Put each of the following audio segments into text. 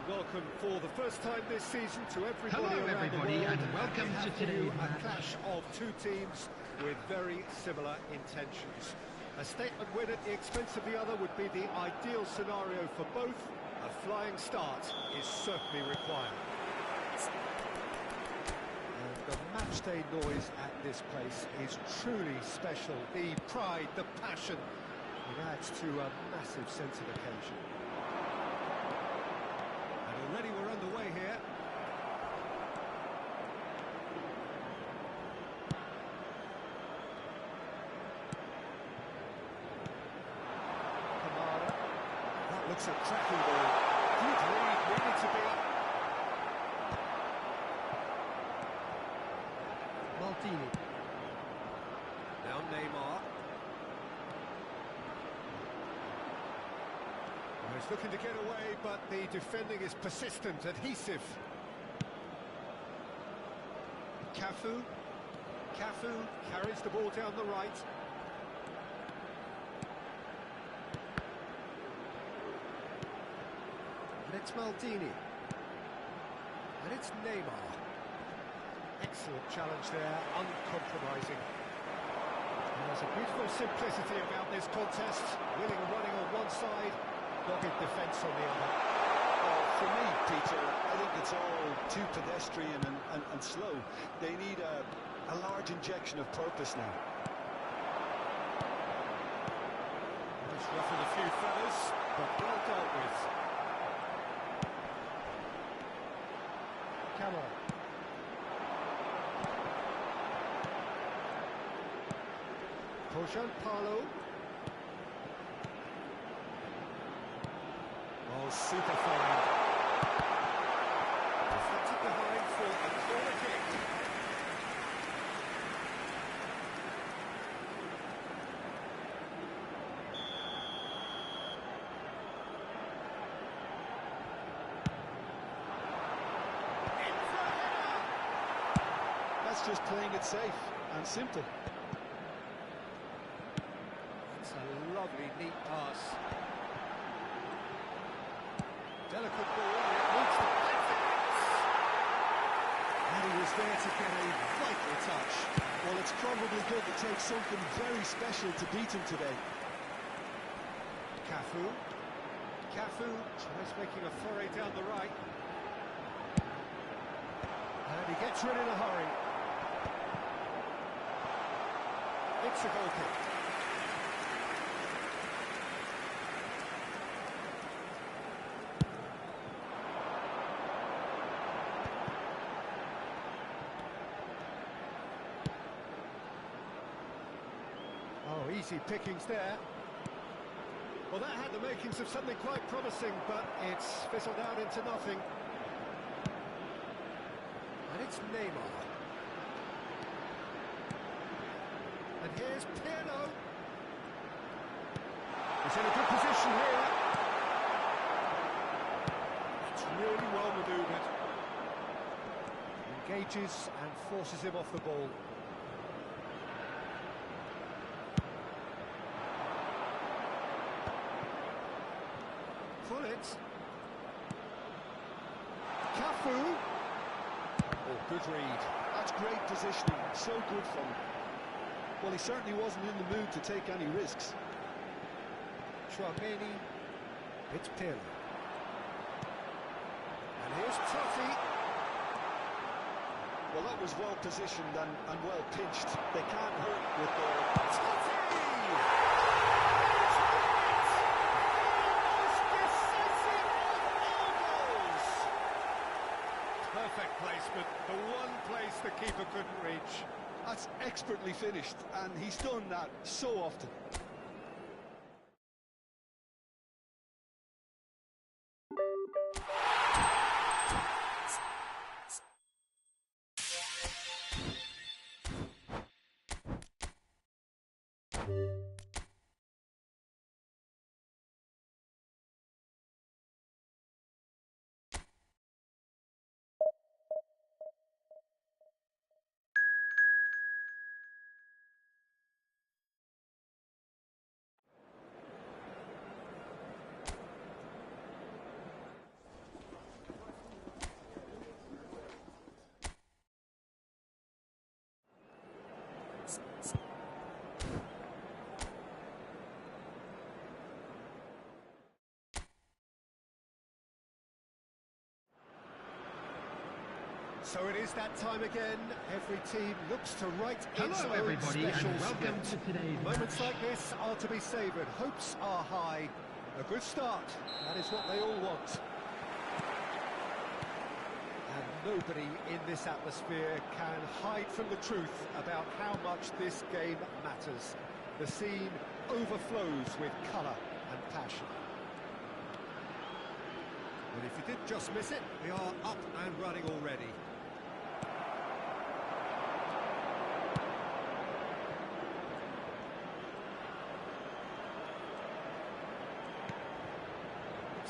Welcome for the first time this season to everybody Hello, around everybody, the world, and welcome to today's a clash of two teams with very similar intentions. A statement win at the expense of the other would be the ideal scenario for both. A flying start is certainly required. And the matchday noise at this place is truly special. The pride, the passion, it adds to a massive sense of occasion. Already we're underway here. Kamara. That looks a cracking ball. Good read, needed to be. Maldini. Now Neymar. He's looking to get away, but the defending is persistent, adhesive. Cafu carries the ball down the right. And it's Maldini. And it's Neymar. Excellent challenge there, uncompromising. And there's a beautiful simplicity about this contest. Willing and running on one side, dogged defence on the other. Well, for me, Peter, I think it's all too pedestrian and slow. They need a large injection of purpose now. Just ruffled a few feathers, but well dealt with. Camera. Paulo. Oh, super fine. Deflected behind for a corner kick. that's just playing it safe and simple. It's a lovely, neat pass. Delicate ball, it needs the defence. And he was there to get a vital touch. Well, it's probably going to take something very special to beat him today. Cafu. Cafu tries making a foray down the right. And he gets rid in a hurry. It's a goal kick. Oh, easy pickings there. Well, that had the makings of something quite promising, but it's fizzled out into nothing. And it's Neymar. And here's Pirlo. He's in a good position here. It's really well manoeuvred. Engages and forces him off the ball. Pull it. Cafu. Oh, good read. That's great positioning, so good from him. Well, he certainly wasn't in the mood to take any risks. Chouameni. It's Pirlo. And here's Totti. Well, that was well positioned and well pitched. They can't hurt with their... Totti! Perfect placement, the one place the keeper couldn't reach. That's expertly finished, and he's done that so often. So it is that time again. Every team looks to write its Hello, own everybody, special and welcome script. to today's Moments match. like this are to be savoured. Hopes are high. A good start. That is what they all want. And nobody in this atmosphere can hide from the truth about how much this game matters. The scene overflows with colour and passion. And if you did just miss it, we are up and running already.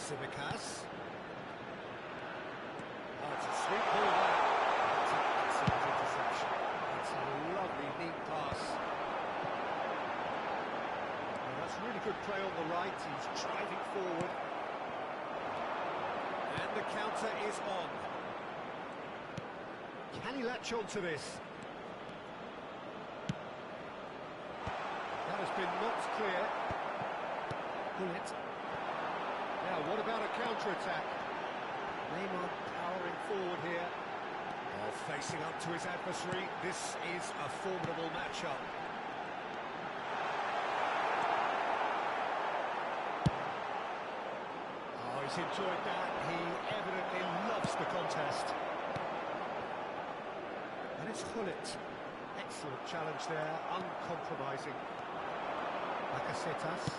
Simicas. Oh, it's a sweet ball there. It's an excellent interception. It's a lovely, neat pass. Well, that's really good play on the right. He's driving forward. And the counter is on. Can he latch on to this? That has been knocked clear. Pull it. Now, what about a counter-attack? Neymar powering forward here. Oh, facing up to his adversary. This is a formidable matchup. Oh, he's enjoyed that. He evidently loves the contest. And it's Hullet. Excellent challenge there, uncompromising. Bakasetas.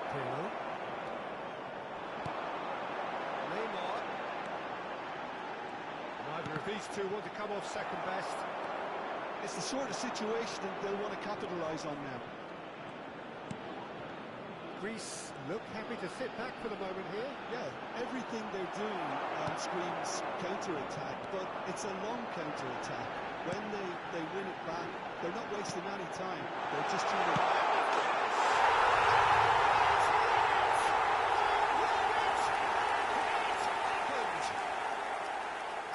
Pirlo. Neymar. Neither of these two want to come off second best. It's the sort of situation that they'll want to capitalise on now. Greece look happy to sit back for the moment here. Yeah, everything they're doing screams counter-attack, but it's a long counter-attack. When they win it back, they're not wasting any time. They're just trying to...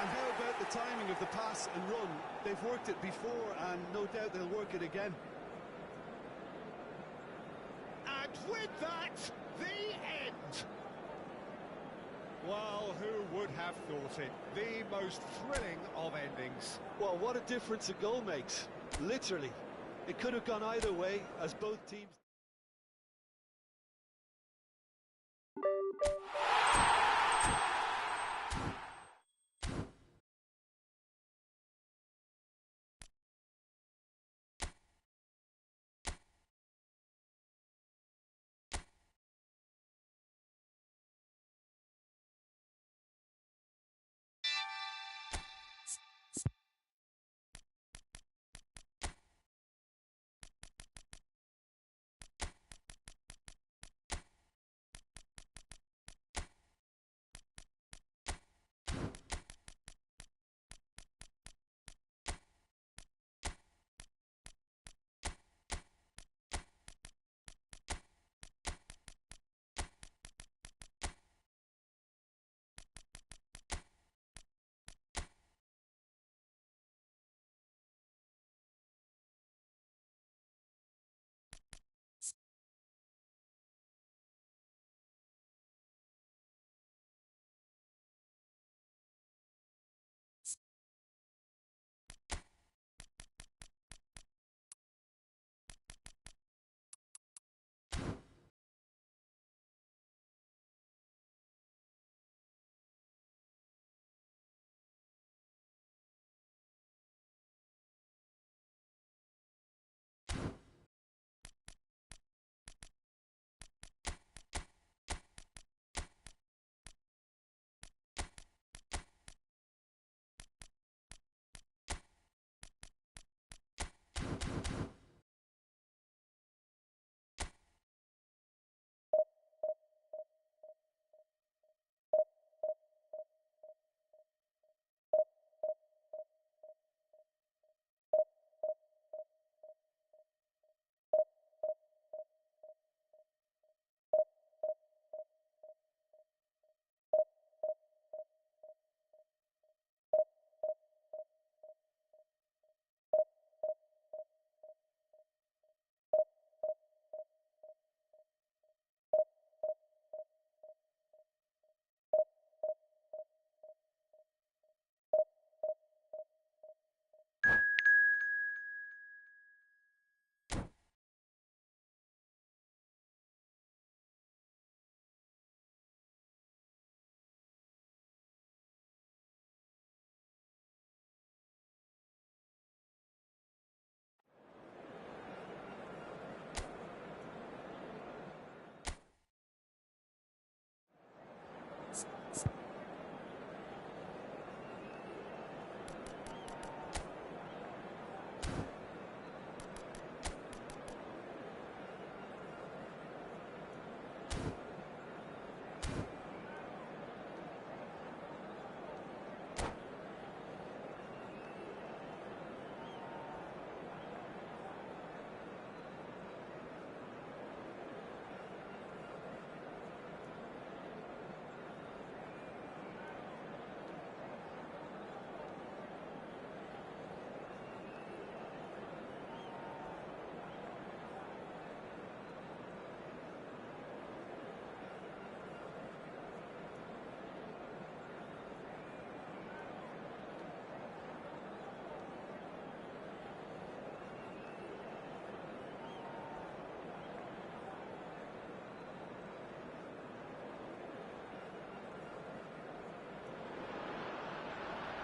And how about the timing of the pass and run? They've worked it before, and no doubt they'll work it again. And with that, the end. Well, who would have thought it? The most thrilling of endings. Well, what a difference a goal makes. Literally. It could have gone either way, as both teams...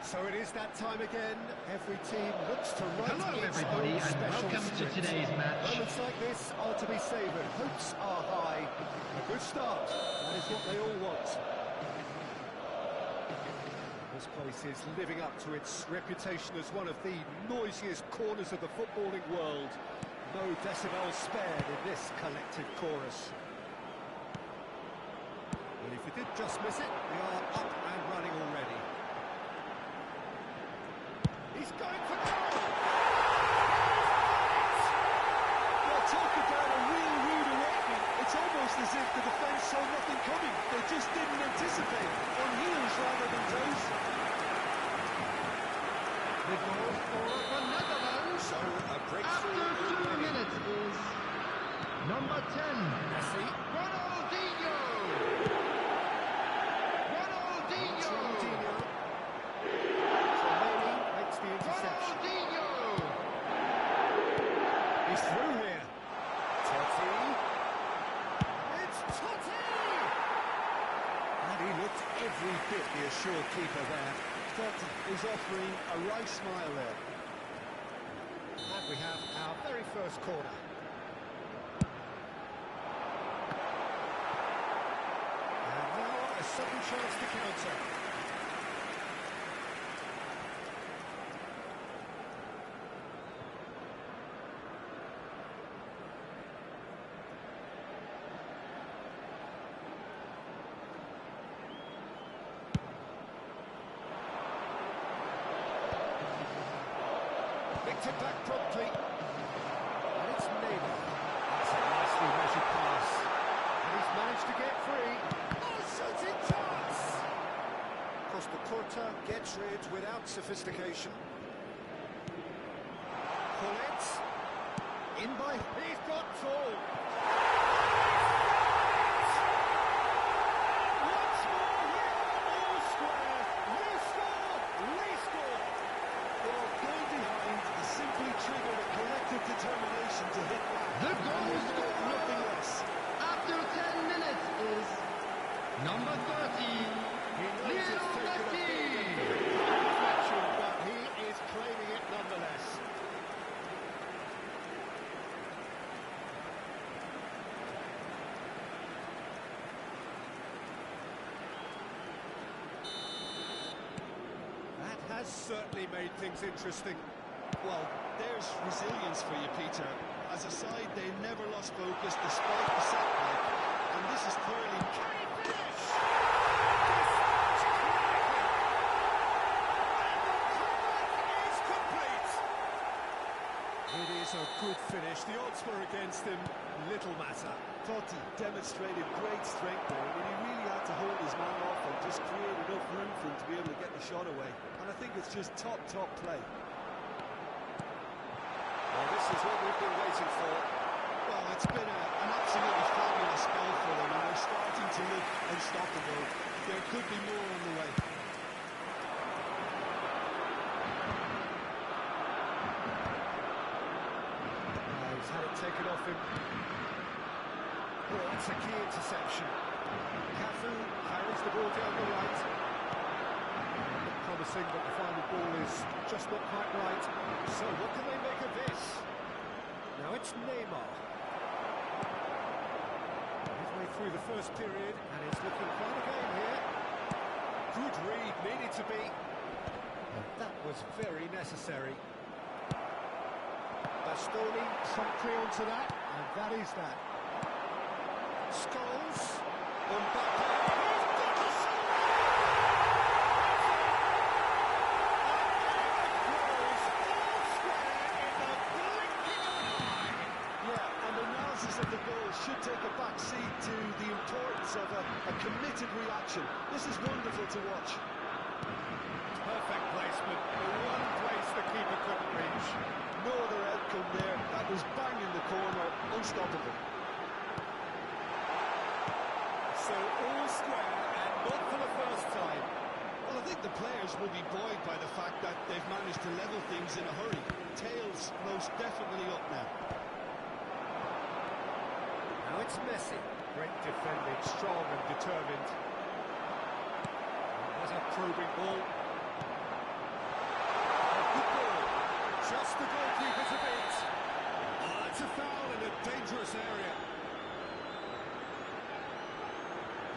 So it is that time again. Every team looks to write Hello its everybody own and special welcome to script. today's match. Moments like this are to be savoured. Hopes are high. A good start. That is what they all want. This place is living up to its reputation as one of the noisiest corners of the footballing world. No decibels spared in this collective chorus. And if he did just miss it, they are up and running already. He's going for goal! Well, talk about a real rude awakening. It's almost as if the defence saw nothing coming. They just didn't anticipate. On heels rather than toes. The goal for the Netherlands So, a breakthrough after 2 already. minutes is number 10, Messi. Ronaldinho! Ronaldinho! Ronaldinho. Trelawney makes the interception. Ronaldinho! He's through here. Totti. It's Totti! And he looked every bit the assured keeper there. Totti is offering a right smile there. And we have our very first corner. And now a sudden chance to counter. Picked it back promptly. And it's Neymar. That's a nicely measured pass. And he's managed to get free. Oh, shooting chance! Costa Curta gets rid without sophistication. Pullet. In by... He's got full. Once more here, all square. You score, we score. Well, going behind simply triggered a collective determination to hit back. The goal And they want nothing less. after 10 minutes is number 30, He knows it's Lionel taken a Messi! deflection, but he is claiming it nonetheless. That has certainly made things interesting. Well, there's resilience for you, Peter. As a side, they never lost focus despite the setback. And this is clearly... Can he finish? This match is critical. And the comeback is complete. It is a good finish. The odds were against him. Little matter. Totti demonstrated great strength there when he really had to hold his man off and just create enough room for him to be able to get the shot away. And I think it's just top play. Well, this is what we've been waiting for. Well, it's been an absolutely fabulous spell for them, and they're starting to look unstoppable. There could be more on the way. He's had it taken off him. Oh, that's a key interception. Cafu carries the ball down the right. Looked promising, but the final ball is just not quite right. So what can they make of this? Now it's Neymar. Midway through the first period, and it's looking quite a game here. Good read, needed to be. And that was very necessary. Bastoni promptly onto that, and that is that. Scholes. Mbappe. He's got a shot! Yeah, and analysis of the goal should take a back seat to the importance of a committed reaction. This is wonderful to watch. Perfect placement, the one place the keeper couldn't reach. No other outcome there. That was bang in the corner, unstoppable. So all square, and not for the first time. Well, I think the players will be buoyed by the fact that they've managed to level things in a hurry. Tails most definitely up now. Now it's Messi. Great defending, strong and determined. That was a probing ball. A good ball. Just the goalkeeper to beat. Oh, it's a foul in a dangerous area.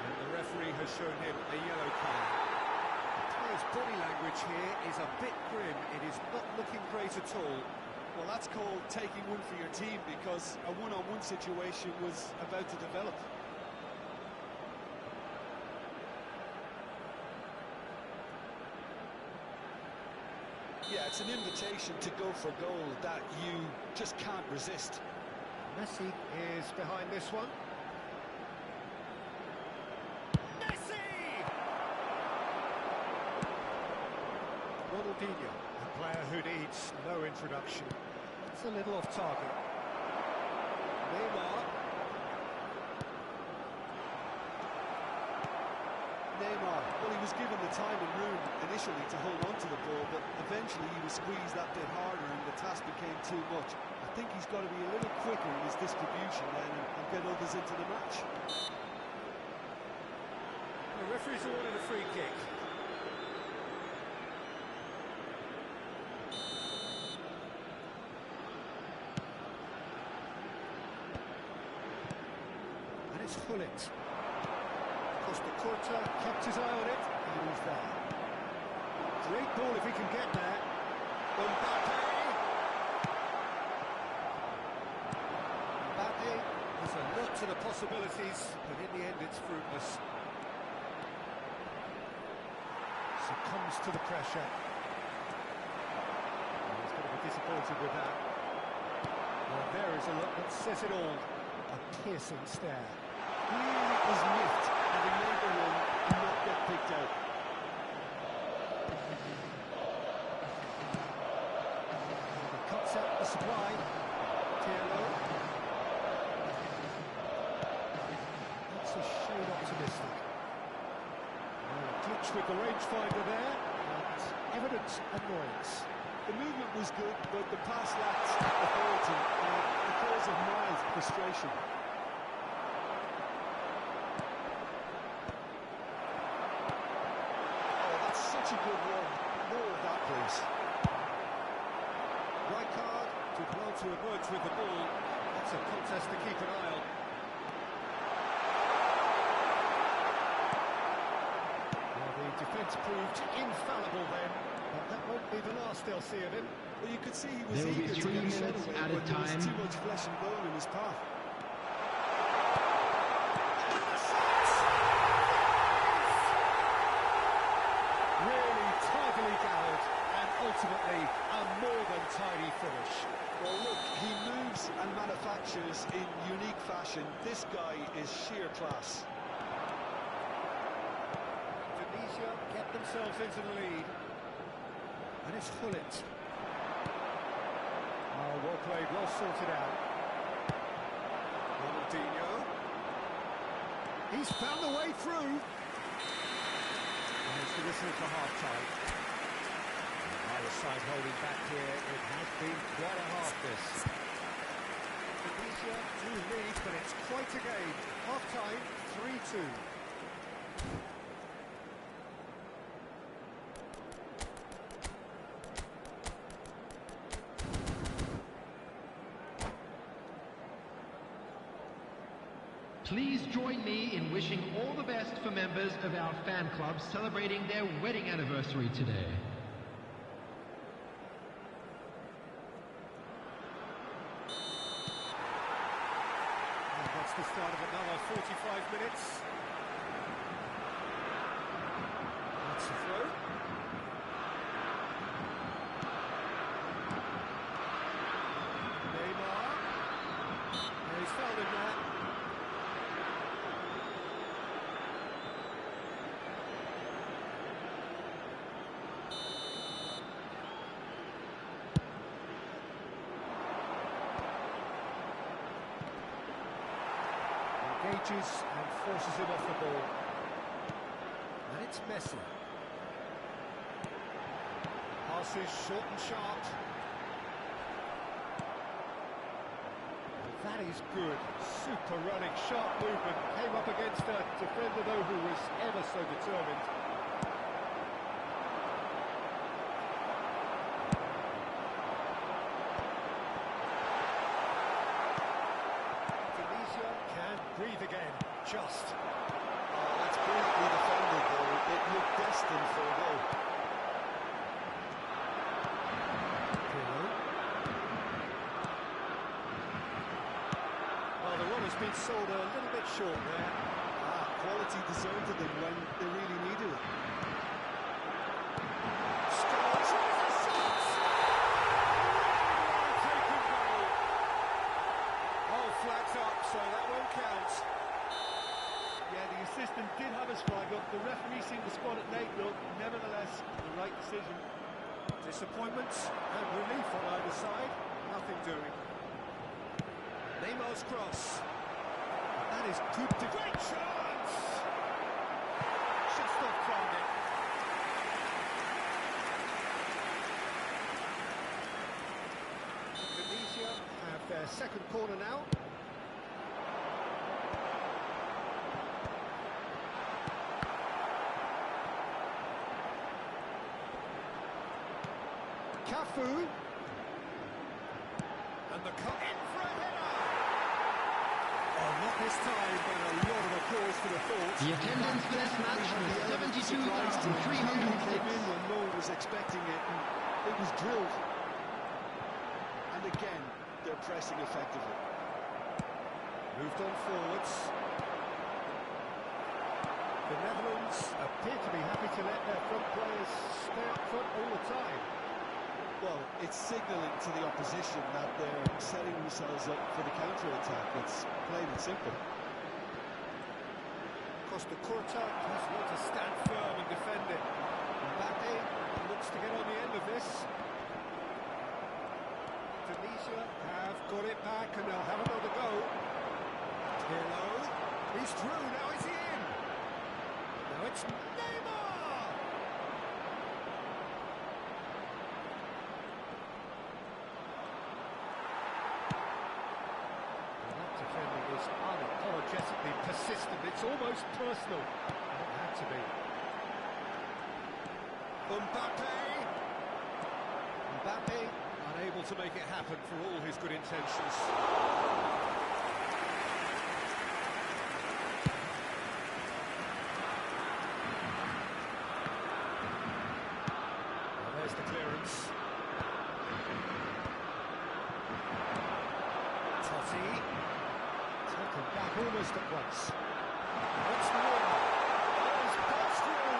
And the referee has shown him a yellow card. The player's body language here is a bit grim. It is not looking great at all. Well, that's called taking one for your team because a one-on-one situation was about to develop. Yeah, it's an invitation to go for goal that you just can't resist. Messi is behind this one. Messi! Ronaldinho, a player who needs no introduction. It's a little off target. Neymar, well, he was given the time and room initially to hold on to the ball, but eventually he was squeezed that bit harder and the task became too much. I think he's got to be a little quicker in his distribution then and get others into the match. The referee's awarded a free kick. And it's Hullet. Costa Curta kept his eye on it, and he's there. Great ball if he can get there. Mbappe has a look to the possibilities, but in the end it's fruitless. Succumbs to the pressure. Oh, he's going to be disappointed with that. Well, there is a look that says it all. A piercing stare. Clearly was miffed and he made the run and not get picked out. He cuts out the supply. Tiello. That's a shade optimistic. Well, a glitch with the rangefinder there, and evident annoyance. The movement was good, but the pass lacked authority, the cause of mild frustration. Oh, that's such a good run. More of that, please. Rijkaard did well to emerge with the ball. That's a contest to keep an eye on. Well, the defence proved infallible then, but that won't be the last they'll see of him. Well, you could see he was There will be eager to 3 get a shot minutes away, at a but there was time. too much flesh and bone in his path. Really tidily gathered, and ultimately a more than tidy finish. Well, look, he moves and manufactures in unique fashion. This guy is sheer class. Tunisia get themselves into the lead. And it's Hullet. Oh, well played, well sorted out. Ronaldinho. He's found the way through. And it's the whistle for half-time. Either side holding back here. It has been quite a half, this. Tunisia do lead, but it's quite a game. Half-time, 3-2. Please join me in wishing all the best for members of our fan club celebrating their wedding anniversary today. And that's the start of another 45 minutes. That's a throw. Neymar. Yeah, he's fouled him there. Engages and forces him off the ball. And it's Messi. Passes short and sharp. That is good. Super running, sharp movement. Came up against a defender, though, who was ever so determined. Tunisia can breathe again. Just. Oh, that's brilliantly defended, though. It looked destined for a goal. Pirlo. Well, the run has been sold a little bit short there. Quality deserted them when they really needed it. Scores! There's a shot! so that won't count. Yeah, the assistant did have his flag up. The referee seemed to spot it late, though. Nevertheless, the right decision. Disappointment and relief on either side. Nothing doing. Neymar's cross. That is good. Great chance! Just off target. Tunisia have their second corner now. Cafu. And the cut in for a header. Oh, not this time, but a lot of applause for the thought. The attendance for this match was 72,306. When no one was expecting it, and it was drilled. And again, they're pressing effectively. Moved on forwards. The Netherlands appear to be happy to let their front players stay up front all the time. Well, it's signalling to the opposition that they're setting themselves up for the counter-attack. It's plain and simple. Costa Curta does want to stand firm and defend it. Mbappe looks to get on the end of this. Tunisia have got it back and they'll have another go. Pirlo, he's through, now is he in? Now it's Neymar! Well, that defending is unapologetically persistent, it's almost personal. It had to be. Mbappe unable to make it happen for all his good intentions. Well, there's the clearance. Totti. Taken back almost at once. It's Neuer. There's Bostrom.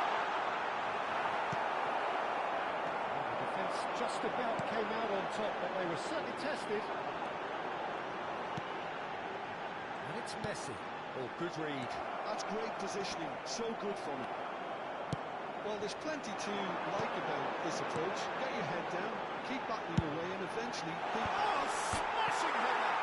The defence just about came out on top, but they were certainly tested. And it's Messi. Oh, good read. That's great positioning, so good for him. Well, there's plenty to like about this approach. Get your head down, keep battling away, and eventually think... Oh, smashing header!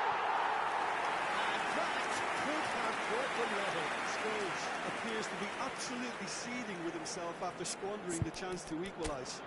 And that could have brought them level. Scholes appears to be absolutely seething with himself after squandering the chance to equalise.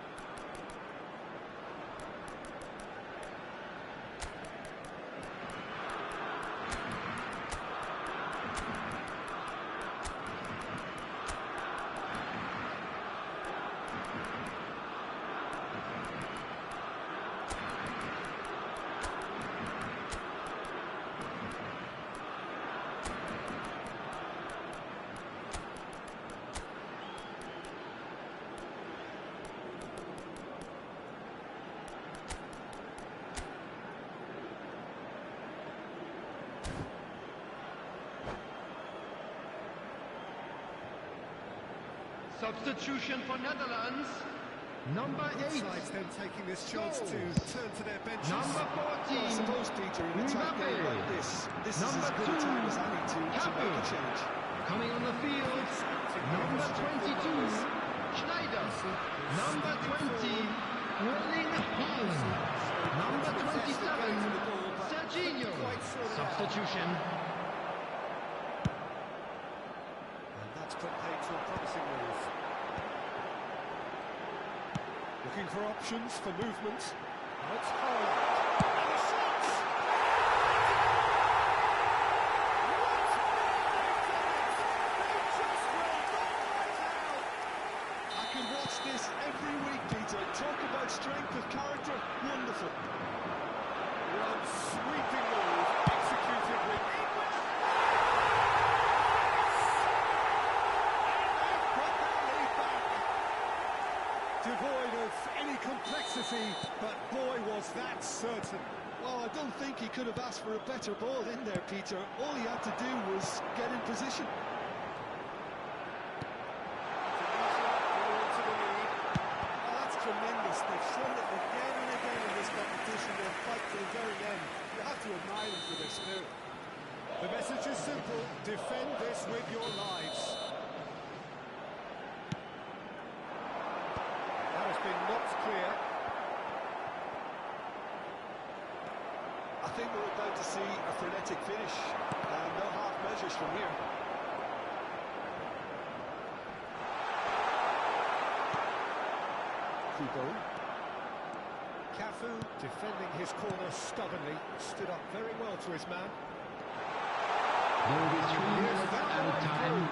Substitution for Netherlands. Number 8. Sides then taking this chance to turn to their benches. Number 14. I suppose, Peter, in a tight game like this is as good a time as any to make a change. Coming on the field, number 22, Schneider. Number 20, Erling Haaland. Number 27, Serginho. Substitution. And that's put paid to a promising move. Looking for options for movement. It's Haaland. And the shots! I can watch this every week, Peter. Talk about strength of character. Wonderful. One sweeping move executed with English. Devoid of any complexity, but boy was that certain. Well, I don't think he could have asked for a better ball in there, Peter. All he had to do was get in position. Oh, that's tremendous. They've shown it again and again in this competition. They'll fight to the very end. You have to admire them for their spirit. The message is simple: defend this with your lives. That has been knocked clear. I think we're about to see a frenetic finish, and no half measures from here. Kubo. Cafu defending his corner stubbornly, stood up very well to his man. There will be 3 minutes out of time.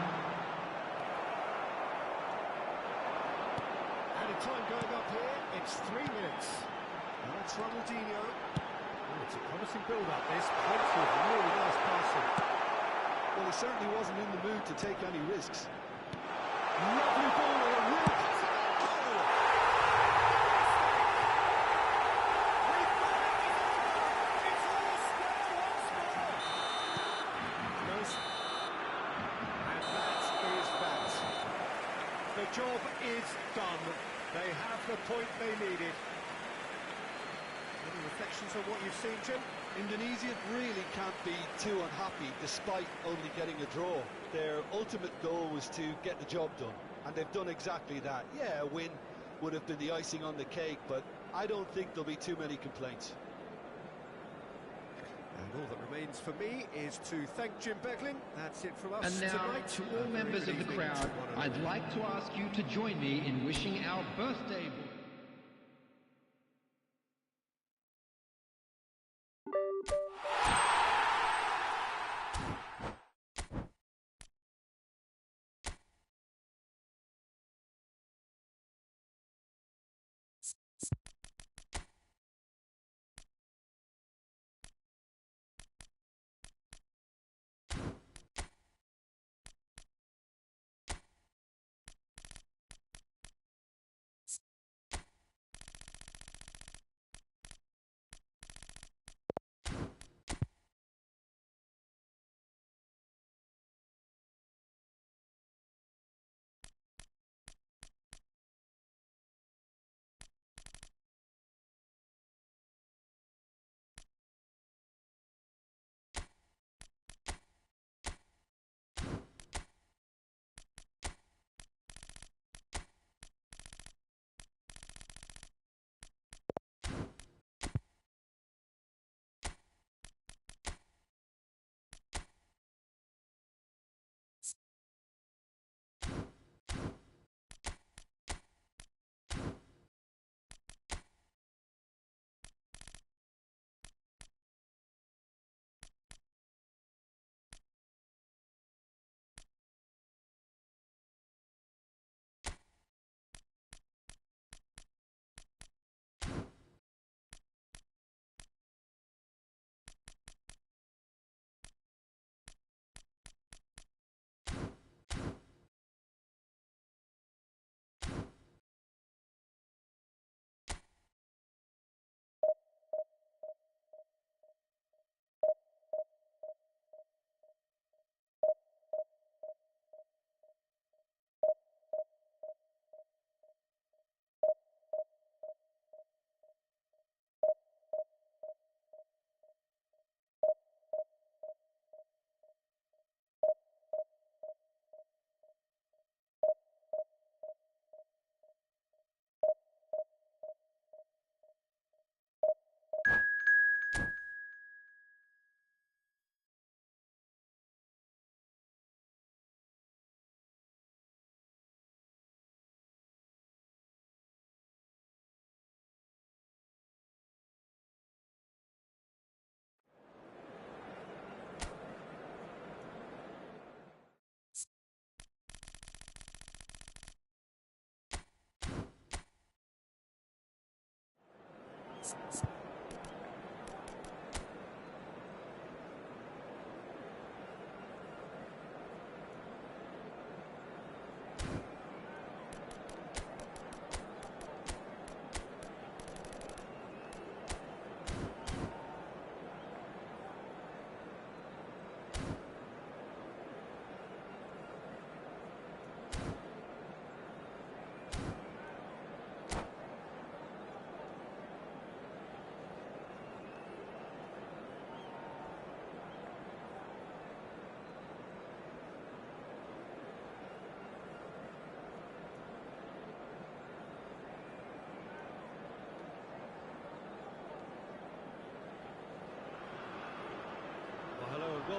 Added time going up here, it's 3 minutes. Now it's Ronaldinho. Oh, it's a promising build-up this, plenty of really nice passing. Well, he certainly wasn't in the mood to take any risks. Lovely ball and a real pass. The job is done. They have the point they needed. Any reflections on what you've seen, Jim? Indonesia really can't be too unhappy despite only getting a draw. Their ultimate goal was to get the job done, and they've done exactly that. Yeah, a win would have been the icing on the cake, but I don't think there'll be too many complaints. And all that remains for me is to thank Jim Beglin. That's it from us And now, tonight. to all members of the crowd, I'd like to ask you to join me in wishing our birthday boy.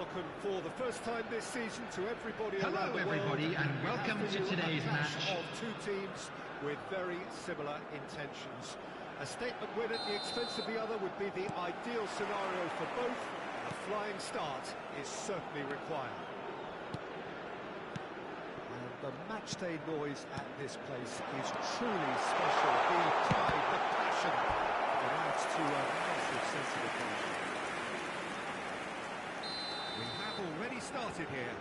welcome for the first time this season to everybody Hello, around the everybody, world. and welcome to After today's a clash match. of two teams with very similar intentions. A statement win at the expense of the other would be the ideal scenario for both. A flying start is certainly required. And the matchday noise at this place is truly special. The pride, the passion, it adds to a massive sense of occasion. We have already started here.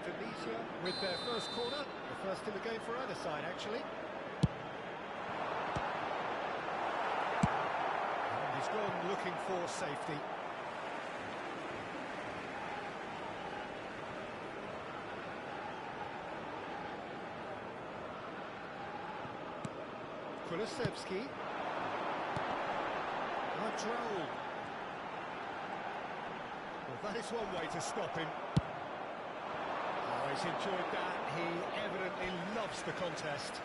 Tunisia with their first corner, the first in the game for either side, actually. And he's gone looking for safety. Kulusevski. Raul. Well, that is one way to stop him. Oh, he's enjoyed that. He evidently loves the contest.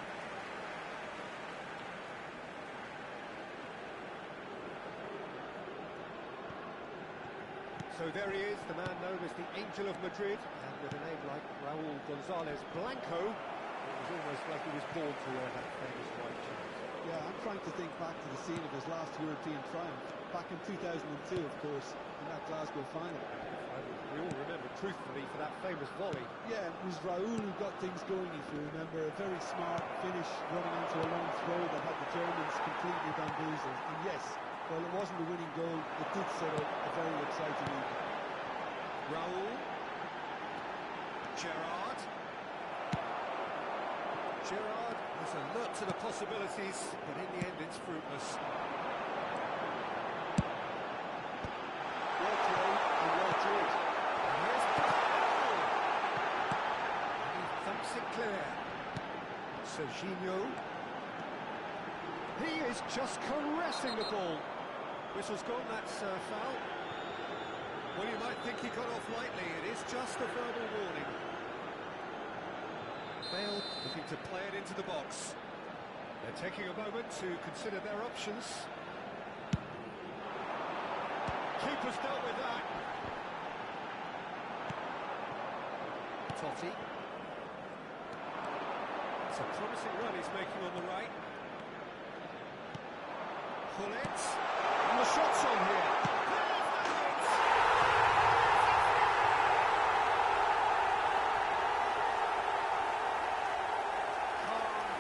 So there he is, the man known as the Angel of Madrid, and with a name like Raul González Blanco, it was almost like he was born to wear that famous white jersey. Yeah, I'm trying to think back to the scene of his last European triumph, back in 2002, of course, in that Glasgow final. We all remember, truthfully, for that famous volley. Yeah, it was Raul who got things going, if you remember. A very smart finish, running into a long throw that had the Germans completely bamboozled. And yes, while it wasn't the winning goal, it did set up a very exciting evening. Raul. Gerrard. Gerrard was alert to the possibilities, but in the end it's fruitless. Well played and well drilled. And here's Bale. And he thumps it clear. Serginho. He is just caressing the ball. Whistle's gone, that's foul. Well, you might think he got off lightly. It is just a verbal warning. Bale looking to play it into the box. They're taking a moment to consider their options. Keeper's dealt with that. Totti. It's a promising run he's making on the right. Gullit. And the shot's on here.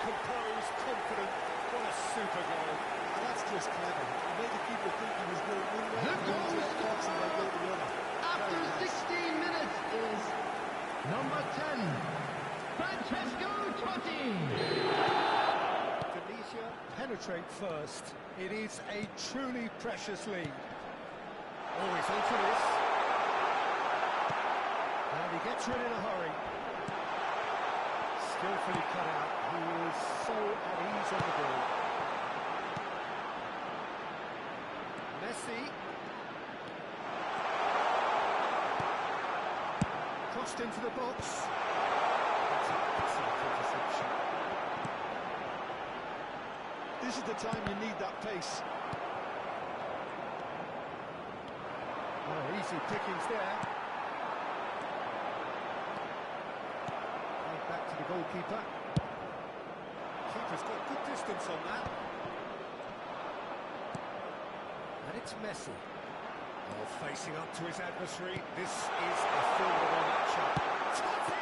Composed, confident, what a super goal. And that's just clever. It made the keeper think he was going one way, The goal into the box and then go the other. After 16 minutes is number 10, Francesco Totti. Tunisia penetrate first. It is a truly precious lead. Always onto this. And he gets rid in a hurry. Skillfully cut out. He is so at ease on the ball. Messi. Crossed into the box. That's an excellent interception. This is the time you need that pace. Oh, easy pickings there. Back to the goalkeeper. Keeper's got good distance on that. And it's Messi. Oh, facing up to his adversary. This is a formidable matchup. Totti!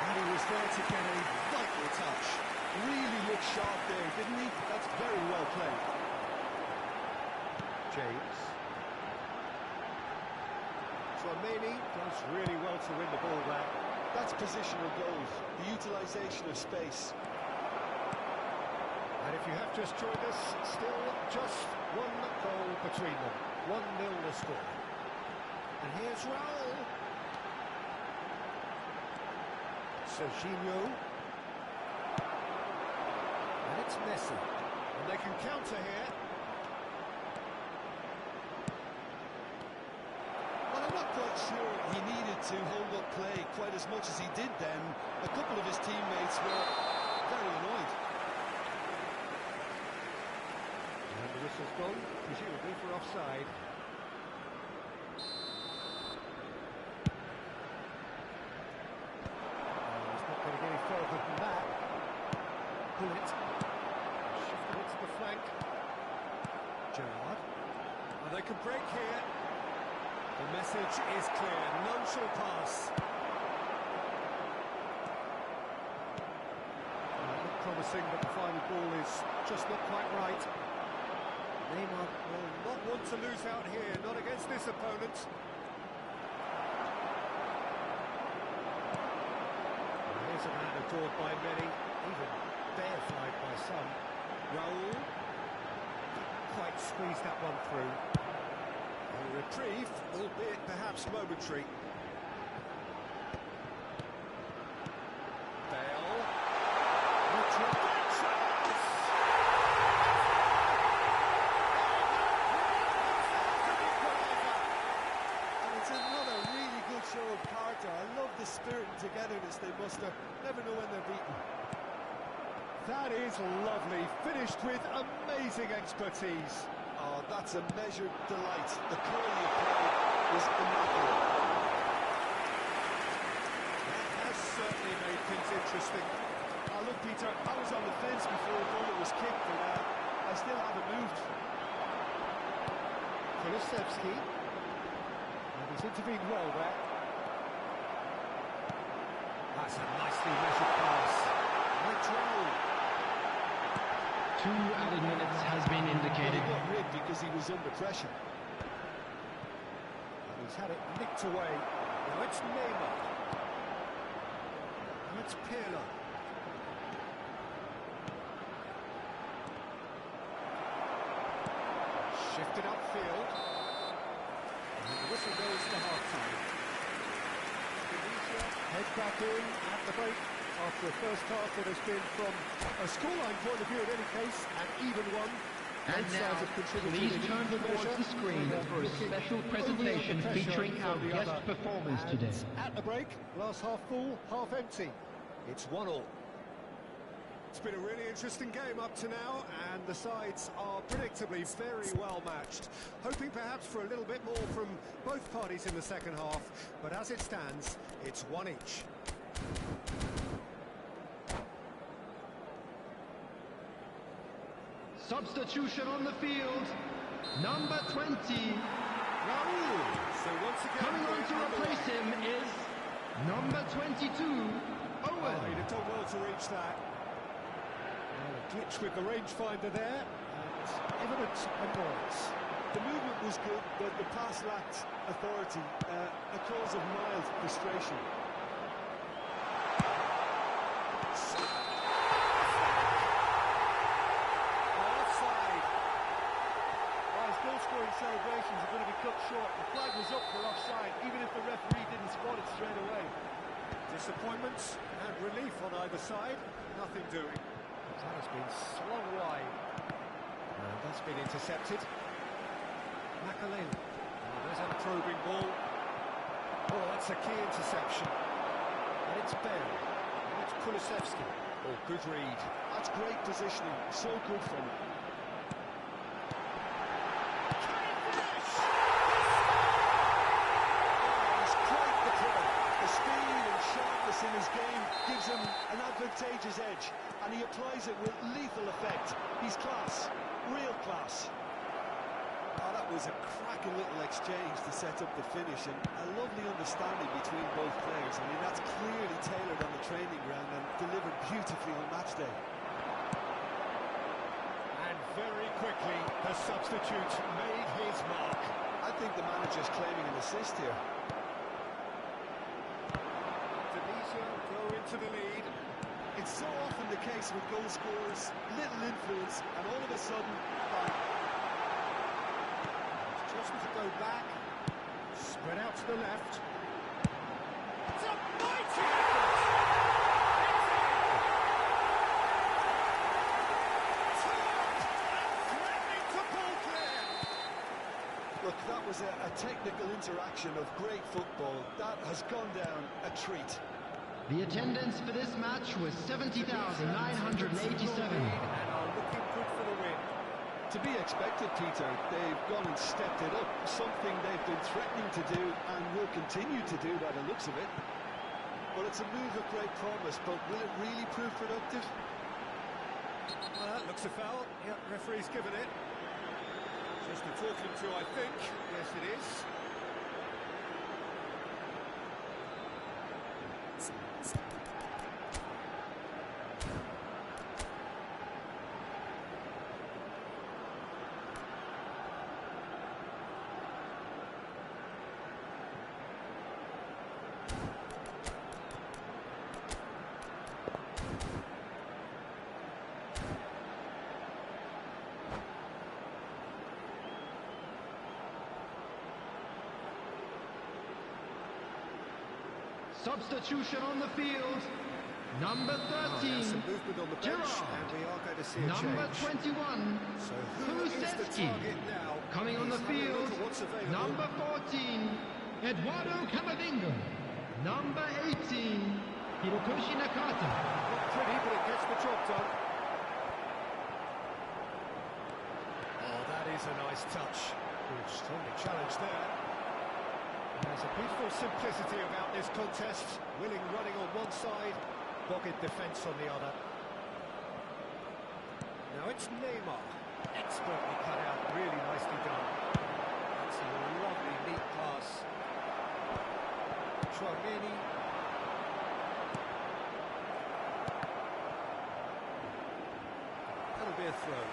And he was there to get a vital touch. Really looked sharp there, didn't he? That's very well played. James. Tchouameni does really well to win the ball back. That's positional goals, the utilisation of space. And if you have just joined us, still just one goal between them. 1-0 the score. And here's Raul. Serginho. And it's Messi. And they can counter here. Well, I'm not quite sure he needed to hold up play quite as much as he did then. A couple of his teammates were very annoyed. And the whistle's gone, presumably for offside. they can break here. The message is clear, none shall pass. Look promising, but the final ball is just not quite right. Neymar will not want to lose out here, not against this opponent. Here's a man adored by many, even deified by some. Raul didn't quite squeeze that one through. A reprieve, albeit perhaps momentary. Bale. And it's another really good show of character. I love the spirit and togetherness they muster. Never know when they're beaten. That is lovely, finished with amazing expertise. Oh, that's a measured delight. The quality of play was immaculate. That has certainly made things interesting. Look, Peter, I was on the fence before the ball was kicked, and I still haven't moved. Kulusevski. And he's intervened well there. That's a nicely measured pass. Control. 2 added minutes has been indicated. He got rigged because he was under pressure. And he's had it nicked away. Now it's Neymar. Now it's Pirlo. Shifted upfield. And the whistle goes to half-time. Head back in at the break. After a first half that has been, from a scoreline point of view in any case, an even one. And now, please turn towards the screen for a special presentation featuring our guest performers today. At the break, glass half full, half empty. It's 1-1. It's been a really interesting game up to now, and the sides are predictably very well matched. Hoping perhaps for a little bit more from both parties in the second half, but as it stands, it's 1 each. Substitution on the field, number 20. Raul. So once again, Coming on to replace him is number 22, Owen. He'd have done well to reach that. A glitch with the rangefinder there, and evident annoyance. The movement was good, but the pass lacked authority, a cause of mild frustration. Celebrations are going to be cut short. The flag was up for offside, even if the referee didn't spot it straight away. Disappointments and relief on either side, nothing doing. That has been slung wide. And that's been intercepted. Makaleli. Oh, there's a probing ball. Oh, that's a key interception. And it's Bale. And it's Kulusevski. Oh, good read. That's great positioning, so good from him. In his game gives him an advantageous edge, and he applies it with lethal effect. He's class, real class. Oh, that was a cracking little exchange to set up the finish, and a lovely understanding between both players. I mean, that's clearly tailored on the training ground and delivered beautifully on match day. And very quickly, the substitute made his mark. I think the manager's claiming an assist here. Go into the lead. It's so often the case with goal scorers, little influence, and all of a sudden, bang. Chosen to go back, spread out to the left. It's a mighty effort! Threatening to pull clear. Look, that was a technical interaction of great football. That has gone down a treat. The attendance for this match was 70,987. And are looking good for the win. To be expected, Peter. They've gone and stepped it up, something they've been threatening to do and will continue to do by the looks of it. Well, it's a move of great promise, but will it really prove productive? Well, that looks a foul. Yep, referee's given it. Just a talking to, I think. Yes, it is. Substitution on the field. Number 13, Some movement on the bench, Gerrard. and we are going to see a Number change. 21, So who is the Kulusevski. target now? Coming on the He's having a field. look at what's available. Number 14, Eduardo Camavinga. Number 18, Hirotoshi Nakata. Not pretty, but it gets the job done. Oh, that is a nice touch. Good, strongly challenged there. There's a beautiful simplicity about this contest. Willing running on one side, dogged defence on the other. Now it's Neymar. Expertly cut out, really nicely done. That's a lovely, neat pass. Chouameni. That'll be a throw.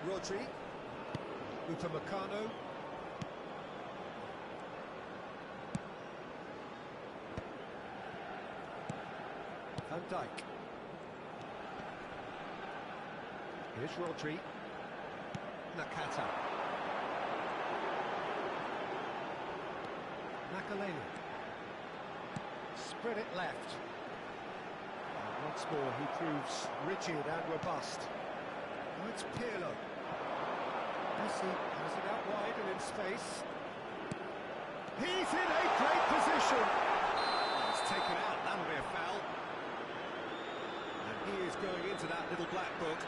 Rodri, Upamecano, Van Dijk. Here's Rodri, Nakata, Makaleli, spread it left. And once more he proves rigid and robust. Now it's Pirlo. Messi has it out wide and in space. He's in a great position. He's taken out, that'll be a foul. And he is going into that little black book.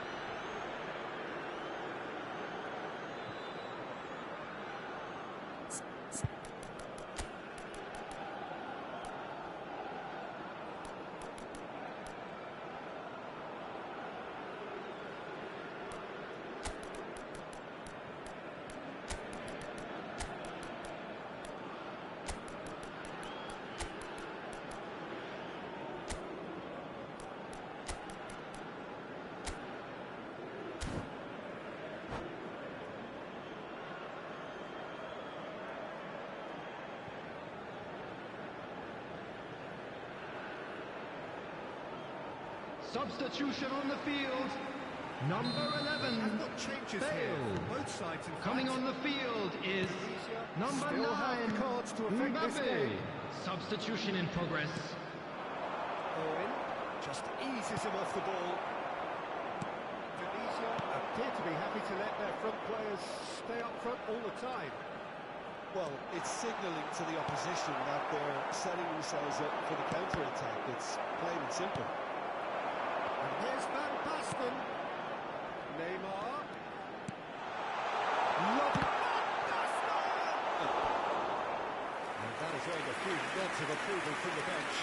Substitution on the field. Number 11, I've got changes here Bale. from both sides. In Coming fact. on the field is number Still have 9, the cards to affect this Mbappe. game. Substitution in progress. Owen just eases him off the ball. Tunisia appear to be happy to let their front players stay up front all the time. Well, it's signalling to the opposition that they're setting themselves up for the counter-attack. It's plain and simple. And here's Van Basten. Neymar. Lovely. And that has earned a few nods of approval from the bench.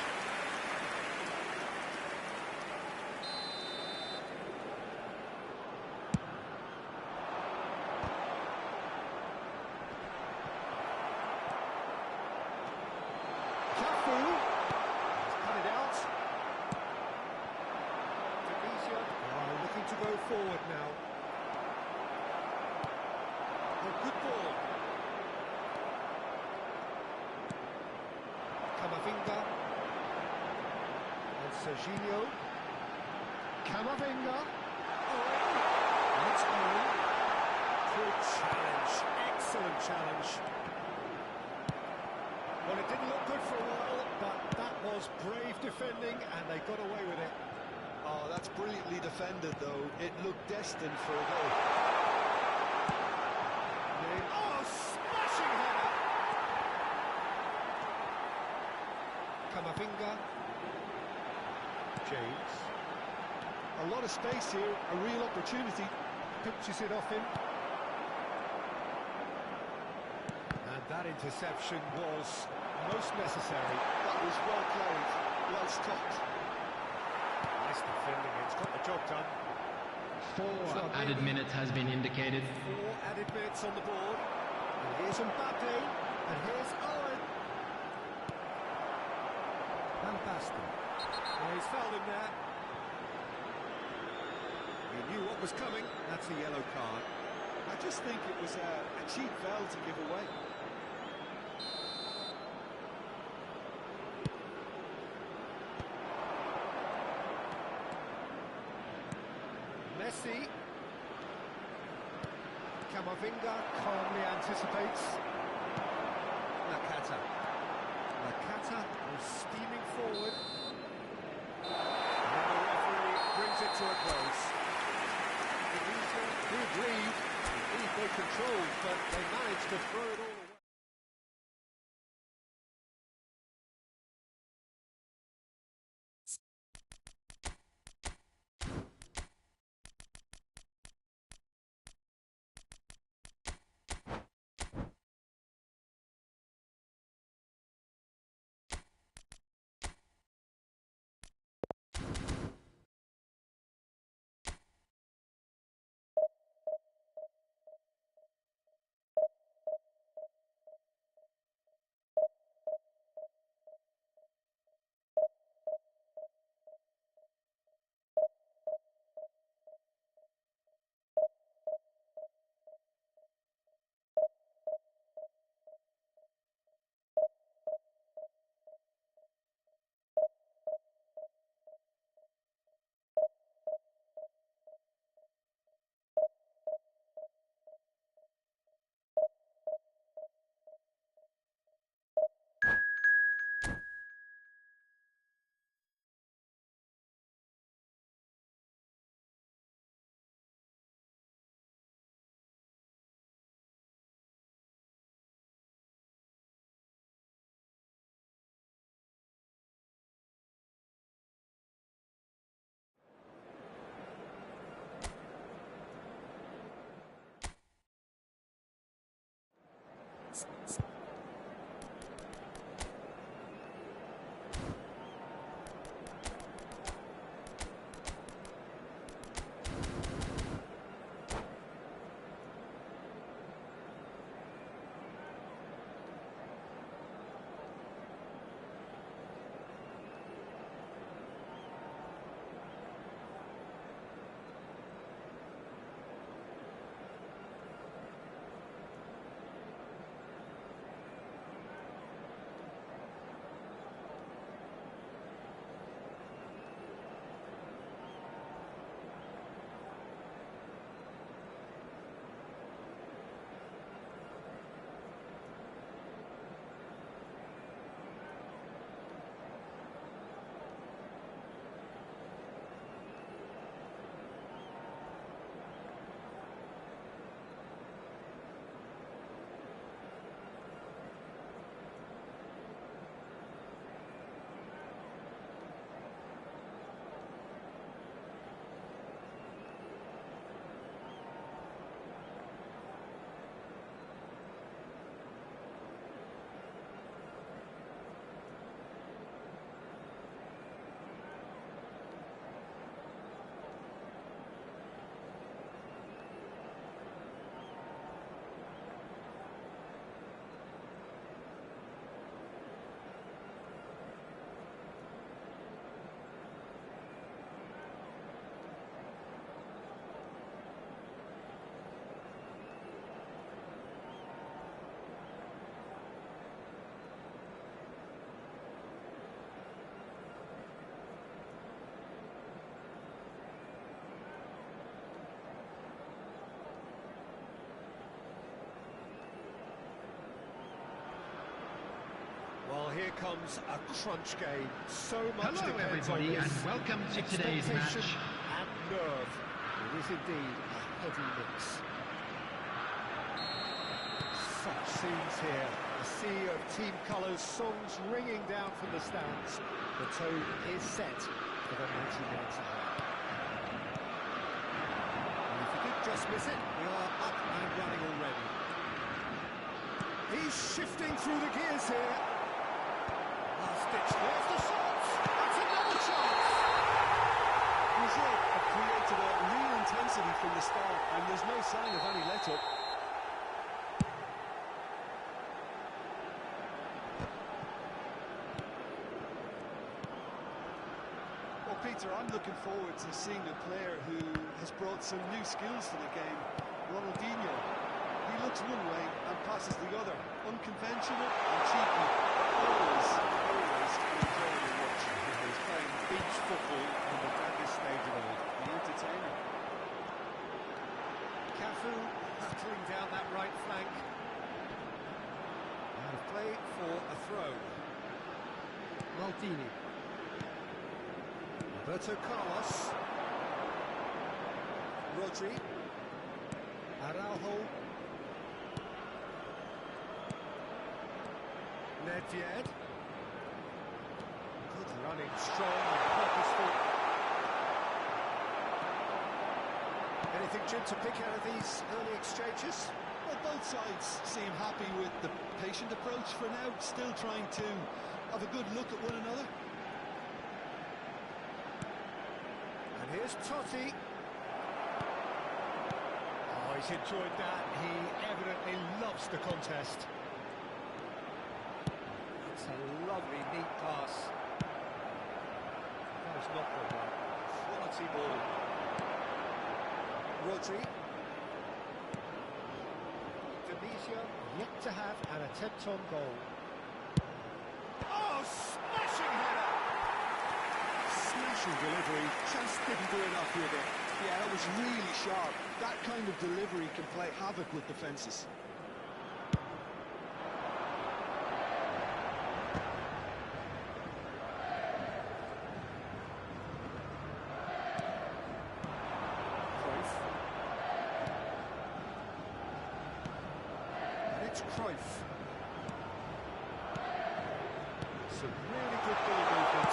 Cafu has cut it out. Tunisia are looking to go forward now. A good ball. Camavinga. And Serginho. Camavinga. Owen. That's Owen. Good challenge. Excellent challenge. Well, it didn't look good for a while, but that was brave defending, and they got away with it. Oh, that's brilliantly defended, though. It looked destined for a goal. Oh, smashing header! Camavinga. James. A lot of space here, a real opportunity. Pinches it off him. And that interception was most necessary. That was well played, well stopped. Nice defending, it's got the job done. 4 added minutes has been indicated. 4 added minutes on the board. And here's Mbappe, and here's Owen. Fantastic. Well, he's fouled him there. He knew what was coming. That's a yellow card. I just think it was a cheap foul to give away. Messi. Camavinga calmly anticipates. Nakata. Nakata was steaming forward. And the referee brings it to a close. He agreed, they controlled, but they managed to throw it all away. Well, here comes a crunch game. So much Hello depends everybody on and this. welcome to today's match. And nerve. It is indeed a heavy mix. Such scenes here. A sea of team colours, songs ringing down from the stands. The tone is set for the 90 minutes ahead. And if you did just miss it, we are up and running already. He's shifting through the gears here. Last ditch, there's the shot! That's another chance! from the start, and there's no sign of any let-up. Well, Peter, I'm looking forward to seeing a player who has brought some new skills to the game. Ronaldinho. He looks one way and passes the other. Unconventional and cheeky. Always an enjoyable watch. He's playing beach football on the grandest stage of all. The entertainer. Cafu battling down that right flank. Out of play for a throw. Maldini. Roberto Carlos. Rodri. Araujo. Nedved. Good running, strong and purposeful. Anything, Jim, to pick out of these early exchanges? Well, both sides seem happy with the patient approach for now, still trying to have a good look at one another. And here's Totti. Oh, he's enjoyed that. He evidently loves the contest. It's a lovely, neat pass. That was not good, though. Quality ball. Rodri. Tunisia yet to have an attempt on goal. Oh, smashing header! Smashing delivery, just didn't do enough with it. Yeah, that was really sharp. That kind of delivery can play havoc with defences. Cruyff. Some really good ball movement.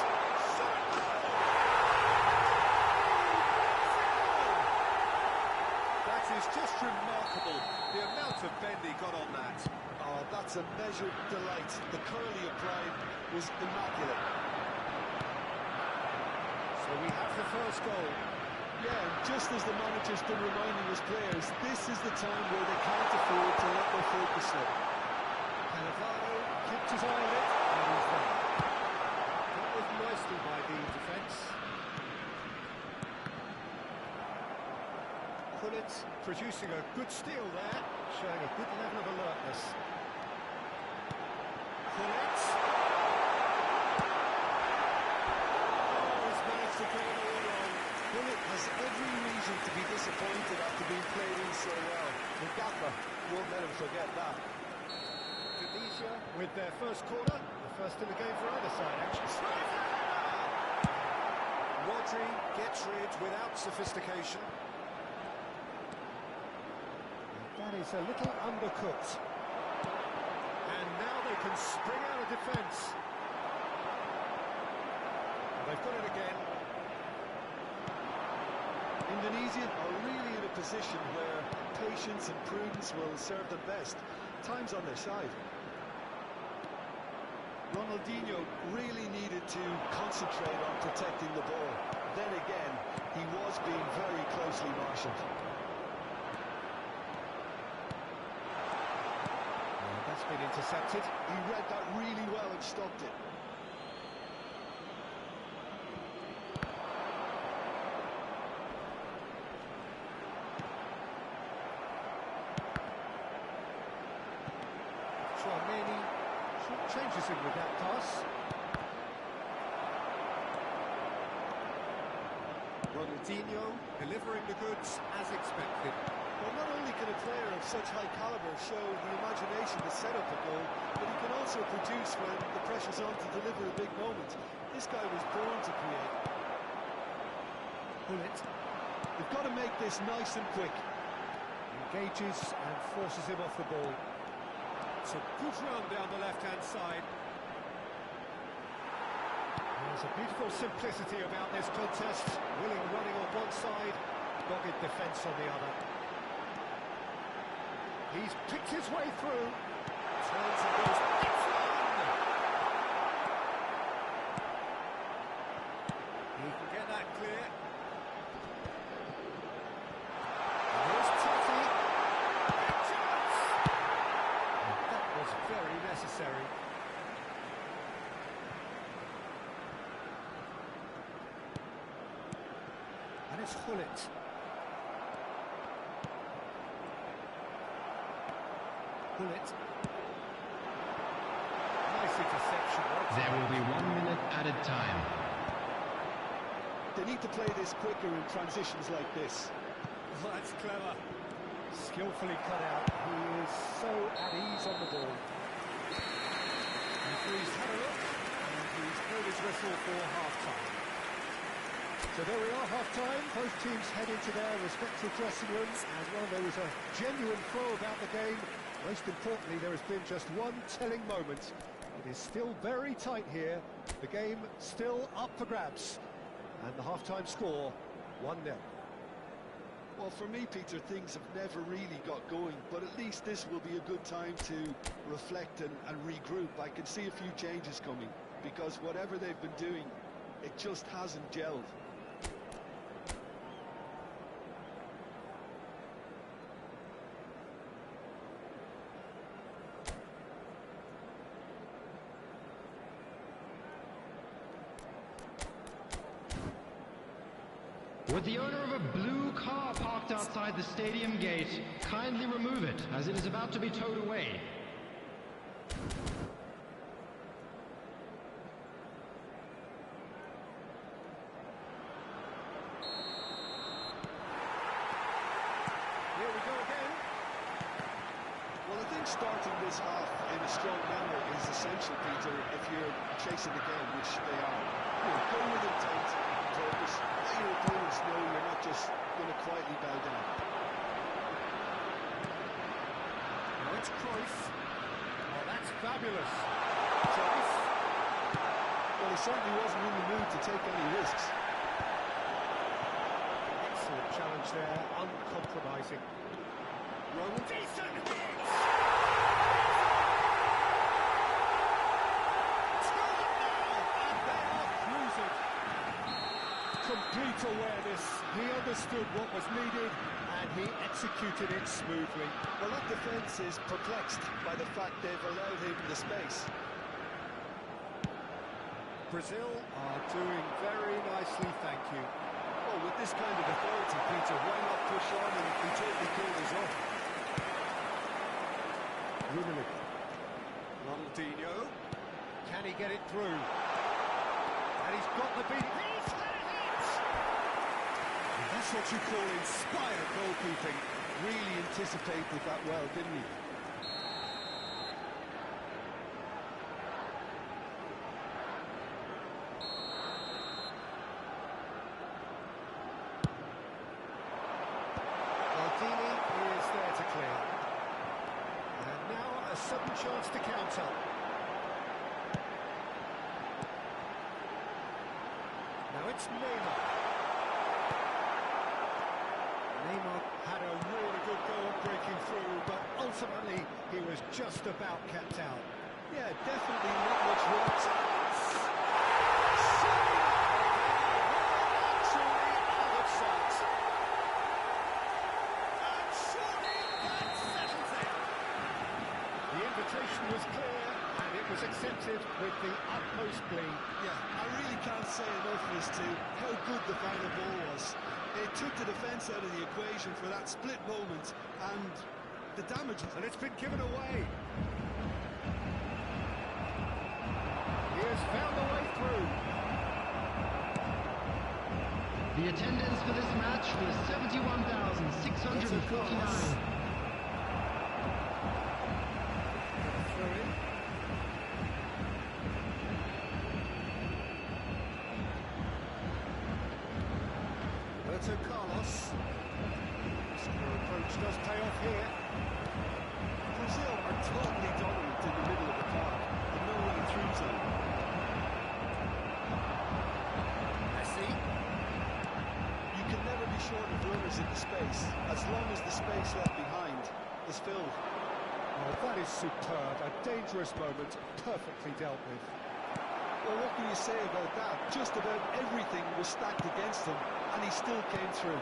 That is just remarkable, the amount of bend he got on that. Oh, that's a measured delight. The curl he applied was immaculate. So we have the first goal. Yeah, and just as the manager's been reminding his players, this is the time where they can't afford to let their focus slip. Cannavaro kept his eye on it, and he's there. That was nicely by the defence. Pullet producing a good steal there, showing a good level of alertness. Pullet. Oh, he's managed to get it all wrong. Pullet has every reason to be disappointed after being played in so well. Mugapa won't let him forget that. Tunisia with their first corner, the first in the game for either side, actually. Rodri gets rid without sophistication. That is a little undercooked. And now they can spring out of defence. And they've got it again. Indonesia are really in a position where patience and prudence will serve them best. Time's on their side. Ronaldinho really needed to concentrate on protecting the ball. Then again, he was being very closely marshalled. That's been intercepted. He read that really well and stopped it. Many short changes in with that pass. Ronaldinho delivering the goods as expected. Well, not only can a player of such high calibre show the imagination to set up a goal, but he can also produce when the pressure's on to deliver a big moment. This guy was born to create. Pullet. They've got to make this nice and quick. Engages and forces him off the ball. It's a good run down the left-hand side. There's a beautiful simplicity about this contest. Willing running on one side, dogged defence on the other. He's picked his way through. Turns and goes. It's one! He can get that clear. pull it. Nice interception. There will be 1 minute added time. They need to play this quicker in transitions like this. Oh, that's clever. Skillfully cut out. He is so at ease on the ball. He's had a look, and he's blown his whistle for half-time. So there we are, half-time. Both teams head into their respective dressing rooms, and well, there was a genuine flow about the game. Most importantly, there has been just one telling moment. It is still very tight here. The game still up for grabs. And the half-time score, 1-0. Well, for me, Peter, things have never really got going, but at least this will be a good time to reflect and regroup. I can see a few changes coming, because whatever they've been doing, it just hasn't gelled. Would the owner of a blue car parked outside the stadium gate kindly remove it, as it is about to be towed away? Here we go again. Well, I think starting this half in a strong manner is essential, Peter, if you're chasing the game, which they are. You know, go with intent, purpose, let your opponents know you're not just going to quietly bow down. Now it's Cruyff. Oh, that's fabulous. Cruyff. Well, he certainly wasn't in the mood to take any risks. Excellent challenge there, uncompromising. Roman. Decent hit! Complete awareness. He understood what was needed and he executed it smoothly. Well, that defence is perplexed by the fact they've allowed him the space. Brazil are doing very nicely, thank you. Well, with this kind of authority, Peter, why not push on and totally kill this off? Rummenigge. Ronaldinho. Can he get it through? And he's got the beat. He's had it! And that's what you call inspired goalkeeping. Really anticipated that well, didn't he? Is there to clear. And now a sudden chance to counter. Now it's Neymar. Neymar had a really good go at breaking through, but ultimately he was just about kept out. Yeah, definitely not much room. Was clear and it was accepted with the utmost glee. Yeah, I really can't say enough as to how good the final ball was. It took the defence out of the equation for that split moment, and the damage... And it's been given away. He has found the way through. The attendance for this match was 71,649. Carlos. Muscular approach does pay off here. Brazil are totally dominant in the middle of the park, with no way through zone. Messi. You can never be short of runners in the space, as long as the space left behind is filled. Oh, that is superb. A dangerous moment, perfectly dealt with. Well, what can you say about that? Just about everything was stacked against him, and he still came through.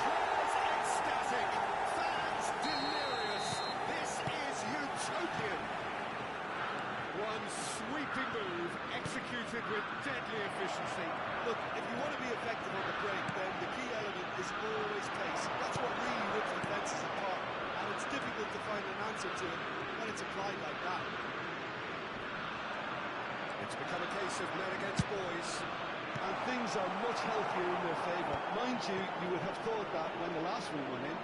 Players ecstatic, fans delirious. This is utopian. One sweeping move, executed executed with deadly efficiency. Look, if you want to be effective on the break, then the key element is always pace. That's what really rips defences apart, and it's difficult to find an answer to it when it's applied like that. It's become a case of men against boys. And things are much healthier in their favour. Mind you, you would have thought that when the last one went in.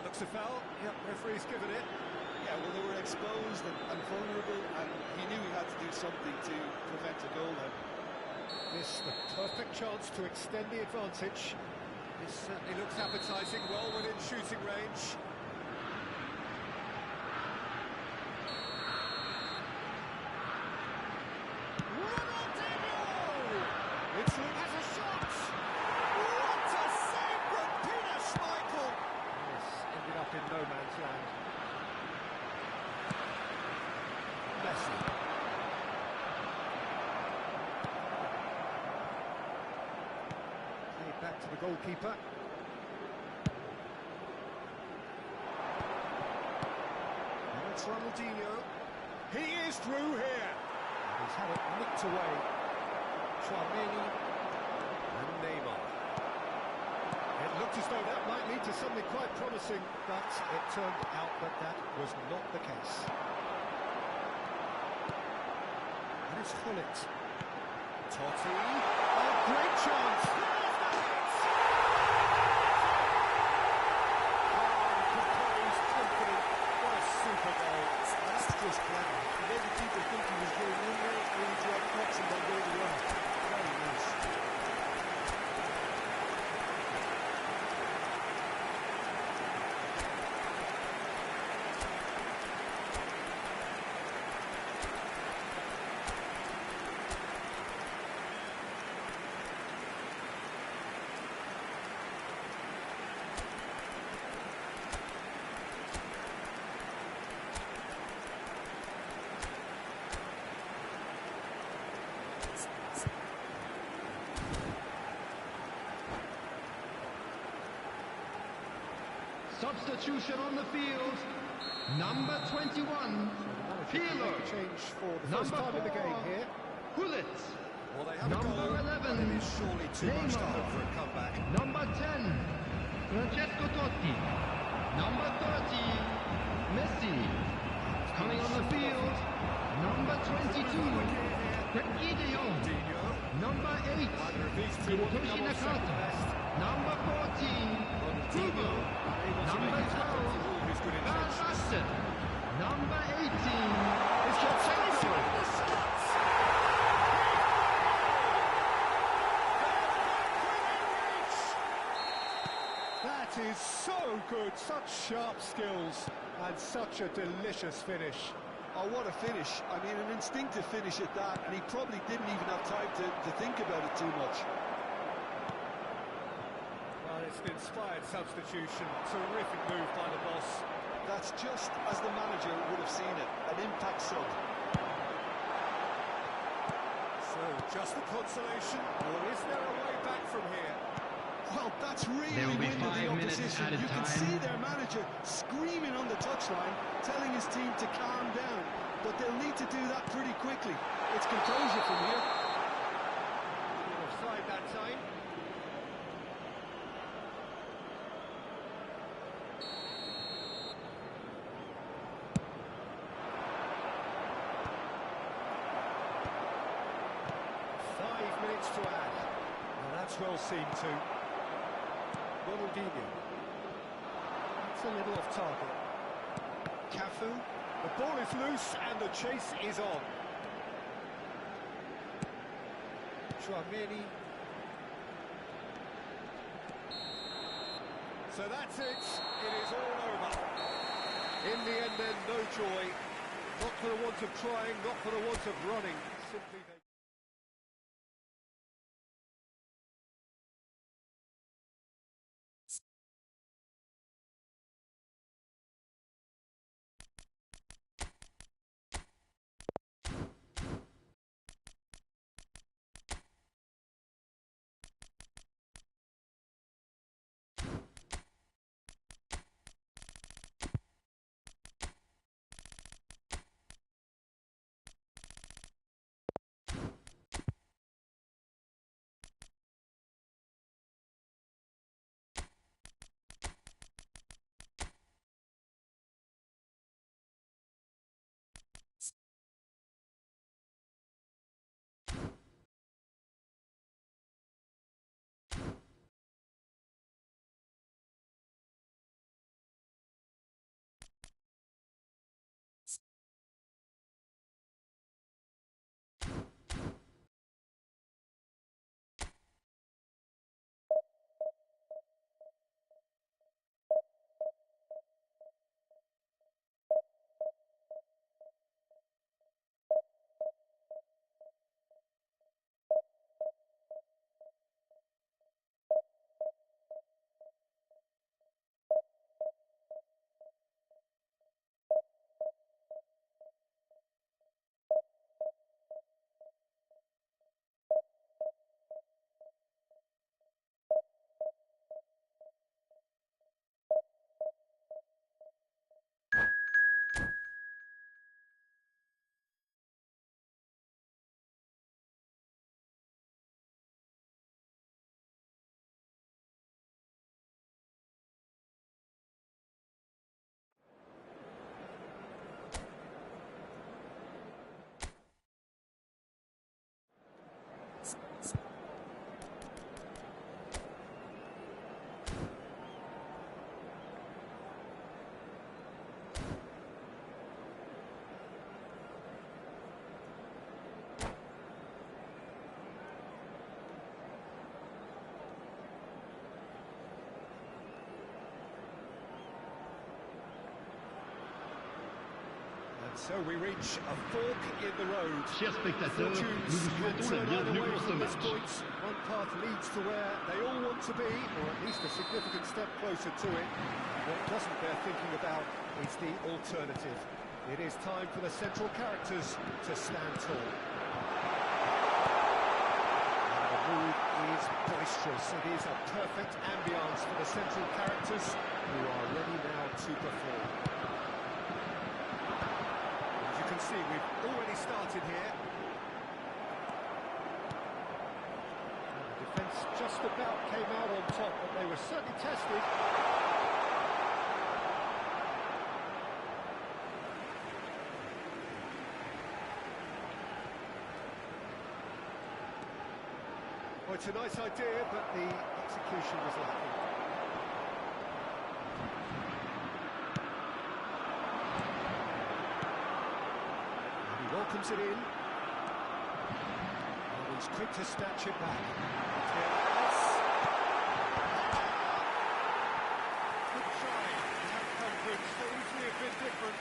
Looks a foul. Yep, referee's given it. Yeah, well, they were exposed and vulnerable, and he knew he had to do something to prevent a goal then. This, the perfect chance to extend the advantage. This certainly looks appetising, well within shooting range. It's has a shot! What a save from Peter Schmeichel! Yes, ended up in no man's land. Messi. Played back to the goalkeeper. And it's Ronaldinho. He is through here! And he's had it nicked away. Chouameni and Neymar. It looked as though that might lead to something quite promising, but it turned out that that was not the case. And it's Hullet. Totti. Oh, great chance! Calm, composed, confident. What a super goal. That's just clever. He made the keeper think he was going in there, and he dropped pucks and then go to run. Very nice. Substitution on the field. Number 21, Pirlo. Change for the first Number time in the 4, game here. Hullet. Well, they have a Number goal, 11, but it is surely too much to Neymar. hope for a comeback. Number 10, Francesco Totti. Number 30, Messi. Coming on the field, number 22, Frenkie de Jong. Number 8, Hiroshi Nakata. Number 14, Hugo. Number 12, Van Basten. Number 18, It's got Chelsea. That is so good, such sharp skills and such a delicious finish. Oh, what a finish. I mean, an instinctive finish at that, and he probably didn't even have time to think about it too much. Well, it's an inspired substitution, terrific move by the boss. That's just as the manager would have seen it, an impact sub. So, just the consolation, or is there a way back from here? Well, that's really There will be winded 5 the minutes opposition. added You can time. see their manager screaming on the touchline, telling his team to calm down. But they'll need to do that pretty quickly. It's composure from here. Offside that time. To add. Well, that's well seen too. Ronaldinho. It's a little off target. Cafu. The ball is loose and the chase is on. Chouameni. So that's it. It is all over. In the end then, no joy. Not for the want of trying, not for the want of running. Simply they... So we reach a fork in the road. Chers spectateurs, nous Fortunes vous can souhaitons la turn either bienvenue way pour ce from this match. point. One path leads to where they all want to be, or at least a significant step closer to it. What doesn't bear thinking about is the alternative. It is time for the central characters to stand tall. And the mood is boisterous. It is a perfect ambience for the central characters who are ready now to perform. As you can see, we've already started here. And the defence just about came out on top, but they were certainly tested. Well, it's a nice idea, but the execution was lacking. And he welcomes it in. And he's quick to snatch it back. Yes. Good try. The outcome could so easily have been different.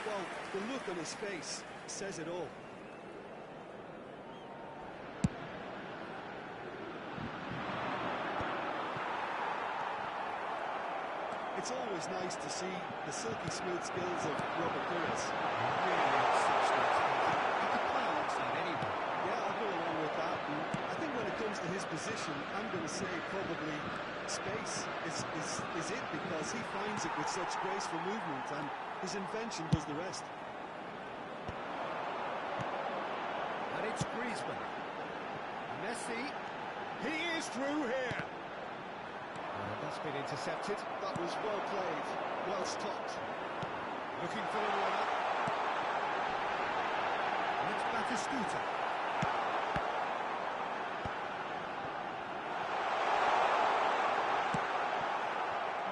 Well, the look on his face says it all. It's always nice to see the silky smooth skills of Robert Pires. Really exceptional. He could play alongside anyone. Yeah, I'll go along with that. And I think when it comes to his position, I'm going to say probably space is it, because he finds it with such graceful movement, and his invention does the rest. And it's Griezmann. Messi. He is through here. And that's been intercepted. That was well played, well stopped. Looking for the runner. And it's Batistuta.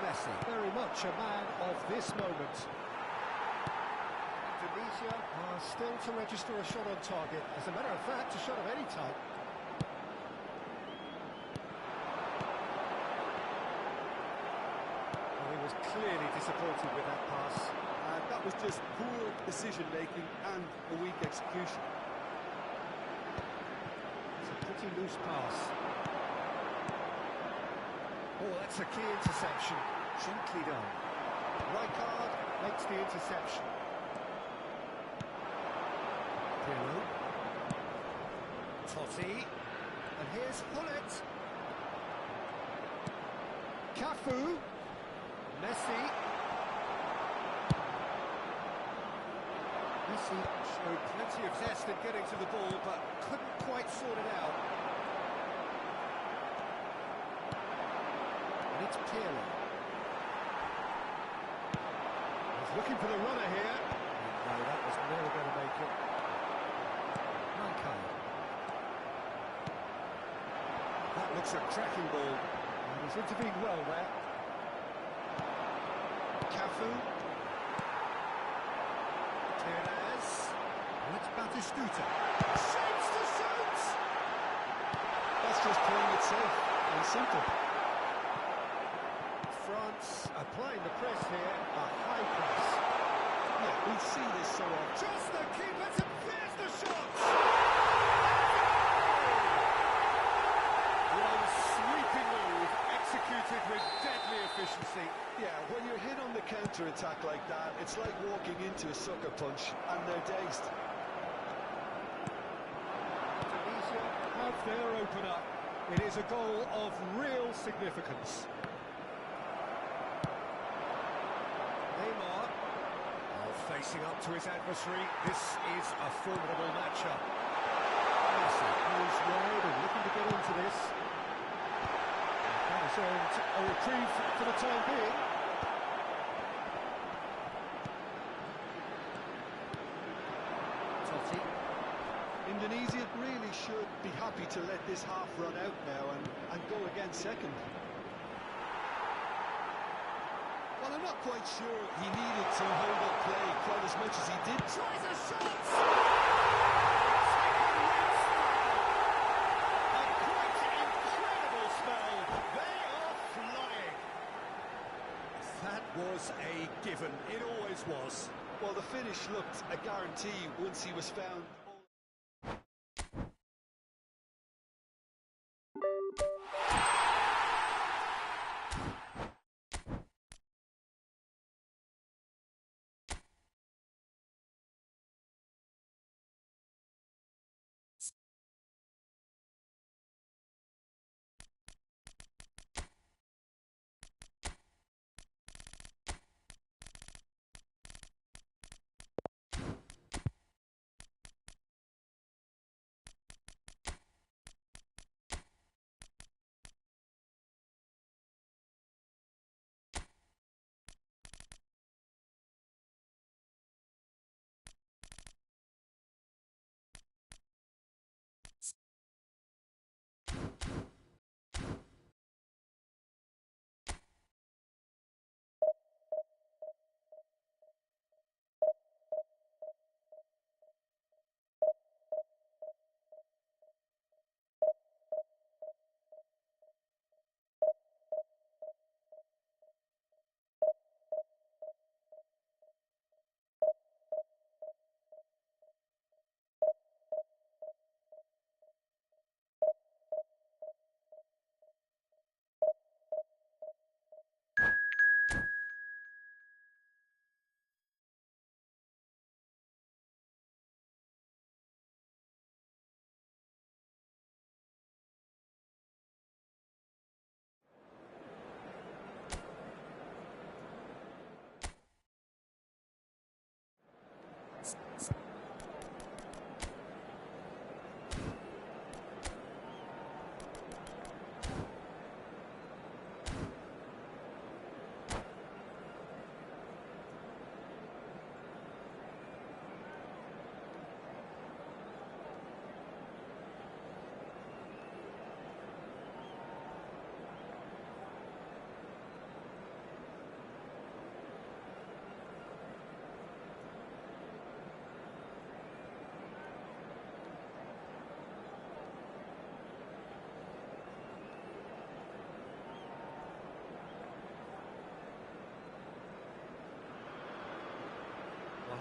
Messi, very much a man of this moment. Indonesia are still to register a shot on target. As a matter of fact, a shot of any type. Well, he was clearly disappointed with that pass. That was just poor decision-making and a weak execution. It's a pretty loose pass. Oh, that's a key interception. Gently done. Rijkaard makes the interception. Pirlo. Totti. And here's Hullet. Cafu. Messi. Messi showed plenty of zest in getting to the ball, but couldn't quite sort it out. And it's Pirlo. He's looking for the runner here. No, that was never going to make it. Rijkaard. That looks a cracking ball. And he's intervened well there. Cafu. Tierez. And it's Batistuta. Shoots to shoot! That's just playing it safe and simple. France applying the press here, a high press. Yeah, we see this so often. Just the keeper to there's the shot! One sweeping move, executed with deadly efficiency. Yeah, when you're hit on the counter-attack like that, it's like walking into a sucker punch, and they're dazed. Indonesia have their opener. It is a goal of real significance. Neymar, facing up to his adversary. This is a formidable matchup. Messi goes wide and looking to get onto this. That is a reprieve for the time being. Totti. Indonesia really should be happy to let this half run out now and go again second. Well, I'm not quite sure he needed to hold up play quite as much as he did. Tries a shot! A quite incredible spell. They are flying. That was a given. It always was. Well, the finish looked a guarantee once he was found.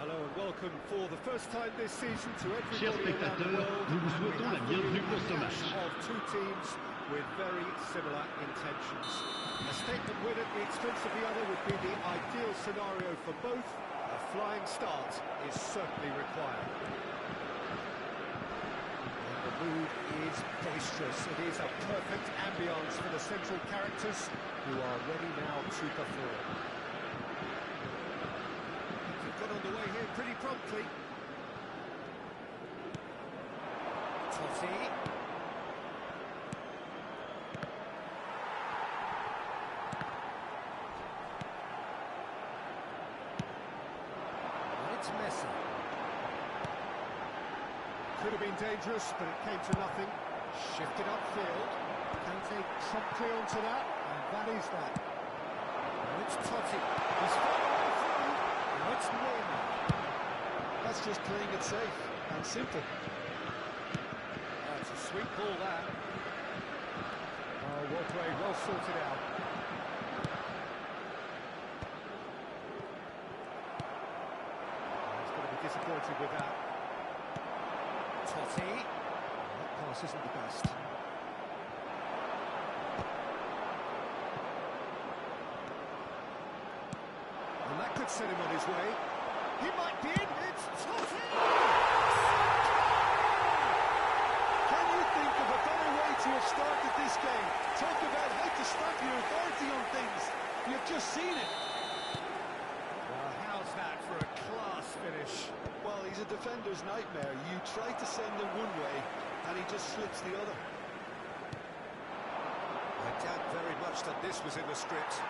Hello and welcome for the first time this season to Chers everybody around the spectateurs, world. nous vous souhaitons la bienvenue pour ce match. Of two teams with very similar intentions. A statement win at the expense of the other would be the ideal scenario for both. A flying start is certainly required. And the mood is boisterous. It is a perfect ambience for the central characters who are ready now to perform. Got underway here pretty promptly. Totti. And it's Messi. Could have been dangerous, but it came to nothing. Shifted upfield. Kante promptly onto that, and that is that. And it's Totti. He's found a way through. It's Neymar. That's just playing it safe and simple. It's a sweet ball, that. Oh, well played, well sorted out. He's going to be disappointed with that. Totti. That pass isn't the best. And that could set him on his way. He might be in. It's Totti! Can you think of a better way to have started this game? Talk about how to stamp your authority on things. You've just seen it. Well, how's that for a class finish? Well, he's a defender's nightmare. You try to send him one way, and he just slips the other. I doubt very much that this was in the script.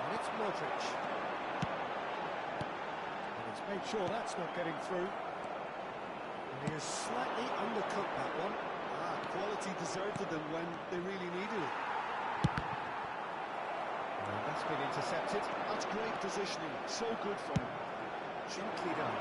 And it's Modric. And he's made sure that's not getting through. And he has slightly undercooked that one. Quality deserted them when they really needed it. And that's been intercepted. That's great positioning. So good from him. Gently done.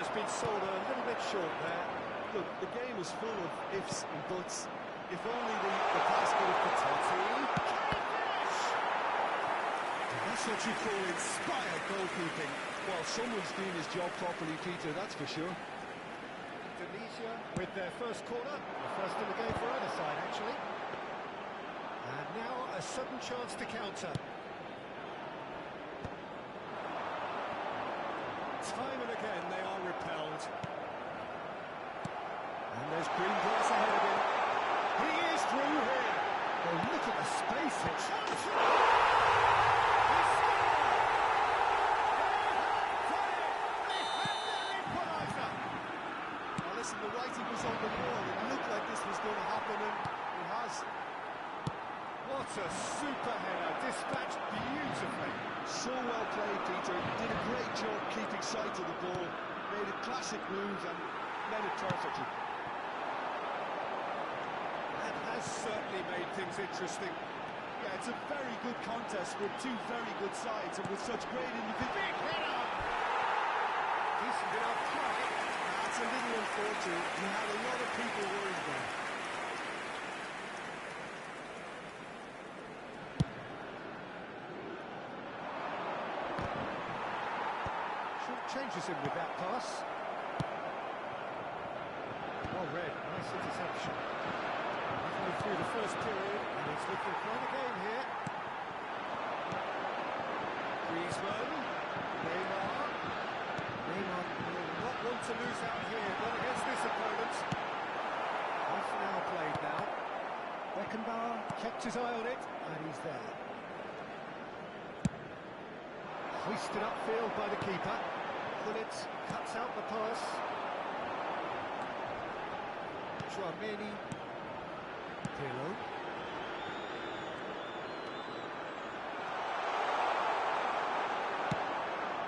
just been sold a little bit short there. Look, the game was full of ifs and buts. If only the pass could have continued. That's what you call inspired goalkeeping. Well, someone's doing his job properly, Peter, that's for sure. Indonesia with their first corner, the first in the game for either side, actually. And now a sudden chance to counter. Time and again they are repelled. And there's green grass ahead of him. He is through here. Oh, look at the space it's. Now listen, the writing was on the wall. It looked like this was going to happen, and it has. What a super header, dispatched beautifully. So well played, Peter. Did a great job keeping sight of the ball. Made a classic move and led it perfectly. That has certainly made things interesting. Yeah, it's a very good contest with two very good sides and with such great individuals. Big header! Decent enough try. That's a little unfortunate. He had a lot of people worried there. Changes him with that pass. Well read, nice interception. Halfway through the first period, and it's looking quite a game here. Griezmann, Neymar. Neymar will not want to lose out here, not against this opponent. Half an hour played now. Beckenbauer kept his eye on it, and he's there. Hoisted upfield by the keeper. Gullit cuts out the pass. Chouameni. Pirlo.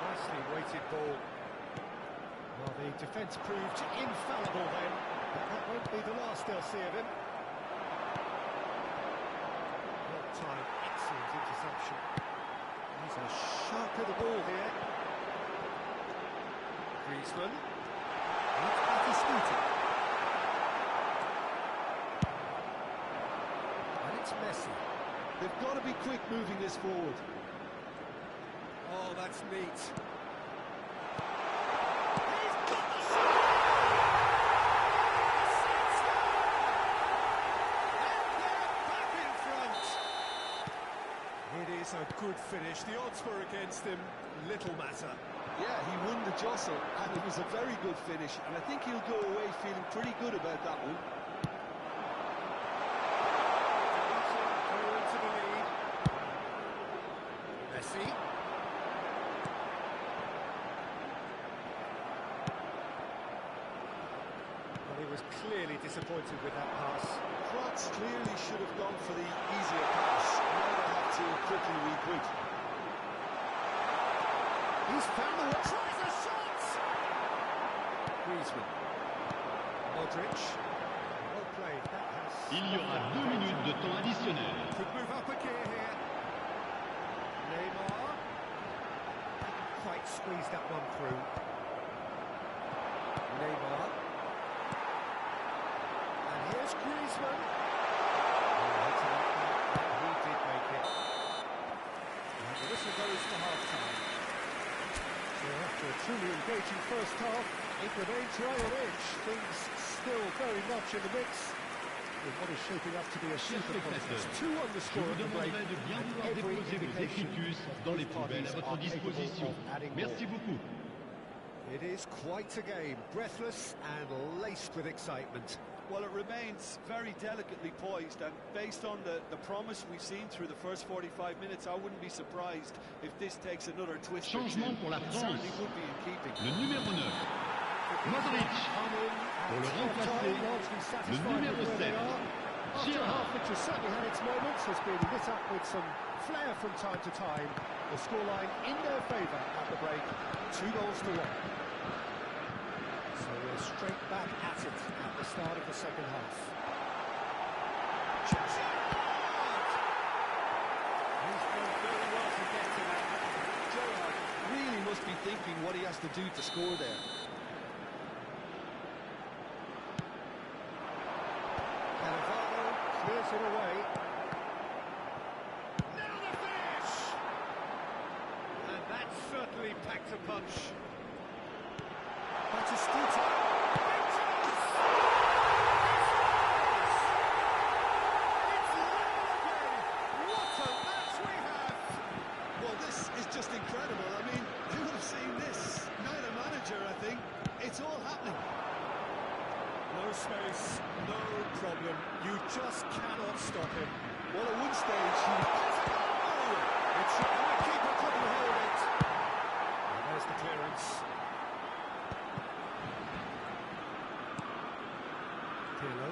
Nicely weighted ball. Well, the defence proved infallible then, but that won't be the last they'll see of him. Well timed, excellent interception. He's a shark of the ball here. Griezmann. It's Battistuta. And it's Messi. They've got to be quick moving this forward. Oh, that's neat. It is a good finish. The odds were against him, little matter. Yeah, he won the jostle, and it was a very good finish, and I think he'll go away feeling pretty good about that one. Into the lead. Messi. Well, he was clearly disappointed with that pass. Kroos clearly should have gone for the easier pass. Now they have to quickly regroup. He's found the one. Tries a shot! Griezmann. Modric. Well played. That has... Il y aura 2 minutes de temps additionnel. Could move up a gear here. Neymar. Quite squeezed that one through. Neymar. And here's Griezmann. He did make it. And the whistle goes to half-time. So after a truly engaging first half, it remains right on edge. Things still very much in the mix. In what is shaping up to be a super contest. 2 on the Je score vous at the break. demanderai de bien vouloir déposer vos écritus dans les poubelles à votre disposition. Merci beaucoup. It is quite a game, breathless and laced with excitement. Well, it remains very delicately poised, and based on the promise we've seen through the first 45 minutes, I wouldn't be surprised if this takes another twist or two. Changement pour la It France. certainly would be in keeping. Le numéro 9, Modric. Pour le remplacer, le numéro 7, After Gérard. half, which has certainly had its moments, has been lit up with some flair from time to time. The scoreline in their favour at the break, 2-1. So we're straight back at it at the start of the second half. He's done very well to get to that. Gerrard really must be thinking what he has to do to score there. puts it away. Now the finish! And that certainly packed a punch. Batistuta. Big chance! It's level again! What a match we have! Well, this is just incredible. I mean, who would have seen this? Neither manager, I think. It's all happening. No space, no problem. You just cannot stop him. Well, at one stage, he was... It's the keeper couldn't hold it. And there's the clearance. Pirlo.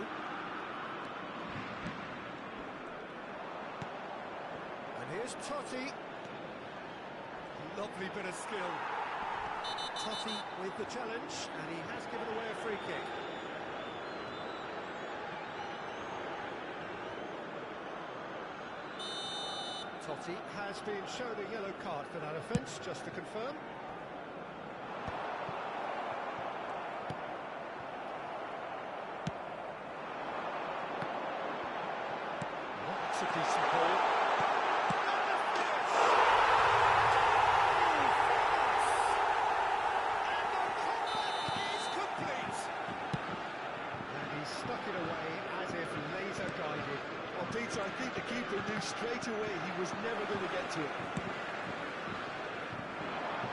And here's Totti. Lovely bit of skill. Totti with the challenge, and he has given away a free kick. Totti has been shown a yellow card for that offence, just to confirm. That's a decent ball. Peter, I think the keeper knew straight away he was never going to get to it.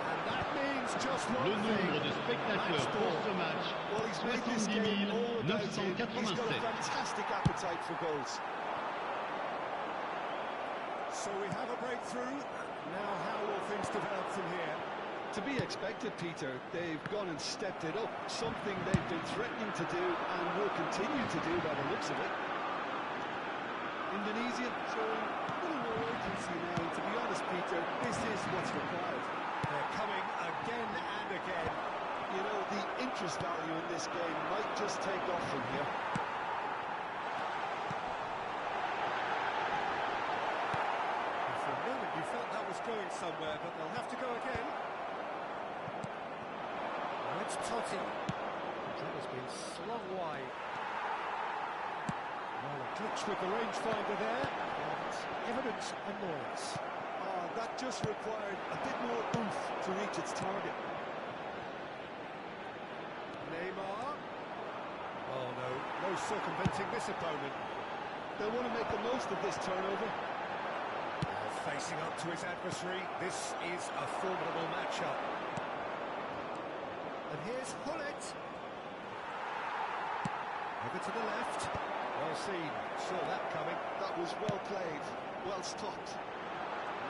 And that means just one Le nombre de thing. spectateurs pour ce match, Well, he's made this game all about him. He's got a 987. fantastic appetite for goals. So we have a breakthrough. Now how will things develop from here? To be expected, Peter. They've gone and stepped it up. Something they've been threatening to do and will continue to do by the looks of it. Indonesia showing a little more urgency now. To be honest, Peter, this is what's required. They're coming again and again. You know, the interest value in this game might just take off from here. And for a moment you felt that was going somewhere, but they'll have to go again. Now it's Totti. That has been slung wide. Well, a glitch with the rangefinder there, and evident annoyance. That just required a bit more oomph to reach its target. Neymar. Oh no, no circumventing this opponent. They want to make the most of this turnover. Facing up to his adversary, this is a formidable matchup. And here's Hullet. Over to the left. Well seen, saw that coming. That was well played, well stopped.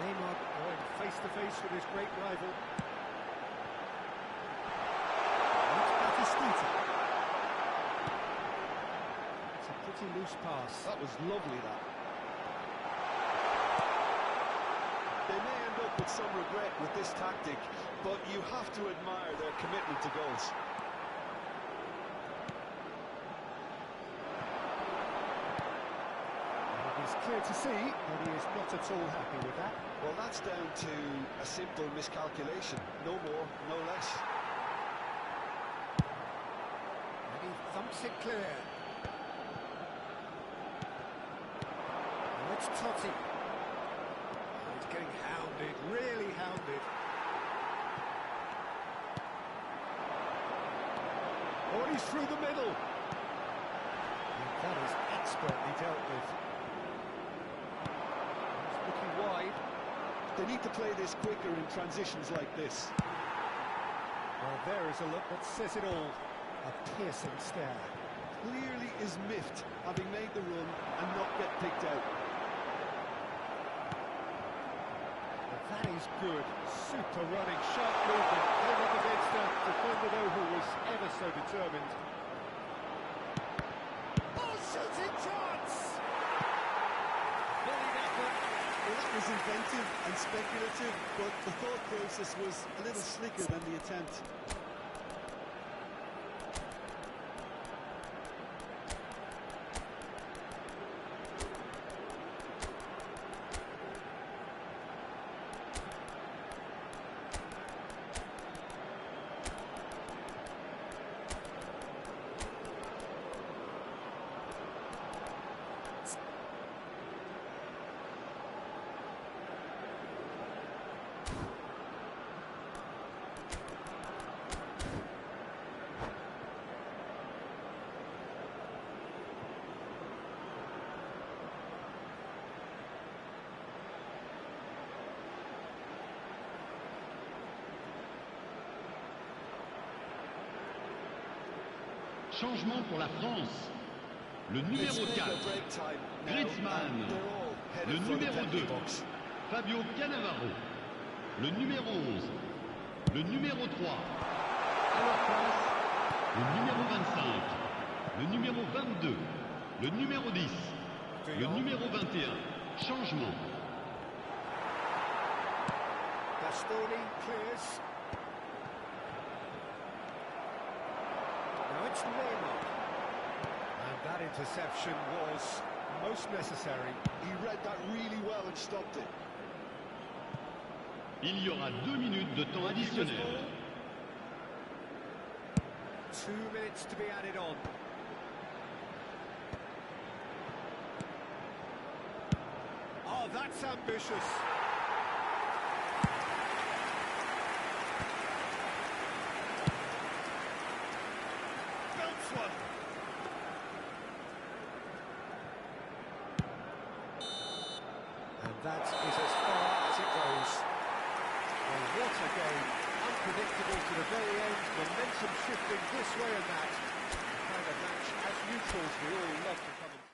Neymar going face to face with his great rival. It's Batistuta. It's a pretty loose pass. That was lovely, that. They may end up with some regret with this tactic, but you have to admire their commitment to goals. It's clear to see that he is not at all happy with that. Well, that's down to a simple miscalculation. No more, no less. And he thumps it clear. And it's Totti. He's getting hounded, really hounded. Oh, he's through the middle. And that is expertly dealt with. He's looking wide. They need to play this quicker in transitions like this. Well, there is a look that says it all. A piercing stare. Clearly is miffed, having made the run and not get picked out. That is good. Super running, sharp movement. Came up against a defender though who was ever so determined. Oh, shooting chance! Volleyed effort. Well, that was inventive and speculative, but the thought process was a little slicker than the attempt. Changement pour la France. Le numéro 4, Griezmann. Le numéro 2, Fabio Cannavaro. Le numéro 11, le numéro 3. À leur place, le numéro 25, le numéro 22, le numéro 10, le numéro 21. Changement. Bastoni clears. Now it's Neymar. And that interception was most necessary. He read that really well and stopped it. Il y aura 2 minutes de temps additionnel. 2 minutes to be added on. Oh, that's ambitious. Belts one. And that is as far as it goes. Well, what a game. Unpredictable to the very end. Momentum shifting this way and that. The kind of match, as neutrals, we all love to come and...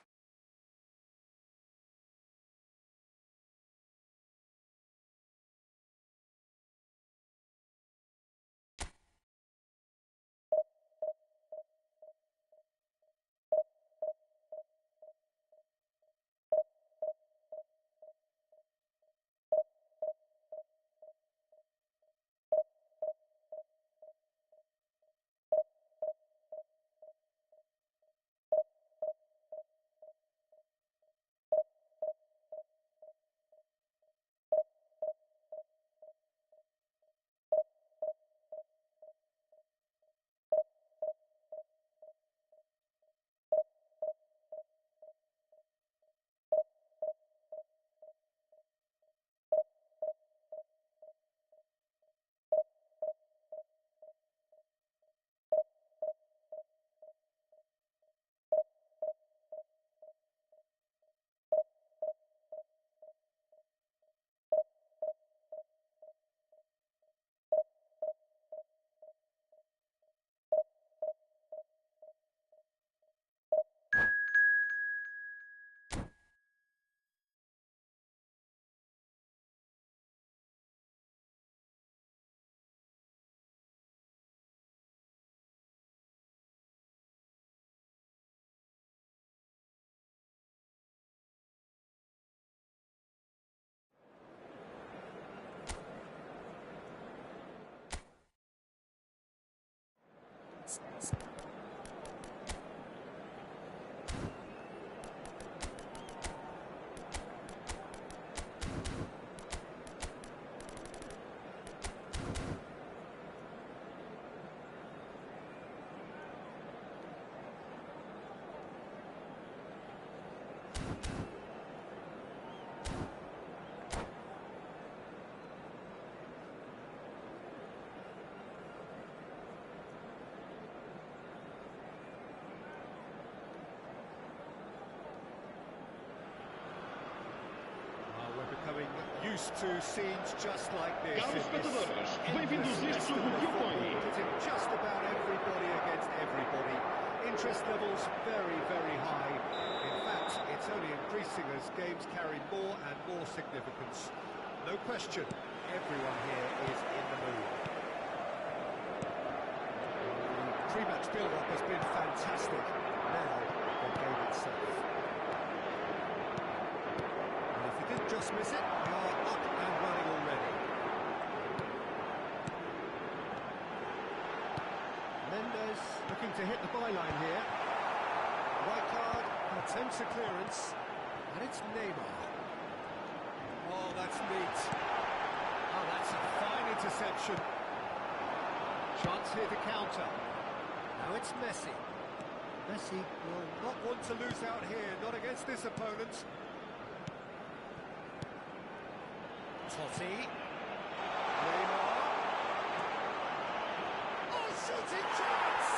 Becoming used to scenes just like this. Caros espectadores, bem-vindos a este jogo que opõe. Just about everybody against everybody. Interest levels very, very high. In fact, it's only increasing as games carry more and more significance. No question, everyone here is in the mood. The pre-match build-up has been fantastic. Now, the game itself. Didn't just miss it, they are up and running already. Mendes looking to hit the byline here. White card, attempts a clearance, and it's Neymar. Oh, that's neat. Oh, that's a fine interception. Chance here to counter. Now it's Messi. Messi will not want to lose out here, not against this opponent. Totti. Neymar. Oh, shooting chance!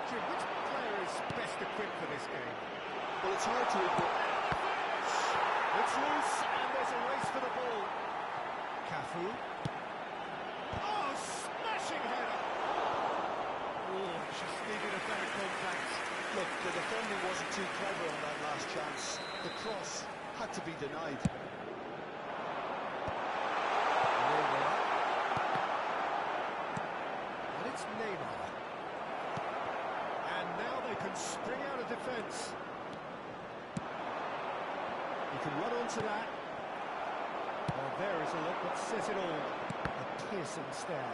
Jim, which player is best equipped for this game? Well, it's hard to ignore. It's loose, and there's a race for the ball. Cafu. Oh, smashing header! Oh, better contact. Look, the defending wasn't too clever on that last chance. The cross had to be denied. And it's Neymar. And now they can spring out of defence. You can run onto that. Well, there is a look that says it all. A piercing stare.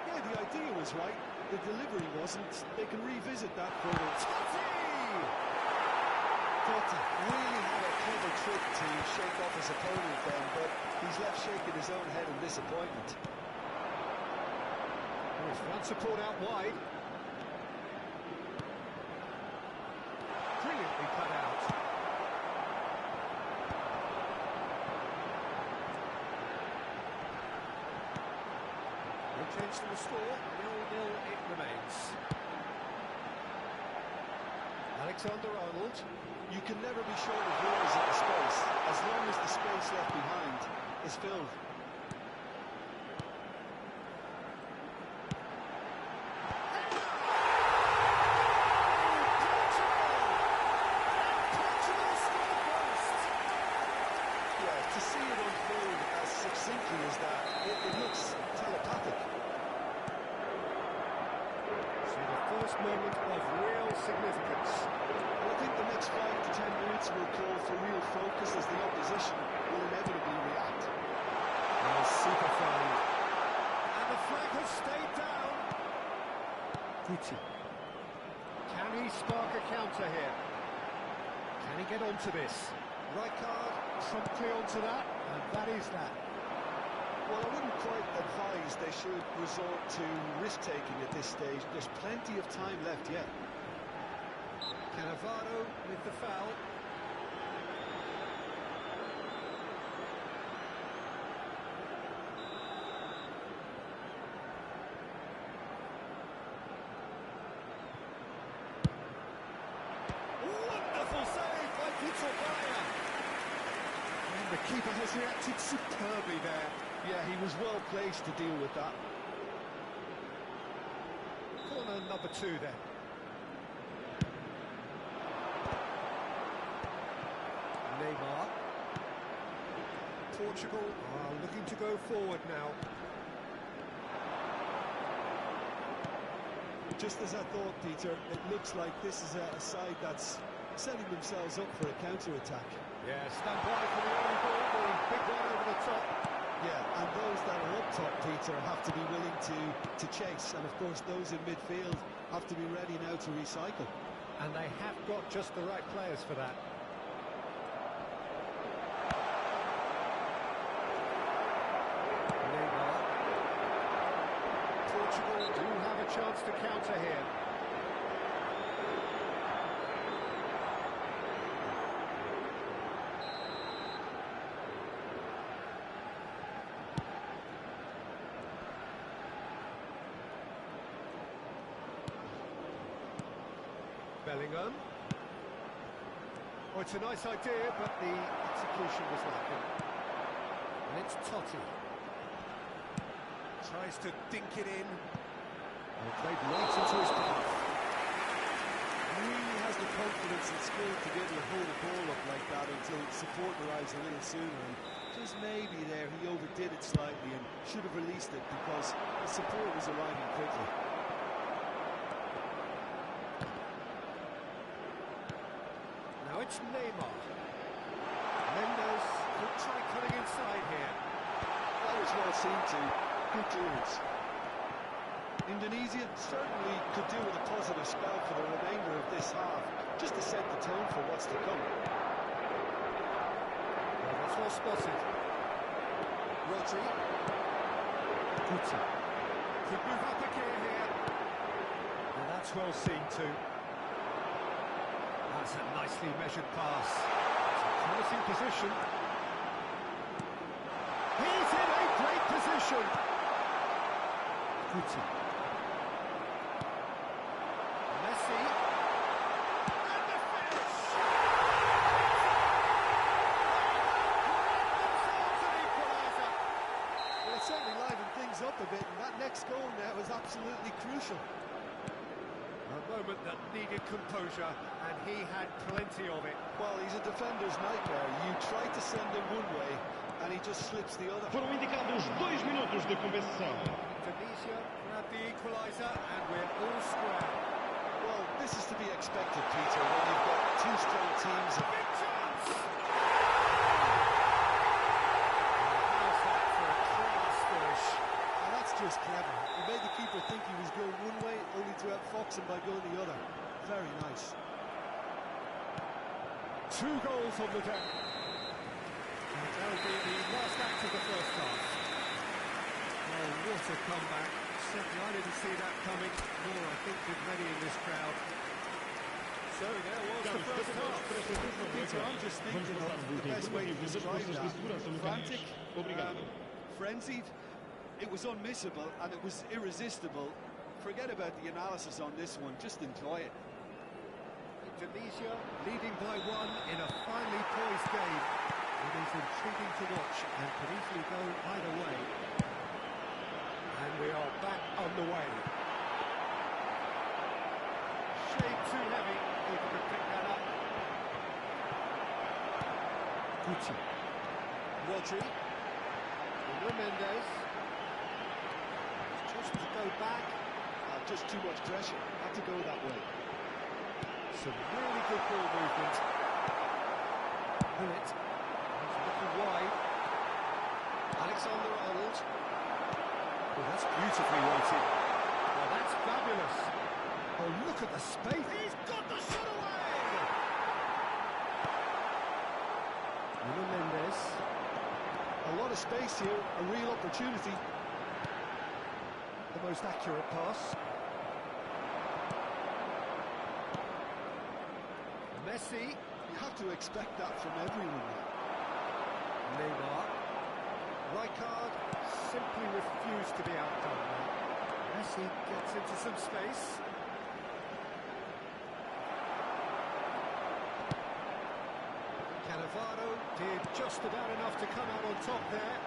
Yeah, the idea was right. The delivery wasn't. They can revisit that further. Totti really had a clever trick to shake off his opponent then, but he's left shaking his own head in disappointment. There's front support out wide. Brilliantly cut out. No change to the score, 0-0 it remains. Alexander-Arnold. You can never be short of rules in the space, as long as the space left behind is filled. Yeah, to see it unfold as succinctly as that, it looks telepathic. See the first moment of real significance. I think the next 5 to 10 minutes will call for real focus as the opposition will inevitably react. Oh, super fine. And the flag has stayed down. Guti. Can he spark a counter here? Can he get onto this? Right card, promptly onto that, and that is that. Well, I wouldn't quite advise they should resort to risk-taking at this stage. There's plenty of time left yet. Cannavaro with the foul. Wonderful save by Vitor Baia. And the keeper has reacted superbly there. Yeah, he was well placed to deal with that. Corner number 2 then. Neymar. Portugal are looking to go forward now. Just as I thought, Peter, it looks like this is a side that's setting themselves up for a counter-attack. Yeah, stand by for the early ball, the big one over the top. Yeah, and those that are up top, Peter, have to be willing to chase. And of course, those in midfield have to be ready now to recycle. And they have got just the right players for that. Neymar. Portugal do have a chance to counter here. Bellingham. Oh, it's a nice idea, but the execution was lacking. And it's Totti. Tries to dink it in. Oh, played right into his path. Really has the confidence and skill to be able to hold a ball up like that until support arrives a little sooner. And just maybe there he overdid it slightly and should have released it because the support was arriving quickly. Now it's Neymar. Mendes will try cutting inside here. That was well seen to. Good clearance. Indonesia certainly could do with a positive spell for the remainder of this half, just to set the tone for what's to come. Well, that's well spotted. Rodri. Guti. Could move up a gear here. Well, that's well seen too. That's a nicely measured pass. It's a promising position. He's in a great position. Guti. Messi. And the finish! Themselves an equaliser. Well, it certainly livened things up a bit, and that next goal now is absolutely crucial. A moment moment that needed composure, and he had plenty of it. Well, he's a defender's nightmare. You try to send him one way, and he just slips the other. Foram indicados 2 minutos de compensação. Tunisia grabbed the equaliser, and we're all square. Well, this is to be expected, Peter, when you've got two strong teams. Big chance! Just clever. He made the keeper think he was going one way, only to outfox him by going the other. Very nice. 2 goals on the deck. And that'll be the last act of the first half. Oh, what a comeback. Certainly I didn't see that coming, nor I think did many in this crowd. So there was the first half. Peter, I'm just thinking of the best way to describe that. Frantic, frenzied. It was unmissable and it was irresistible. Forget about the analysis on this one, just enjoy it. Indonesia leading by 1 in a finely poised game. It is intriguing to watch and could easily go either way. And we are back underway. Shade too heavy, he could pick that up. Gucci. Rodri. Mendes. Just to go back. Just too much pressure. Had to go that way. Some really good ball movement. Bullet. He's looking wide. Alexander-Arnold. Oh, that's beautifully weighted. Oh, that's fabulous. Oh, look at the space. He's got the shot away! Mendes. A lot of space here, a real opportunity. The most accurate pass. Messi. You have to expect that from everyone. Neymar. Rijkaard simply refused to be outdone now. Messi gets into some space. Cannavaro did just about enough to come out on top there.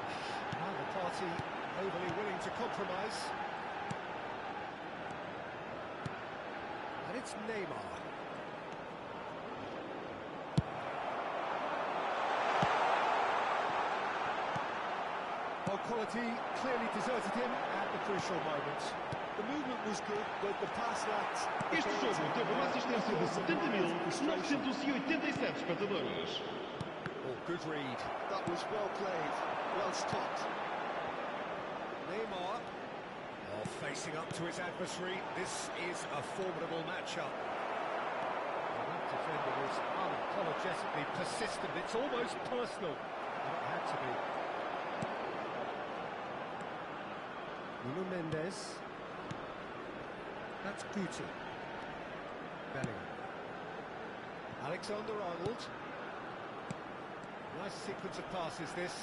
Neither party overly willing to compromise. And it's Neymar. Well, quality clearly deserted him at the crucial moment. The movement was good, but the pass lacked. Este jogo teve uma assistência de 70.987 espectadores. Oh, good read. That was well played, well stopped. Neymar. Oh, facing up to his adversary. This is a formidable matchup. That defender was unapologetically persistent. It's almost personal. And it had to be. Nuno Mendes. That's Guti. Bellingham. Alexander-Arnold. Nice sequence of passes, this.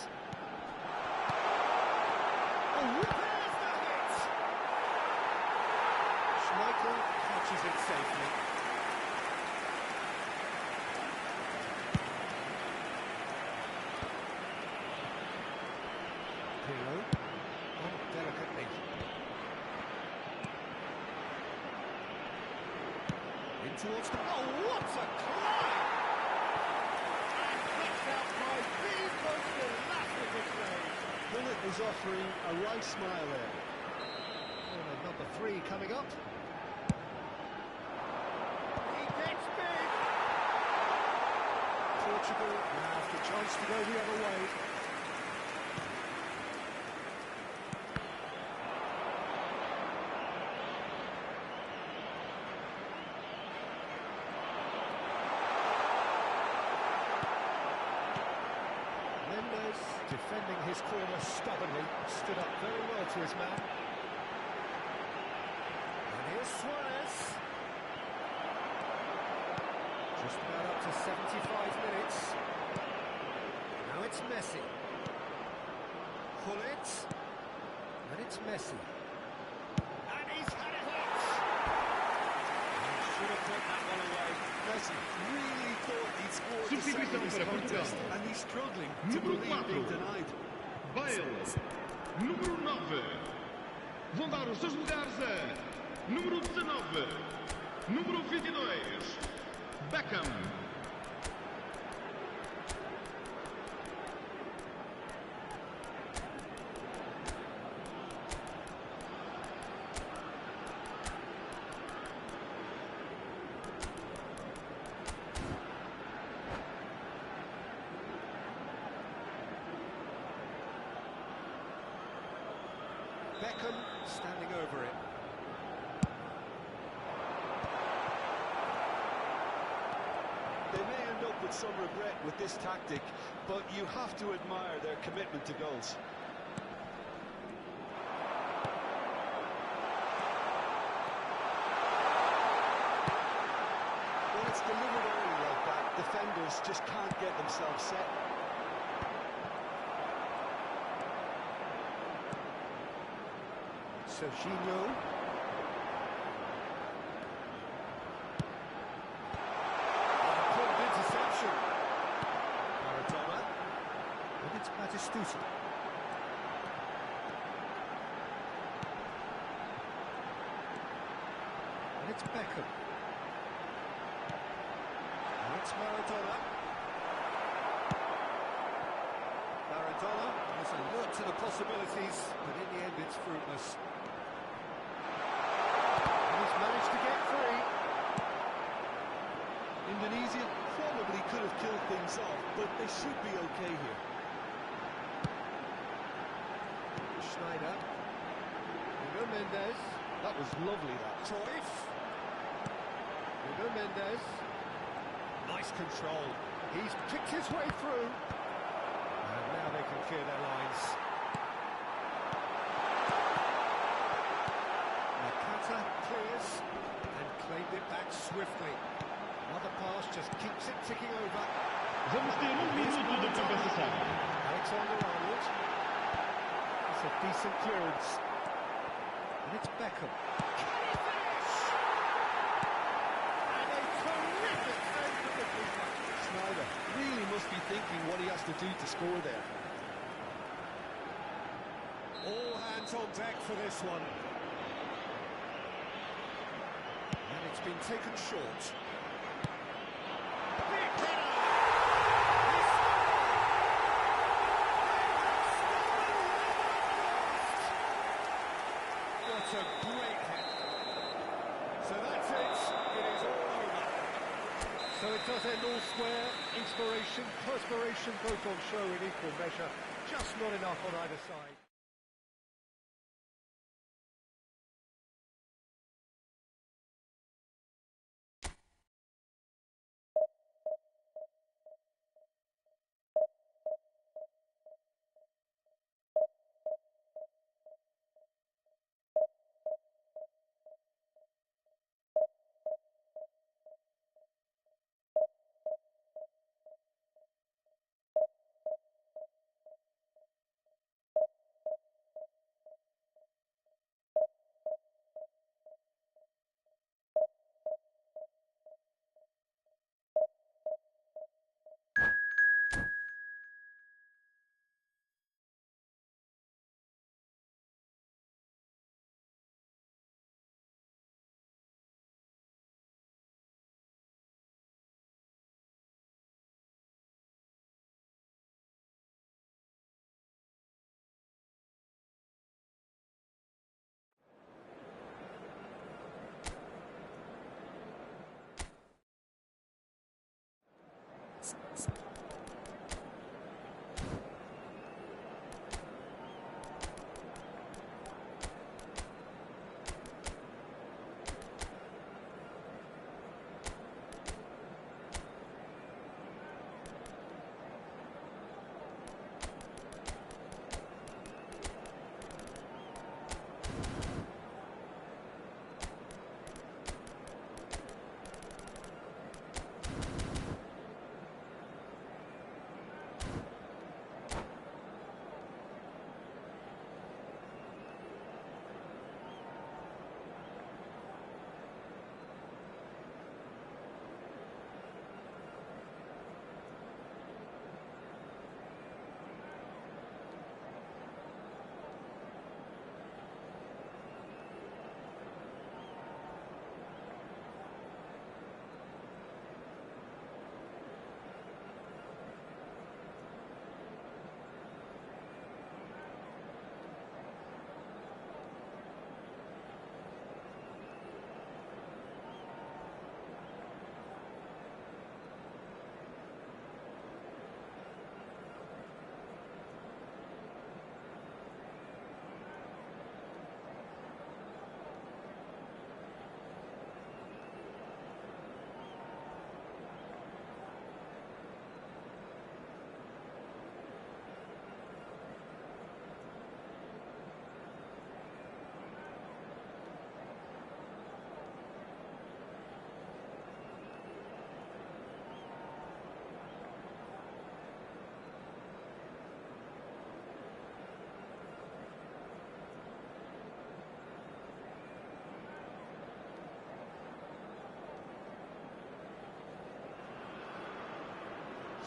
Oh, there's the hit! Schmeichel catches it safely. Pirlo. Oh, delicately. In towards the... Oh, what a climb! And flicked out by the most elastic play. Bullet is offering a right smile there. And number 3 coming up. He gets big! Portugal have the chance to go the other way. Defending his corner stubbornly, stood up very well to his man. And here's Suarez. Just about up to 75 minutes. Now it's Messi. Bullet. And it's Messi. And he's had it hit! He should have put that one away. Messi really thought he'd scored the Substituição second para Portugal. contest, and he's struggling to Número believe being 4. denied. Bale. Número 9. Vão dar os seus lugares a número 19. Número 22, Beckham. Beckham standing over it. They may end up with some regret with this tactic, but you have to admire their commitment to goals. When it's delivered early like that, defenders just can't get themselves set. Serginho. Important interception. Maradona. And it's Batistuta. And it's Beckham. And it's Maradona. Maradona has alert to the possibilities, but in the end it's fruitless. Managed to get free. Indonesia probably could have killed things off, but they should be okay here. Schneider. Nuno Mendes. That was lovely, that. Cruyff. Nuno Mendes. Nice control. He's picked his way through. And now they can clear their lines. Clears and claimed it back swiftly. Another pass just keeps it ticking over. Vamos ter minuto de compensação. Alexander-Arnold. It's a decent clearance. And it's Beckham. Can he finish? And a terrific save from the keeper. Schneider really must be thinking what he has to do to score there. All hands on deck for this one. It's been taken short. Big header! What a great header. So that's it. It is all over. So it does end all square. Inspiration, perspiration, both on show in equal measure. Just not enough on either side.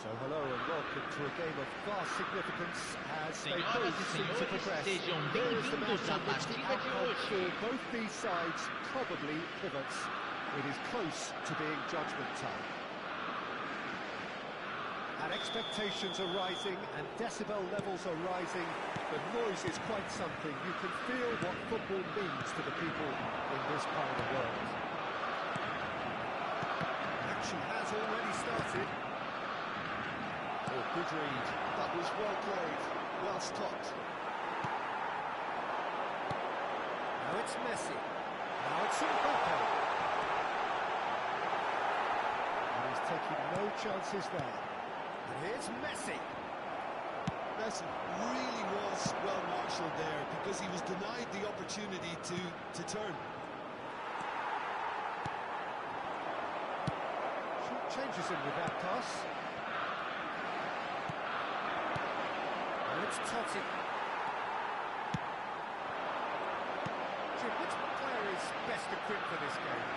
So hello and welcome to a game of vast significance as they Señoras both y seem to señores, progress. sejam Here is the match bem-vindos à on which the partida de outcome hoje. for both these sides probably pivots. It is close to being judgment time. And expectations are rising and decibel levels are rising. The noise is quite something. You can feel what football means to the people in this part of the world. Action has already started. Oh, good read. That was well played, well stopped. Now it's Messi. Now it's Mbappe. And he's taking no chances there. And here's Messi. Messi really was well marshalled there because he was denied the opportunity to turn. Changes him with that pass. And it's Totti. Jim, which player is best equipped for this game?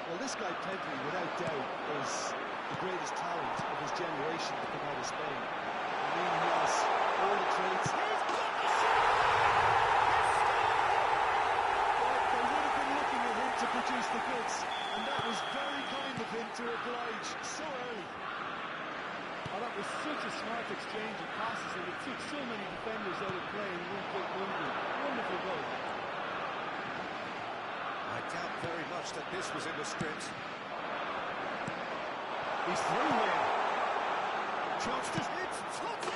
Well, this guy Pedri, without doubt, is the greatest talent of his generation to come out of Spain. I mean, he has all the traits. They would have been looking at him to produce the goods, and that was very kind of him to oblige so early. Oh, that was such a smart exchange of passes, and it took so many defenders out of play in one quick movement. Wonderful goal. I doubt very much that this was in the script. He's through here. Chance to hit Totti!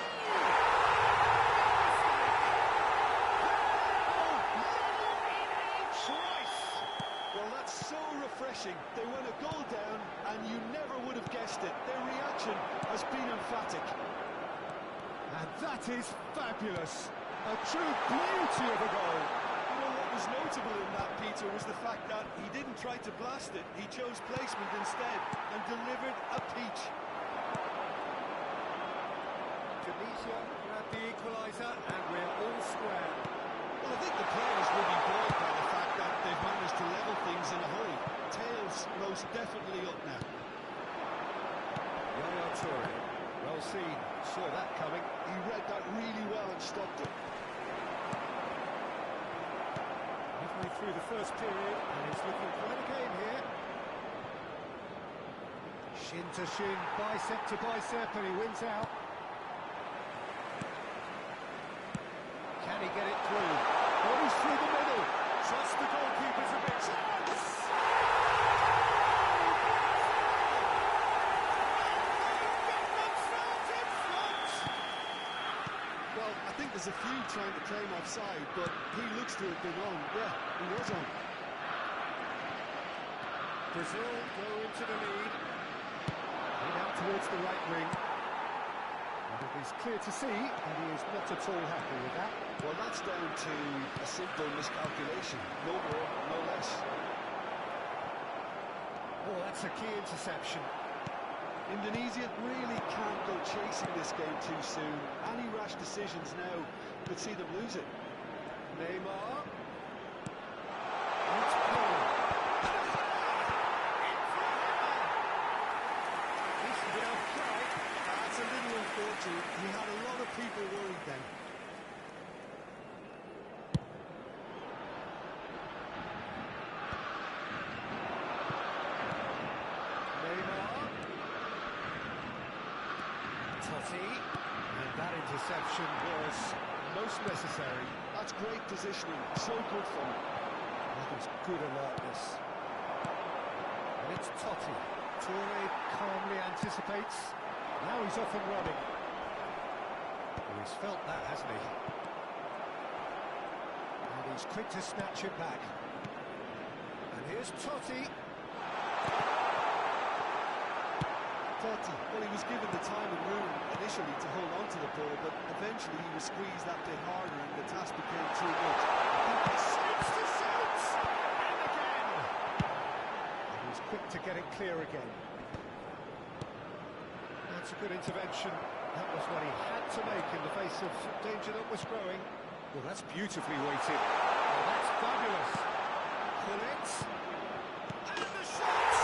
Well, that's so refreshing. They went a goal down, and you never would have guessed it. Their reaction has been emphatic. And that is fabulous. A true beauty of a goal. You know, what was notable in that, Peter, was the fact that he didn't try to blast it. He chose placement instead and delivered a peach. Tunisia grabbed the equaliser, and we're all square. Well, I think the players will be buoyed by the fact that they've managed to level things in a hurry. Tails most definitely up now. Yaya Toure, well seen, saw that coming. He read that really well and stopped it. Halfway through the first period, and it's looking quite a game here. Shin to shin, bicep to bicep, and he wins out. Can he get it through? Goes through the middle. Just the goalkeeper's a bit chance. Well, I think there's a few trying to claim offside, but he looks to have been on. Yeah, he was on. Brazil go into the lead. And out towards the right wing. And it is clear to see that he is not at all happy with that. Well, that's down to a simple miscalculation. No more, no less. Oh, that's a key interception. Indonesia really can't go chasing this game too soon. Any rash decisions now could see them lose it. Neymar. It's Poland. That's a little unfortunate. He had a lot of people worried then. Neymar. Totti. And that interception was most necessary. That's great positioning. So good for him. That was good alertness. And it's Totti. Toure calmly anticipates. Now he's off and running. Oh, he's felt that, hasn't he? And he's quick to snatch it back. And here's Totti. Totti, well, he was given the time and room initially to hold on to the ball, but eventually he was squeezed that bit harder and the task became too much. He shoots to shoot! And again! And he's quick to get it clear again. That's a good intervention. That was what he had to make in the face of danger that was growing. Well, that's beautifully weighted. Oh, that's fabulous. Gullit. And the shot!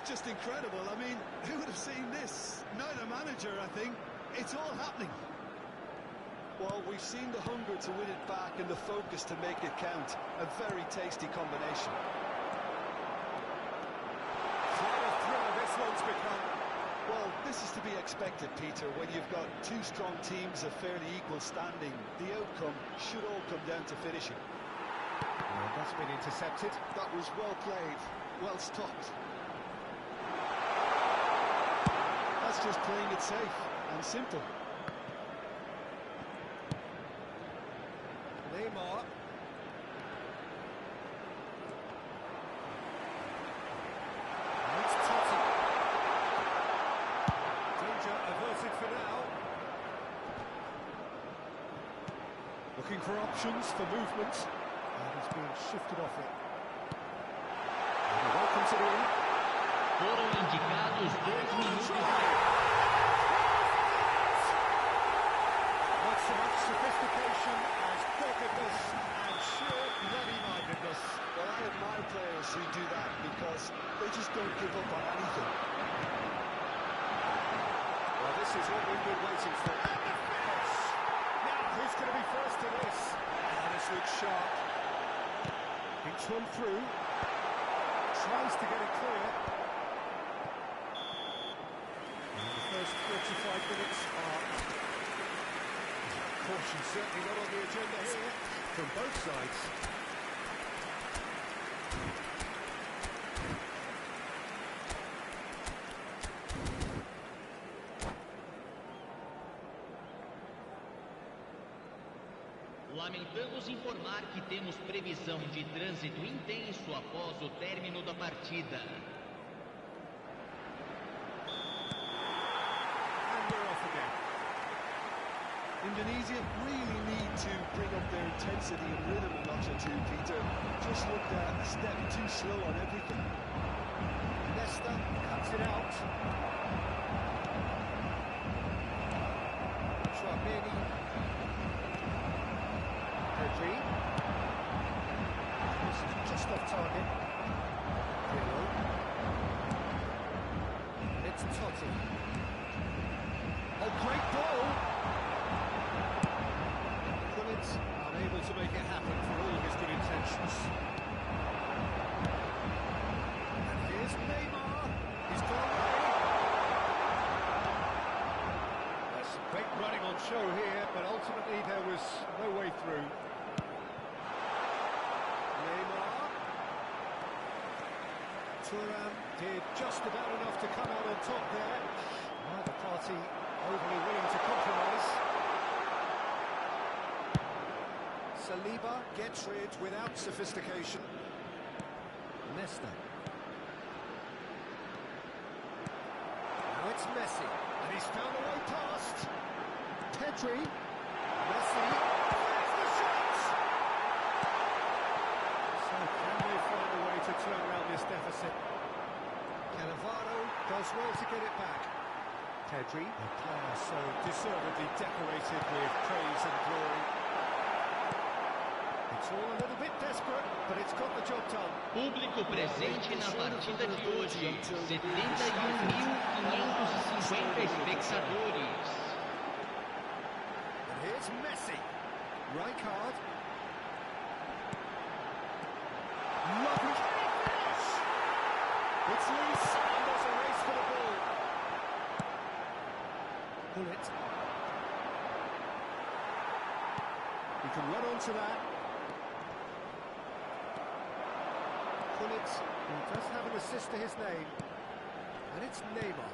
just incredible. I mean, who would have seen this? Neither manager, I think. It's all happening. Well, we've seen the hunger to win it back and the focus to make it count. A very tasty combination. What a thriller this one's become. Well, this is to be expected, Peter. When you've got two strong teams of fairly equal standing, the outcome should all come down to finishing. Well, that's been intercepted. That was well played, well stopped. That's just playing it safe and simple. Neymar. It's Totti. Danger averted for now. Looking for options for movement. And he's being shifted off it. And welcomes it in. Foram indicados 2 minutos. Not so much sophistication as doggedness and sheer bloody-mindedness. Well, I admire players who do that because they just don't give up on anything. Well, this is what we've been waiting for. And the finish! Now, who's going to be first to this? And this looks sharp. Each one through. Tries to get it clear. And the first 45 minutes are... Caution certainly not on the agenda here, from both sides. Lamentamos informar que temos previsão de trânsito intenso após o término da partida. And we're off again. Indonesia really need to bring up their intensity and rhythm a notch or two, Peter. Just looked a step too slow on everything. Nesta cuts it out. Chouameni. Pedri. Just off target. Pirlo. It's Totti. A great ball. Quillins unable to make it happen for all his good intentions. And here's Neymar. He's got away. There's some great running on show here, but ultimately there was no way through. Neymar. Thuram did just about enough to come out on top there. Neither party overly willing to compromise. Saliba gets rid without sophistication. Nesta. Now it's Messi, and he's found a way past. Pedri. Messi. There's the shot! So can they find a way to turn around this deficit? Cannavaro does well to get it back. Pedri, a player so deservedly decorated with praise and glory. It's all a little bit desperate, but it's got the job done. Público presente na partida de hoje, 71.550 espectadores. And here's Messi. Rijkaard. Lovely finish! It's loose, and there's a race for the ball. Pull it. He can run onto that. Pullett, who does have an assist to his name. And it's Neymar.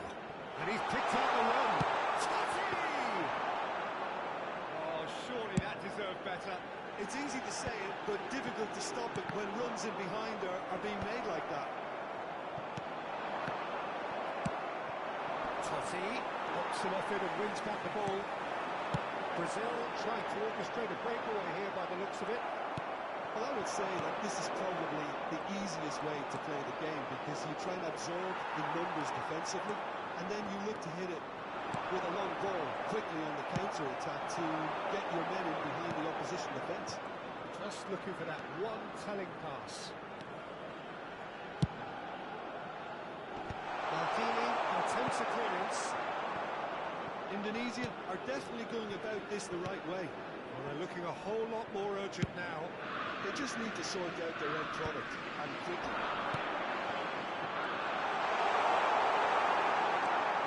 And he's picked up the run. Totti! Oh, surely that deserved better. It's easy to say it, but difficult to stop it when runs in behind are being made like that. Totti knocks him off it and wins back the ball. Brazil trying to orchestrate a breakaway here by the looks of it. Well, I would say that this is probably the easiest way to play the game because you try and absorb the numbers defensively and then you look to hit it with a long ball quickly on the counter-attack to get your men in behind the opposition defence. Just looking for that one telling pass. wants a clearance. Indonesia are definitely going about this the right way. Well, they're looking a whole lot more urgent now. They just need to sort out their end product, and quickly.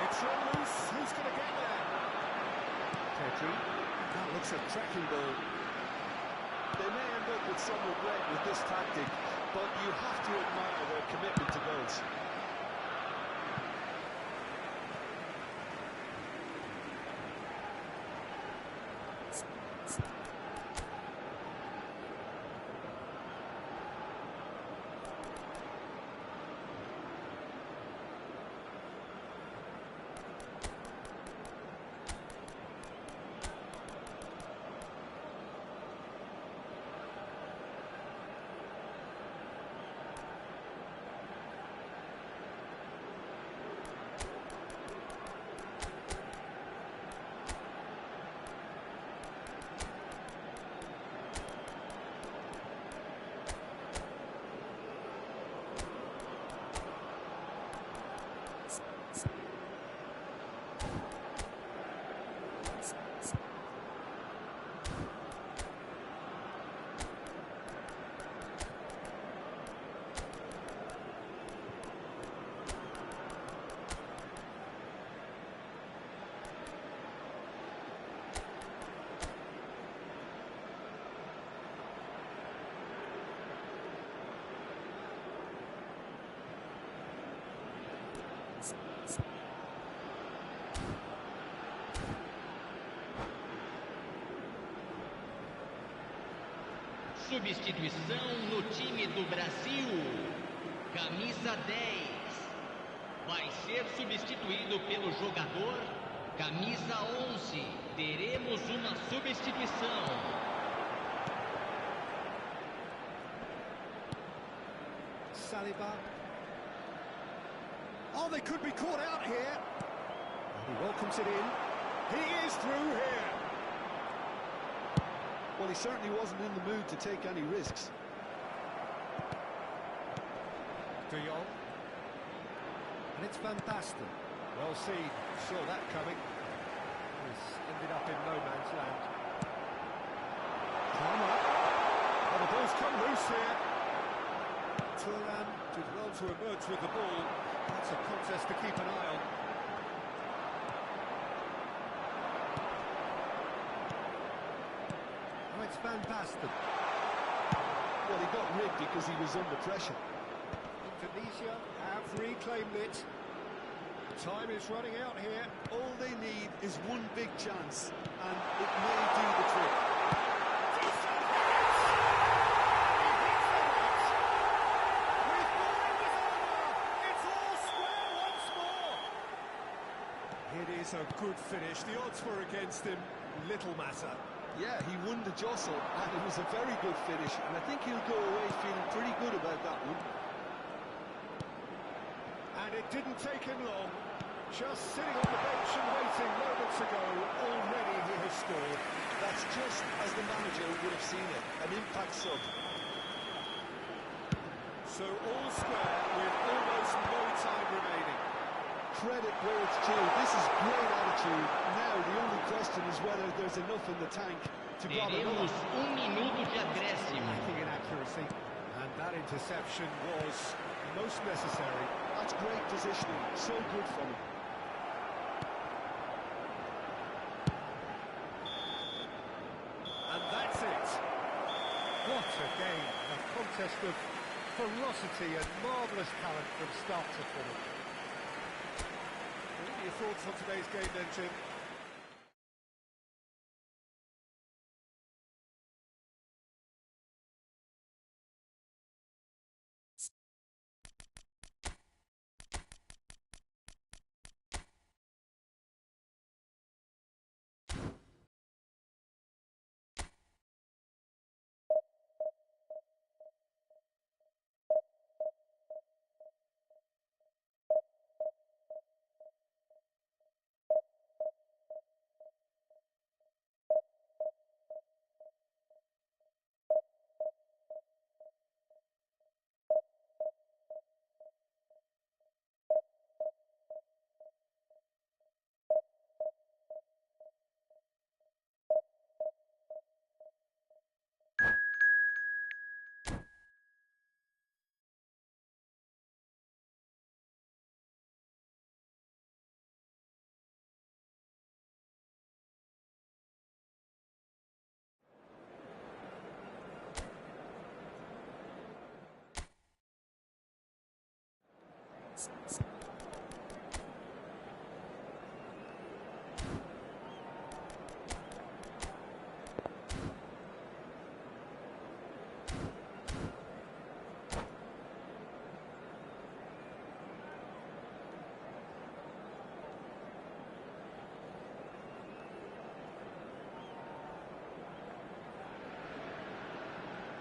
It's run loose. Who's going to get there? Petri. That looks a tracking ball. They may end up with some regret with this tactic, but you have to admire their commitment to goals. Substituição no time do Brasil. Camisa 10. Vai ser substituído pelo jogador camisa 11. Teremos uma substituição. Saliba. Oh, they could be caught out here. He welcomes it in. He is through here. Well, he certainly wasn't in the mood to take any risks. De Jong. And it's Van Basten. Well seen. Saw that coming. He's ended up in no man's land. Palmer. Oh, the ball's come loose here. Thuram did well to emerge with the ball. That's a contest to keep an eye on. Oh, it's Van Basten. Well, he got rigged because he was under pressure. Indonesia have reclaimed it. Time is running out here. All they need is one big chance, and it may do the trick. It is a good finish. The odds were against him. Little matter. Yeah, he won the jostle, and it was a very good finish, and I think he'll go away feeling pretty good about that one. And it didn't take him long. Just sitting on the bench and waiting moments ago, already he has scored. That's just as the manager would have seen it, an impact sub. So all square with almost no time remaining. Credit where it's due. This is great attitude. Now the only question is whether there's enough in the tank to grab another. Teremos minuto de acréscimo. Lacking in accuracy, and that interception was most necessary. That's great positioning. So good from him. And that's it. What a game. A contest of ferocity and marvellous talent from start to finish. What are your thoughts on today's game then, Jim?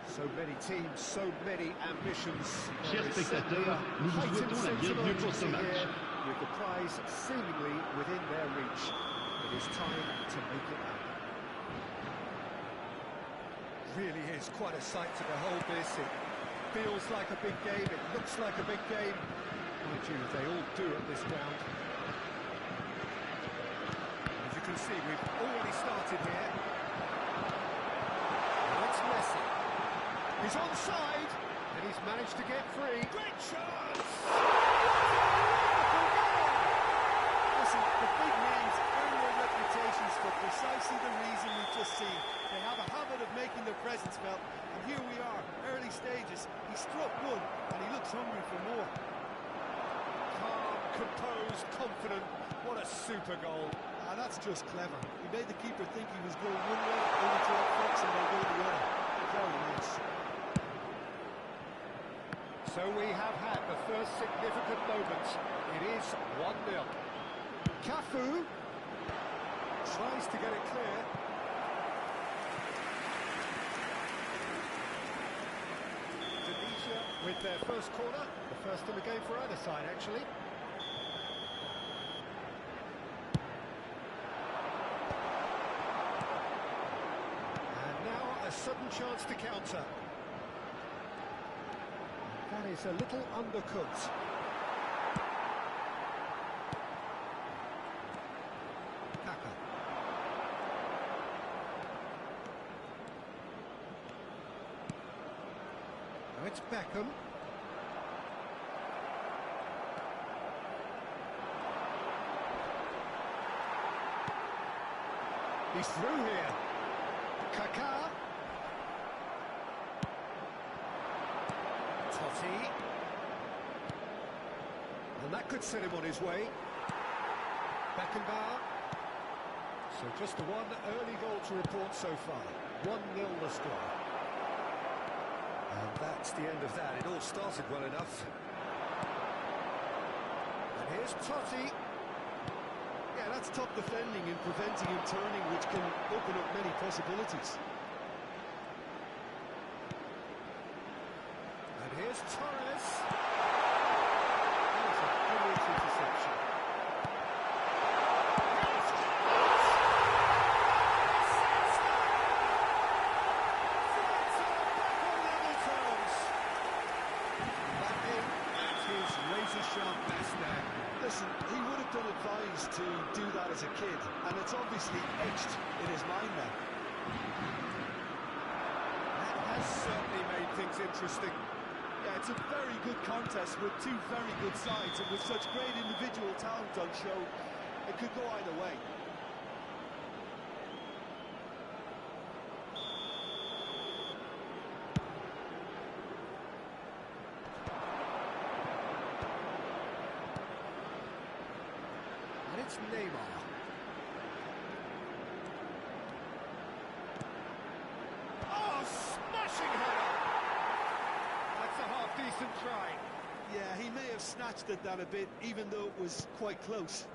So many teams, so many ambitions. Chers spectateurs, nous vous souhaitons la bienvenue pour ce match. With the prize seemingly within their reach, it is time to make it happen. Really is quite a sight to behold this. It feels like a big game, it looks like a big game. Mind you, they all do at this ground. As you can see, we've already started here. And it's Messi. He's onside, and he's managed to get free. Great chance! Listen, the big names earn their reputations for precisely the reason we've just seen. They have a habit of making their presence felt, and here we are, early stages. He struck one, and he looks hungry for more. Calm, composed, confident. What a super goal. Ah, that's just clever. He made the keeper think he was going one way, only to outfox him by going the other. Very nice. So we have had the first significant moment. It is 1-0. Cafu tries to get it clear. Tunisia with their first corner. The first in the game for either side, actually. And now a sudden chance to counter. That is a little undercooked. Kaka. Now it's Beckham. He's through here. Kaká. Totti. And that could set him on his way. Beckenbauer. So just the one early goal to report so far. 1-0 the score. And that's the end of that. It all started well enough. And here's Totti. Yeah, that's top defending and preventing him turning, which can open up many possibilities. And here's Torres. That's a brilliant interception. Razor-sharp best there. Listen, he would have been advised to do that as a kid, and it's obviously etched in his mind now. That has certainly made things interesting. Yeah, it's a very good contest with two very good sides, and with such great individual talent on show, it could go either way. It's Neymar. Oh, smashing header! That's a half-decent try. Yeah, he may have snatched at that a bit, even though it was quite close.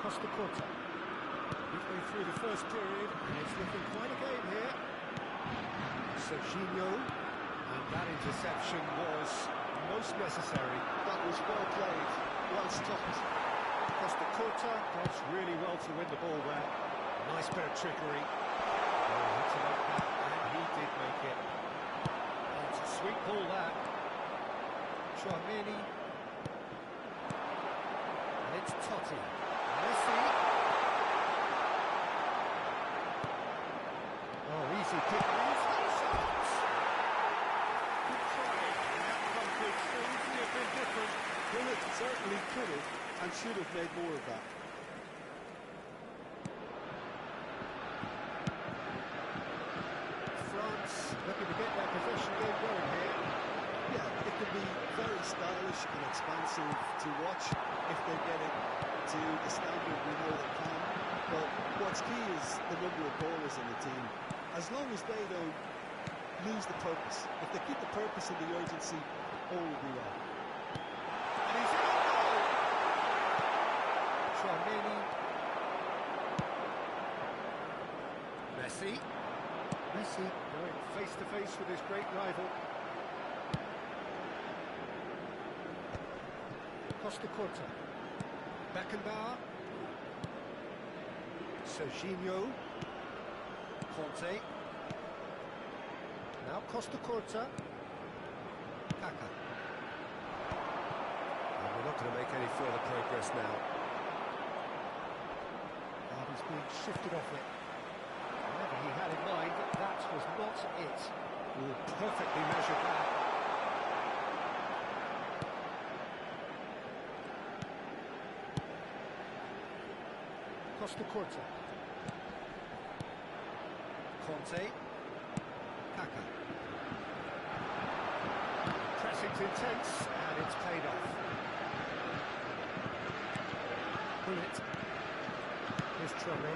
Costa Curta. Midway through the first period, and it's looking quite a game here. Serginho, and that interception was most necessary. That was well played, well stopped. Costa Curta does really well to win the ball there. Nice bit of trickery. Oh, had to make that, and he did make it. It's a sweet ball, that. Chouameni. And it's Totti. Messi. Oh, easy pick. He's had a shot. Good try. And that one could so easily have been different. Well, it certainly could have, and should have made more of that. France looking to get their possession game going here. Yeah, it can be very stylish and expansive to watch if they get it to the standard we know they can. But what's key is the number of ballers in the team. As long as they don't lose the purpose, if they keep the purpose and the urgency, all will be well. And he's in the goal! Chouameni. Messi. Messi going face to face with his great rival. Costa Curta. Beckenbauer. Serginho. Conte. Now Costa Curta. Kaka. And we're not going to make any further progress now. And he's being shifted off it. Whatever he had in mind, that was not it. Oh, perfectly measured that. Costa Curta. Conte. Kaka. Pressing's intense, and it's paid off. Bullet. Here's Traoré.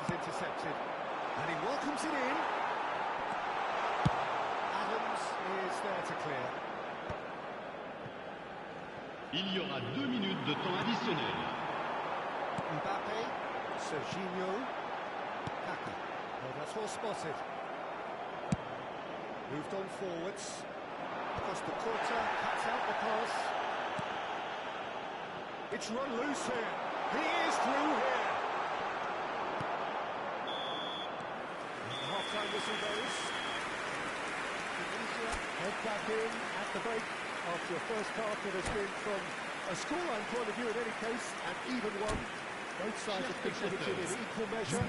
Intercepted, and he welcomes it in. Adams is there to clear. Il y aura 2 minutes de temps additionnel. Mbappé, Serginho, Kaka. Well, that's well spotted. Moved on forwards. Costa Curta cuts out the pass. It's run loose here. He is through here. Half-time whistle goes. Tunisia head back in at the break after a first half that has been, from a scoreline point of view in any case, an even one. Both sides have contributed in equal measure,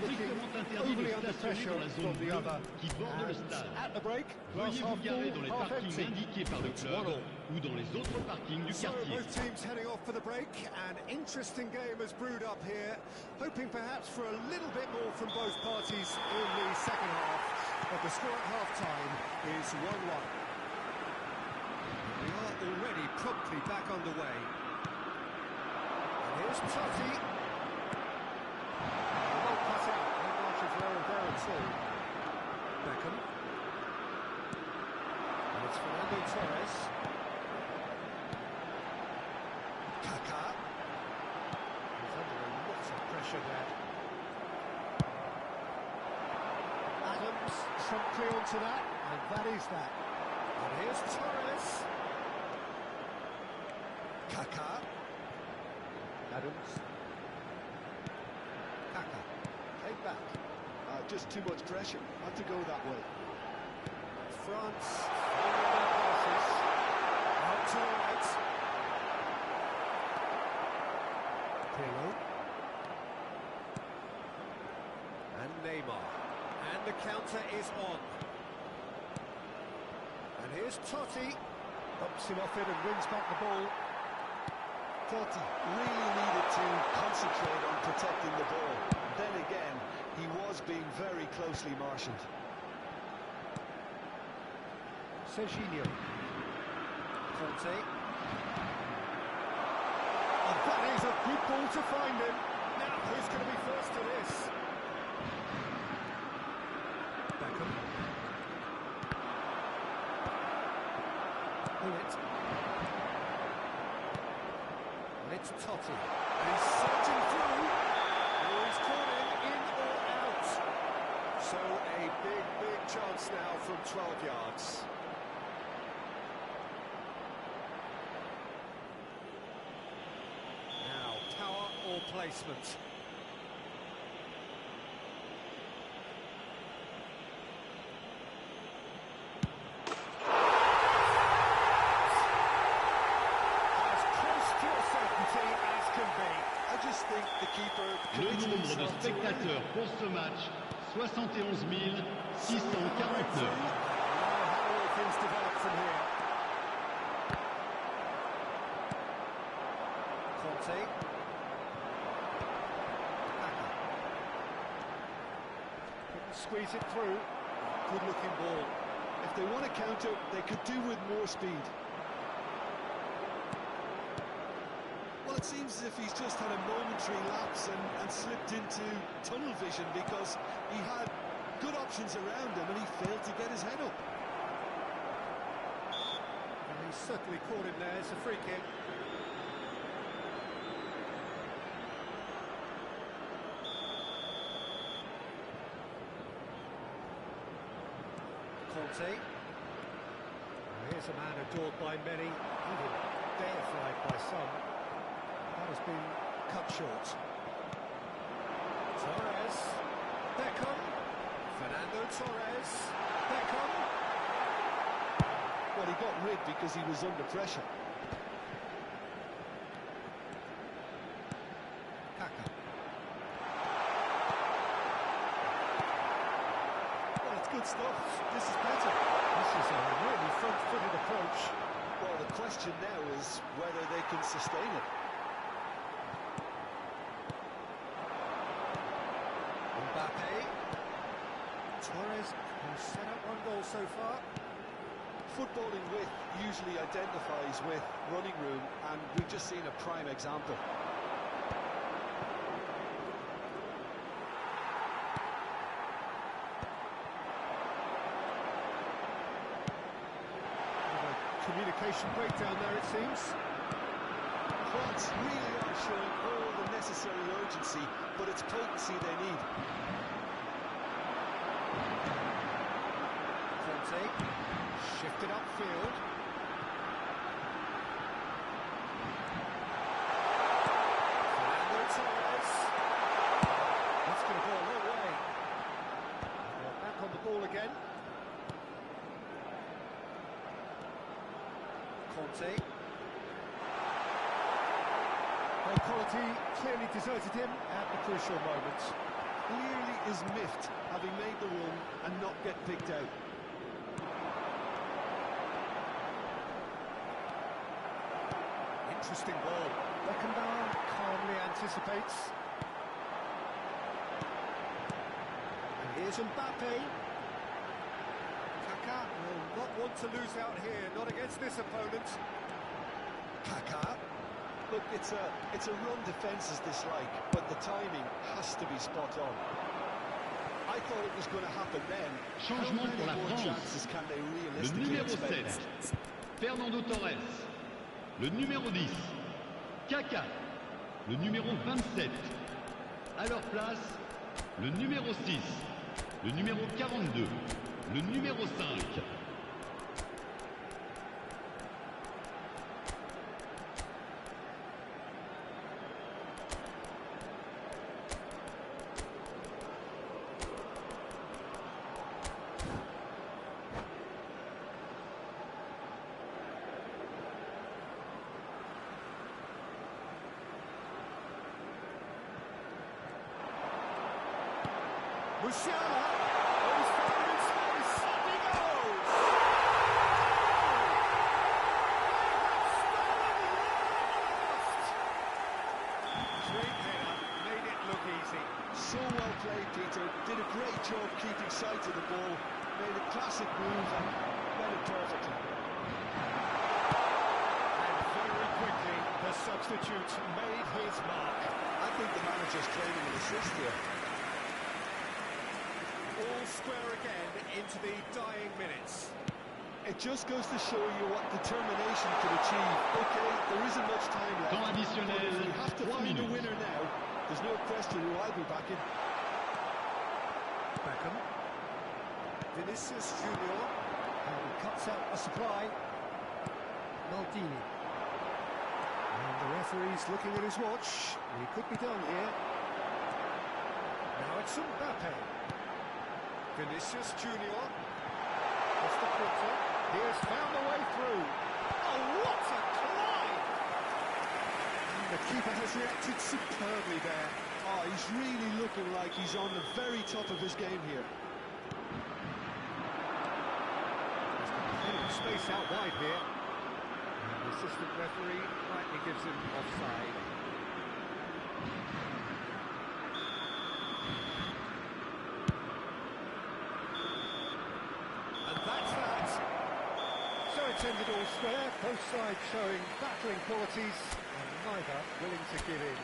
looking overly under pressure from the other. And at the break, glass half full, half empty. It's 1-1. Ou dans les autres parkings du So quartier. both teams heading off for the break. An interesting game has brewed up here, hoping perhaps for a little bit more from both parties in the second half, but the score at half-time is 1-1. We are already promptly back underway. And here's Totti. The ball cut out, no margin for error there at all. Beckham. And it's Fernando Torres. Kaka. He's under a lot of pressure there. Adams promptly onto that, and that is that. And here's Torres. Kaka. Adams. Kaka. Take back. Just too much pressure. Had to go that way. France. Following their passes. Out to the right. Pirlo. And Neymar. And the counter is on. And here's Totti. Bumps him off it and wins back the ball. Totti really needed to concentrate on protecting the ball. Then again, he was being very closely marshalled. Serginho. Conte. And that is a good ball to find him. Now, who's going to be first to this? Beckham. Bullet. And it's Totti. And he's surging through. Oh, he's caught him in or out. So a big chance now from 12 yards. Now, power or placement? Le nombre de spectateurs pour ce match, 71 649. Conte. Couldn't squeeze it through. Good looking ball. If they want to counter, they could do with more speed. Well, it seems as if he's just had a momentary lapse and slipped into tunnel vision, because he had good options around him and he failed to get his head up. And he's certainly caught him there. It's a free kick. Conte. Well, here's a man adored by many, even deified by some. That has been cut short. Torres. Beckham. Fernando Torres. Beckham. Well, he got rid because he was under pressure. Kaka. Well, it's good stuff. This is better. This is a really front-footed approach. Well, the question now is whether they can sustain it. Mbappe. Torres has set up one goal so far. Footballing width usually identifies with running room, and we've just seen a prime example. Communication breakdown there, it seems. France really are showing all the necessary urgency, but it's potency they need. Conte, shifted upfield. Fernando Torres. That's going to go a long way. Well, back on the ball again. Conte. Well, quality clearly deserted him at the crucial moment. Clearly is miffed, having made the run and not get picked out. Interesting ball. Beckenbauer calmly anticipates. And here's Mbappe. Kaka will not want to lose out here, not against this opponent. Kaka. Look, it's a run defence is dislike, but the timing has to be spot on. I thought it was going to happen then. Changement pour la France. Chances can they Le realistically numéro expect? 7, Fernando Torres. Le numéro 10, Kaka. Le numéro 27. À leur place, le numéro 6, le numéro 42, le numéro 5. Musiala. Oh, he's found in space. Up he goes. Great header, made it look easy. So well played, Peter. Did a great job keeping sight of the ball. Made a classic move and read it perfectly. And very quickly, the substitute made his mark. I think the manager's claiming an assist here. All square again into the dying minutes. It just goes to show you what determination could achieve. Okay, there isn't much time left. Temps additionnel, But if we have to 3 find a minutes. winner now, there's no question who I'll be backing. Beckham. Vinicius Junior. And he cuts out a supply. Maldini. And the referee's looking at his watch. He could be done here. Now it's Mbappe. Vinicius Junior. Off the quarter. He has found a way through. Oh, what a climb! And the keeper has reacted superbly there. Oh, he's really looking like he's on the very top of his game here. He's got plenty of space out wide here. And the assistant referee rightly gives him offside. And that's that. So it's ended all square, both sides showing battling qualities and neither willing to give in.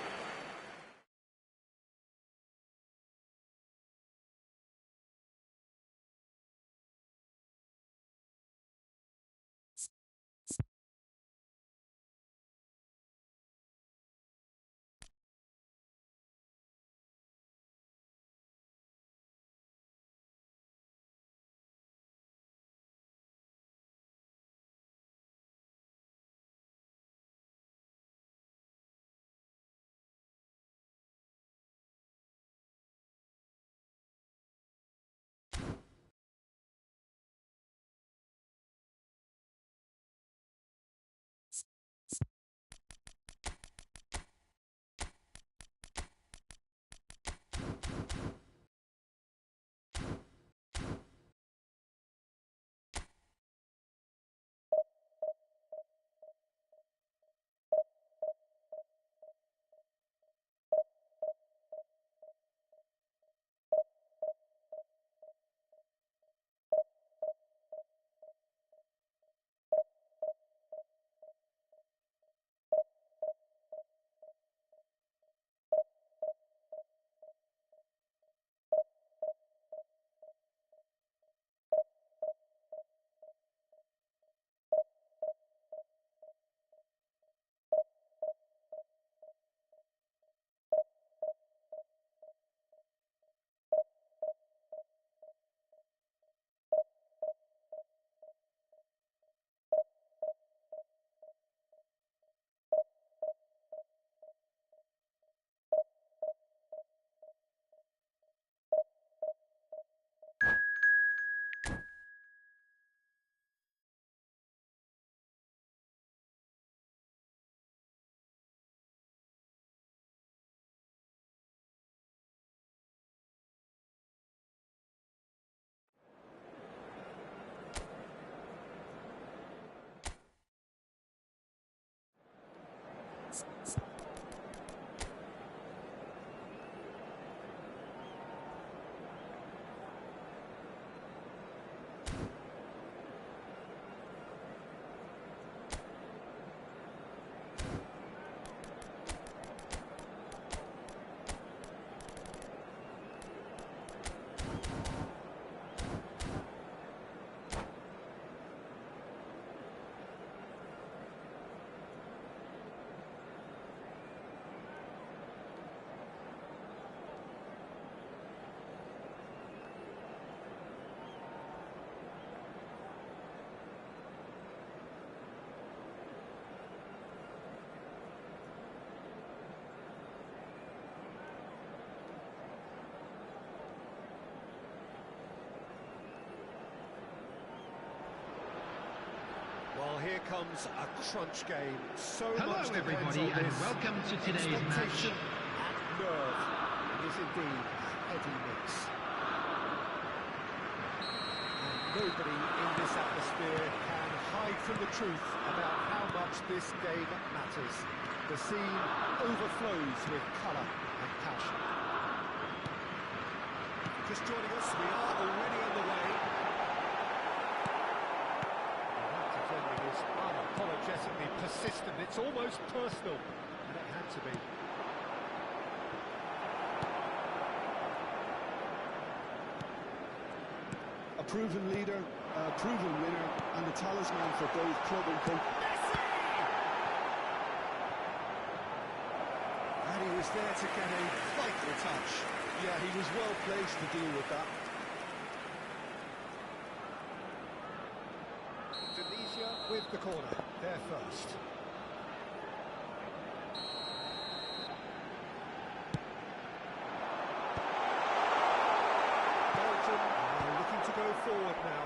Well, here comes a crunch game. So Hello much depends everybody on and this. welcome to today's match. Expectation and nerve. It is indeed a heady mix. And nobody in this atmosphere can hide from the truth about how much this game matters. The scene overflows with colour and passion. Just joining us, we are already underway. Defending is unapologetically persistent. It's almost personal, and it had to be. A proven leader, a proven winner, and a talisman for both club and country. And he was there to get a vital touch. Yeah, he was well placed to deal with that. Indonesia with the corner, there first. Belgium are looking to go forward now.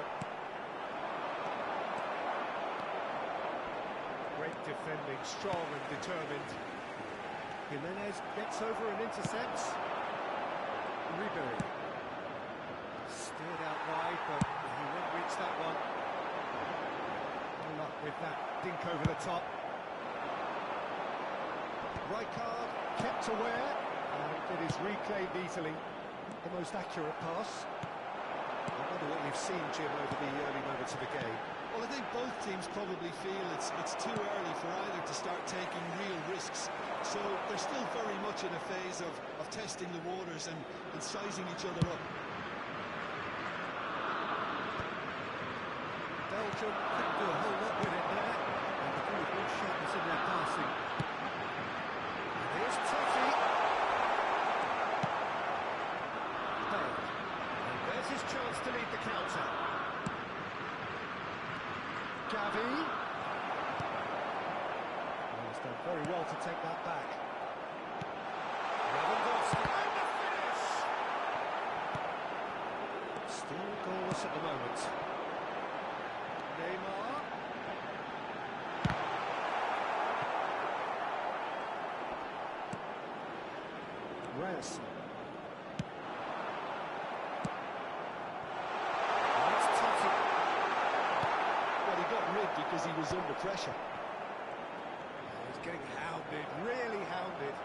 Great defending, strong and determined. Jimenez gets over and intercepts. Ribery. Steered out wide, but he won't reach that one. No luck with that dink over the top. Rijkaard kept aware, and it is reclaimed easily. The most accurate pass. I wonder what you've seen, Jim, over the early moments of the game. Well, I think both teams probably feel it's too early for either to start taking real risks. So they're still very much in a phase of testing the waters and sizing each other up. Belgium couldn't do a whole lot with it there. And the group was sharpness in their passing. And here's Totti. Bale. And there's his chance to lead the counter. Gavi. He's done very well to take that back. Lewandowski. And the finish! Still goalless at the moment. Neymar. Reyes. That's Totti. Well, he got rid because he was under pressure. He's getting hounded, really hounded.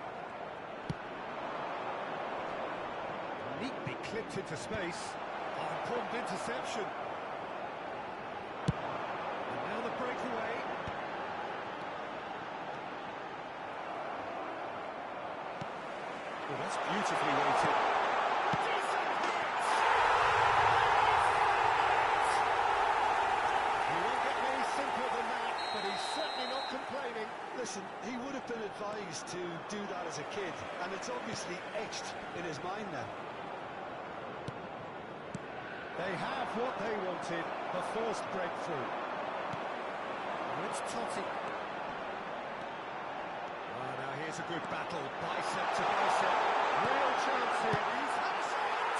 Neatly clipped into space. Important interception. And now the breakaway. Well, that's beautifully weighted. Decent hit! He won't get any simpler than that, but he's certainly not complaining. Listen, he would have been advised to do that as a kid, and it's obviously etched in his mind now. They have what they wanted, the first breakthrough. And it's Totti. Now here's a good battle, bicep to bicep. Real chance here, he's had a shot!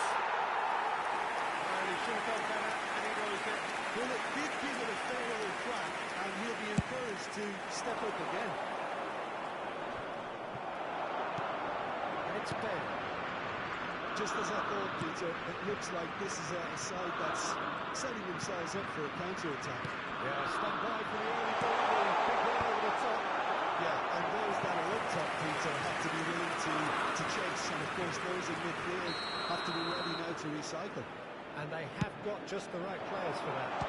And he should have done better, and he knows it. Well, it did give it a fair old crack, and he'll be encouraged to step up again. And it's Ben. Just as I thought, Peter, it looks like this is a side that's setting themselves up for a counter-attack. Yeah, stand by for the early ball, big one over the top. Yeah, and there's that centre have to be willing to chase, and of course those in midfield have to be ready now to recycle. And they have got just the right players for that.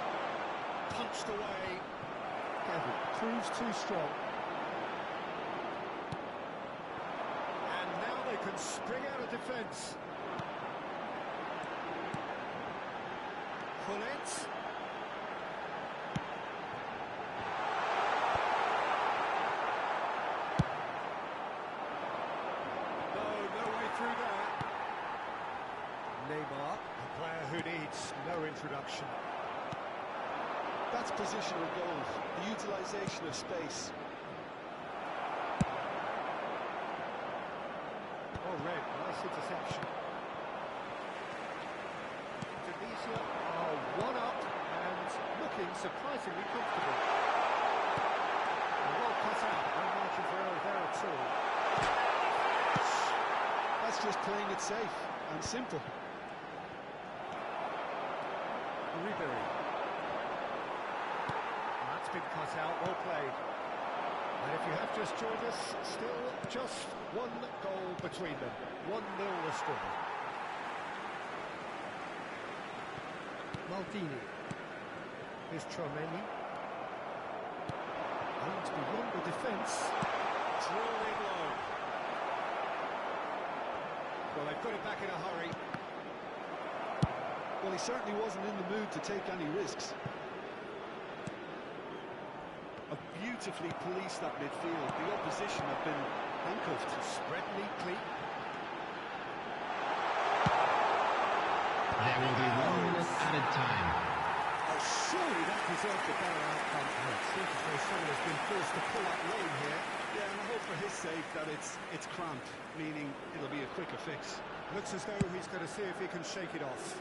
Punched away. Kevin proves too strong. And now they can spring out of defence. Pullets. No way through there. Neymar, a player who needs no introduction. That's positional goals, the utilisation of space. Oh, Red, nice interception. Tunisia are one up and looking surprisingly comfortable. Well cut out, no margin for error there at all. That's just playing it safe and simple. Ribery. That's been cut out, well played. And if you have just joined us, still just one goal between them. 1-0 the score. Maldini. Here's Tromeni. Aims beyond the defence. Drawn in low. Well, they've got it back in a hurry. Well, he certainly wasn't in the mood to take any risks. Have beautifully policed that midfield. The opposition have been handcuffed. Spread neatly. There will be 1 minute added time. Oh, surely that deserved a better outcome. It seems as though someone has been forced to pull up lane here. Yeah, and I hope for his sake that it's cramped, meaning it'll be a quicker fix. Looks as though he's going to see if he can shake it off.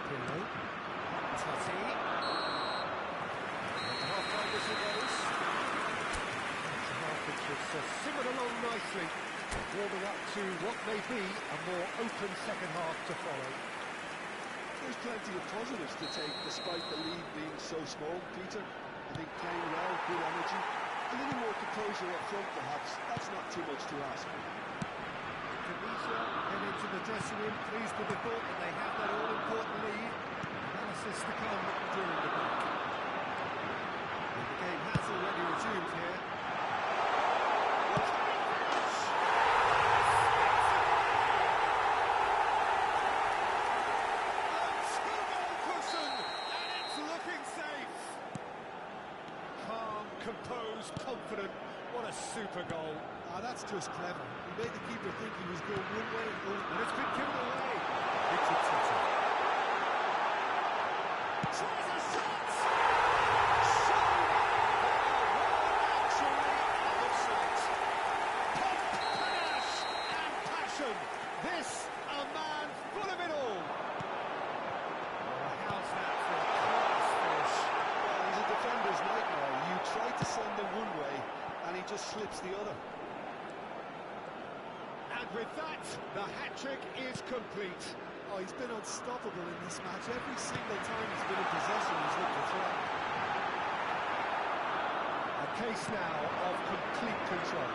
Pirlo. Totti. And the half-time whistle goes. The half which has simmered along nicely, warming up to what may be a more open second half to follow. There's plenty of positives to take despite the lead being so small, Peter. I think playing well, good energy. A little more composure up front perhaps. That's not too much to ask. Tunisia head into the dressing room, pleased with the thought that they have that all-important lead. Analysis to come during the break. And the game has already resumed here. Composed, confident, what a super goal. That's just clever. He made the keeper think he was going one way and it's been given away. Victor Totti. Tries a shot! So actually out of sight. Panache and passion. This, a man full of it all. Oh, how's that for a class finish? Well, he's a defender's nightmare. You try to send him one way, and he just slips the other. And with that, the hat-trick is complete. Oh, he's been unstoppable in this match. Every single time he's been in possession, he's looked a threat. A case now of complete control.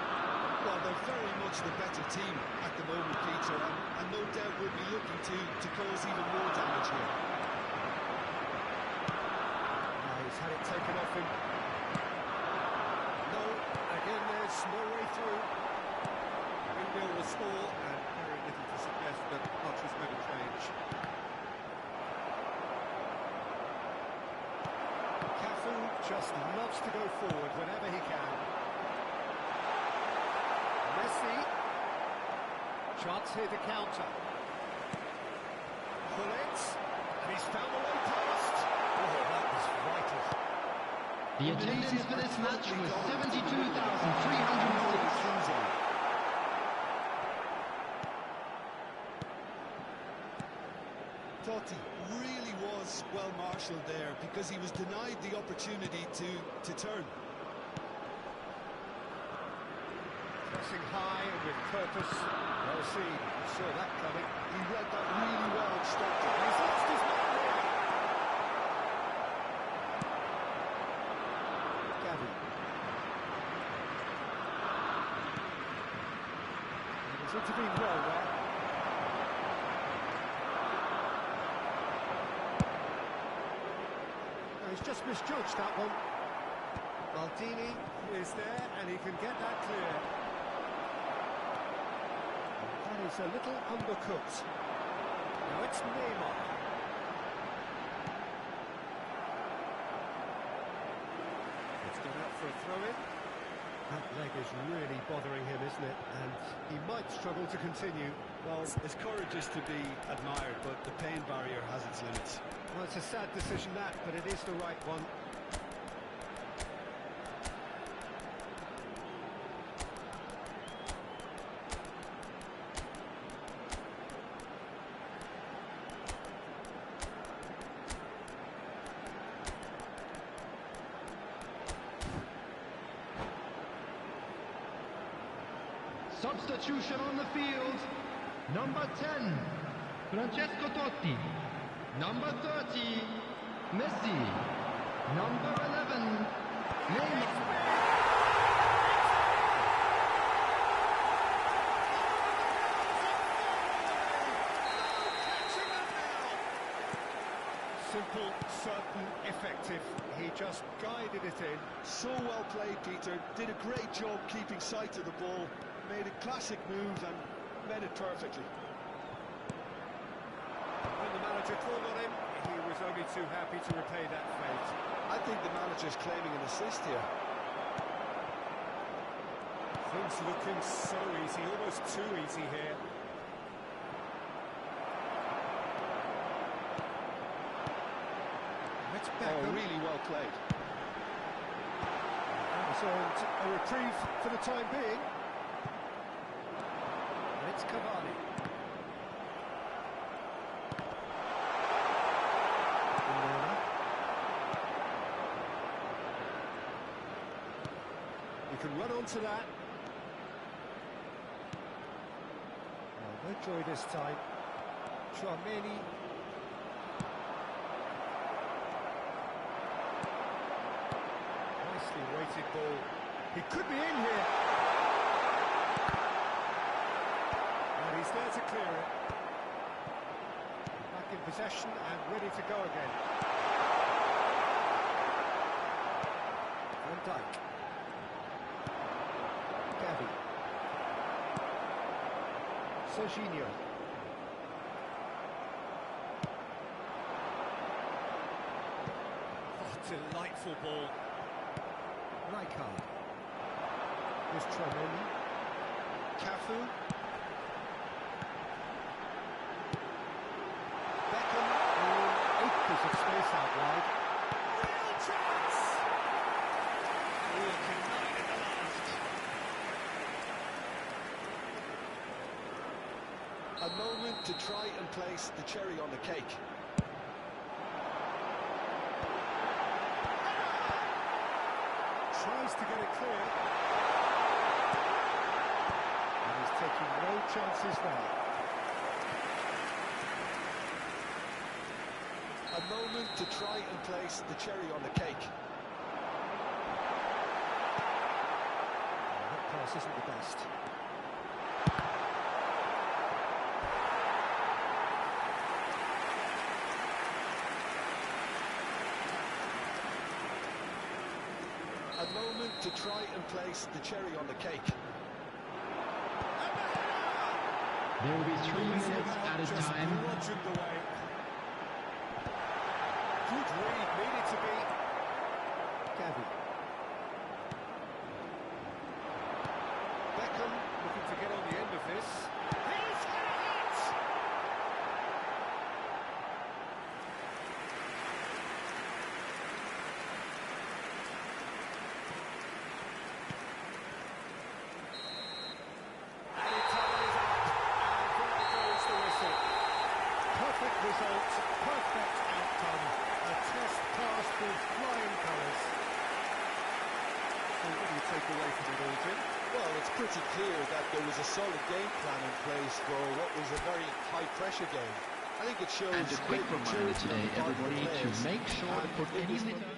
Well, they're very much the better team at the moment, Peter, and no doubt will be looking to cause even more damage here. He's had it taken off him. No, again there's no way through. 3-0 the score, and very little to suggest that much is going to change. Cafu just loves to go forward whenever he can. Messi. Chance here to counter. Pullets. And he's found the way past. Oh, that was vital. The attendance for this match was 72,306. Totti really was well marshalled there because he was denied the opportunity to turn. Pressing high and with purpose. Well seen. Saw that coming. He read that really well and stopped it. He's lost his man here. He's intervened well there. No, he's just misjudged that one. Maldini is there and he can get that clear. That is a little undercooked. Now it's Neymar. It's gone out for a throw-in. That leg is really bothering him, isn't it? And he might struggle to continue. Well, his courage is to be admired, but the pain barrier has its limits. Well, it's a sad decision that, but it is the right one. Substitution on the field. Number 10, Francesco Totti. Number 30, Messi. Number 11, Neymar. Simple, certain, effective. He just guided it in. So well played, Peter. Did a great job keeping sight of the ball. Made a classic move and made it perfectly. When the manager called on him, he was only too happy to repay that fate. I think the manager's claiming an assist here. Things looking so easy, almost too easy here. It's Beckham. Oh, really well played. That was earned a reprieve for the time being. And it's Cavani. You can run onto that. No joy this time. Tchouameni. Nicely weighted ball. He could be in here. And he's there to clear it. Back in possession and ready to go again. Van Dijk. Gavi. Serginho. Oh, delightful ball. Rijkaard. Here's Tchouameni. Cafu. Beckham. Oh, acres of space out wide. Real chance! Oh, denied at the last. A moment to try and place the cherry on the cake. Tries to get it clear. And he's taking no chances there. A moment to try and place the cherry on the cake. That pass isn't the best. A moment to try and place the cherry on the cake. There will be 3 minutes at a time. Bludgeoned away. Good read, needed to be. Gavi. Beckham looking to get on the end of this. He's hit it! Any time is up, and there goes the whistle. Perfect result, perfect outcome. A test passed with flying colours. So what do you take away from it all, Jim? Well, it's pretty clear that there was a solid game plan in place for what was a very high-pressure game. I think it shows... And a quick great reminder maturity today, on the part of the everybody, to players. make sure to put any litter...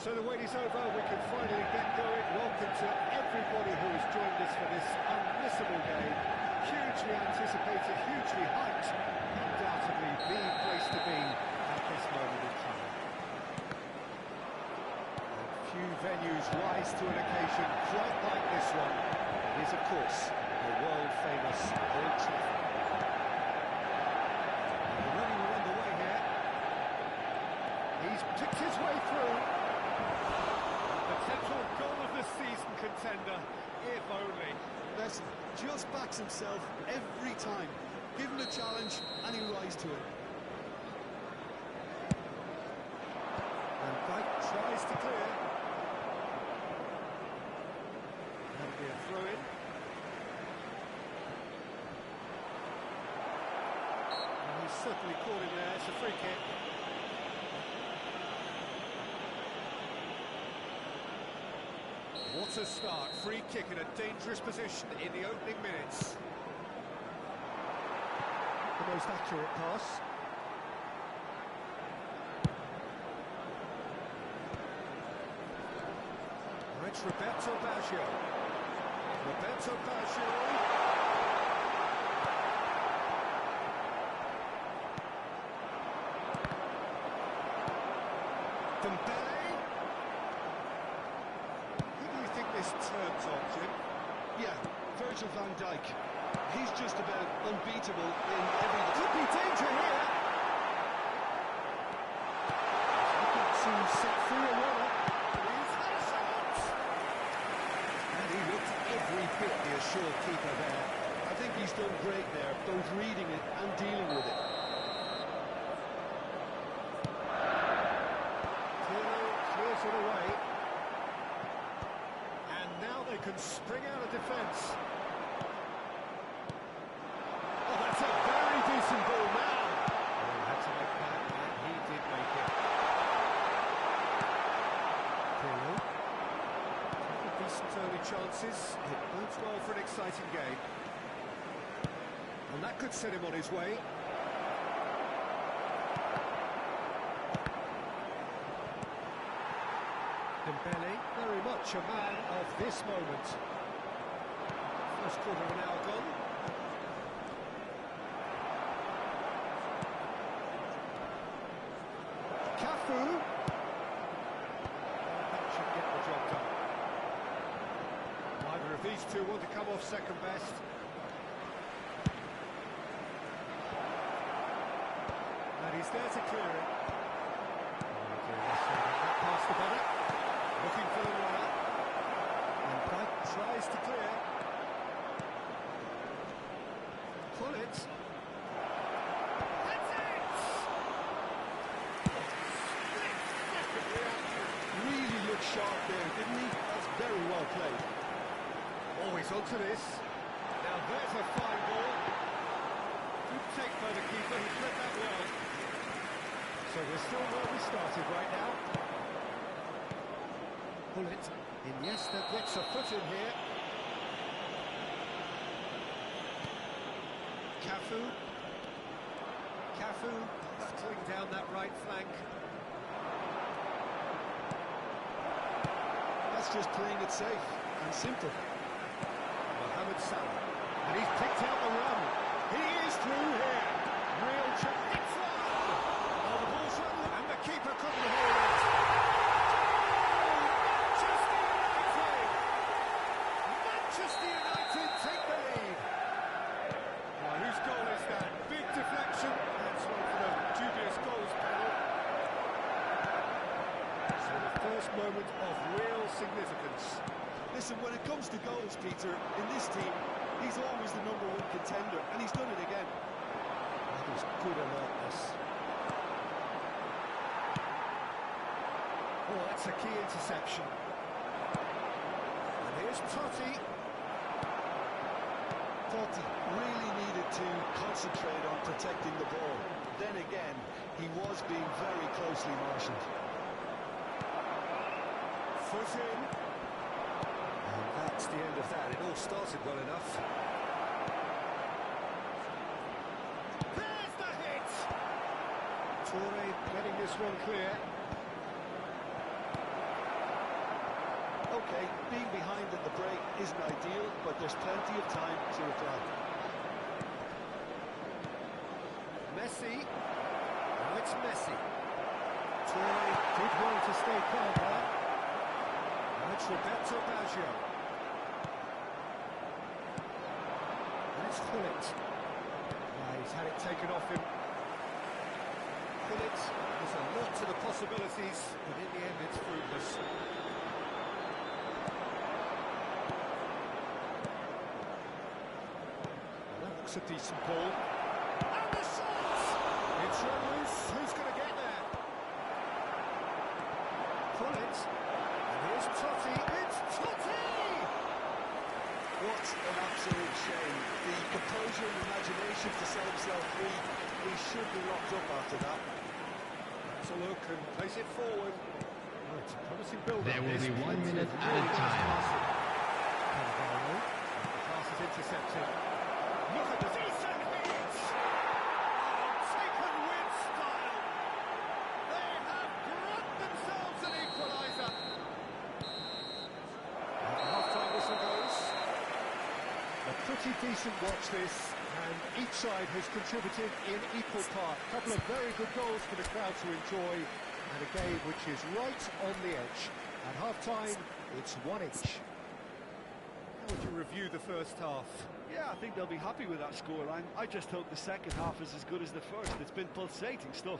So the wait is over, we can finally get going. Welcome to everybody who has joined us for this unmissable game. Hugely anticipated, hugely hyped, undoubtedly the place to be at this moment in time. And few venues rise to an occasion quite like this one. It is, of course, the world-famous Old Trafford. Already we're underway here. He's picked his way through. Potential goal of the season contender, if only. Listen, just backs himself every time. Give him a challenge and he'll rise to it. And Dyke tries to clear. That'll be a throw-in. And he's certainly caught him there, it's a free kick. What a start, free kick in a dangerous position in the opening minutes. The most accurate pass. Right, Roberto Baggio. Roberto Baggio. Dembele. This turns on, Jim. Yeah, Virgil van Dijk. He's just about unbeatable in every... Could be danger here. Looking to set free a runner. He's had a shot. And he looked every bit the assured keeper there. I think he's done great there, both reading it and dealing with it. Clears it away. They can spring out of defence. Oh, that's a very decent ball now. Oh, he had to make that, and he did make it. Pirlo. Decent early chances. It bodes well for an exciting game. And that could set him on his way. Dembele, very much a man of this moment. First quarter of an hour gone. Cafu. That should get the job done. Neither of these two want to come off second best. And he's there to clear it. That past the bonnet. Looking for the runner. And Dyke tries to clear. Pull it. That's it! Split-second reaction. Really looked sharp there, didn't he? That's very well played. Always onto this. Now there's a fine ball. Good take by the keeper, he played that well. So we're still where we started right now. Pull it. Iniesta gets a foot in here. Cafu battling down that right flank. That's just playing it safe and simple. significance. Listen, when it comes to goals, Peter, in this team, he's always the #1 contender, and he's done it again. That is good alertness. Oh, that's a key interception. And here's Totti. Totti really needed to concentrate on protecting the ball. Then again, he was being very closely marshalled. Foot in. And that's the end of that. It all started well enough. There's the hit! Torre getting this one clear. Okay, being behind at the break isn't ideal, but there's plenty of time to reply. Messi. Now it's Messi. Torre did well to stay calm there. And it's Roberto Baggio. And it's Gullit. He's had it taken off him. Gullit, there's a lot to the possibilities, but in the end it's fruitless. A decent ball. And the shot! It's Ramos. Who's going to get there? Gullit. And here's Totti. It's Totti! What an absolute shame. The composure and imagination to set himself free. He should be locked up after that. That's a look and plays it forward. Oh, it's a promising build-up. There will be 1 minute added time. The pass is intercepted. Look at the decent hit! Oh, taken with style! They have grabbed themselves an equaliser! And the half-time whistle goes. A pretty decent watch this, and each side has contributed in equal part. A couple of very good goals for the crowd to enjoy, and a game which is right on the edge. At half-time, it's 1 each. How would you review the first half? Yeah, I think they'll be happy with that scoreline. I just hope the second half is as good as the first. It's been pulsating stuff.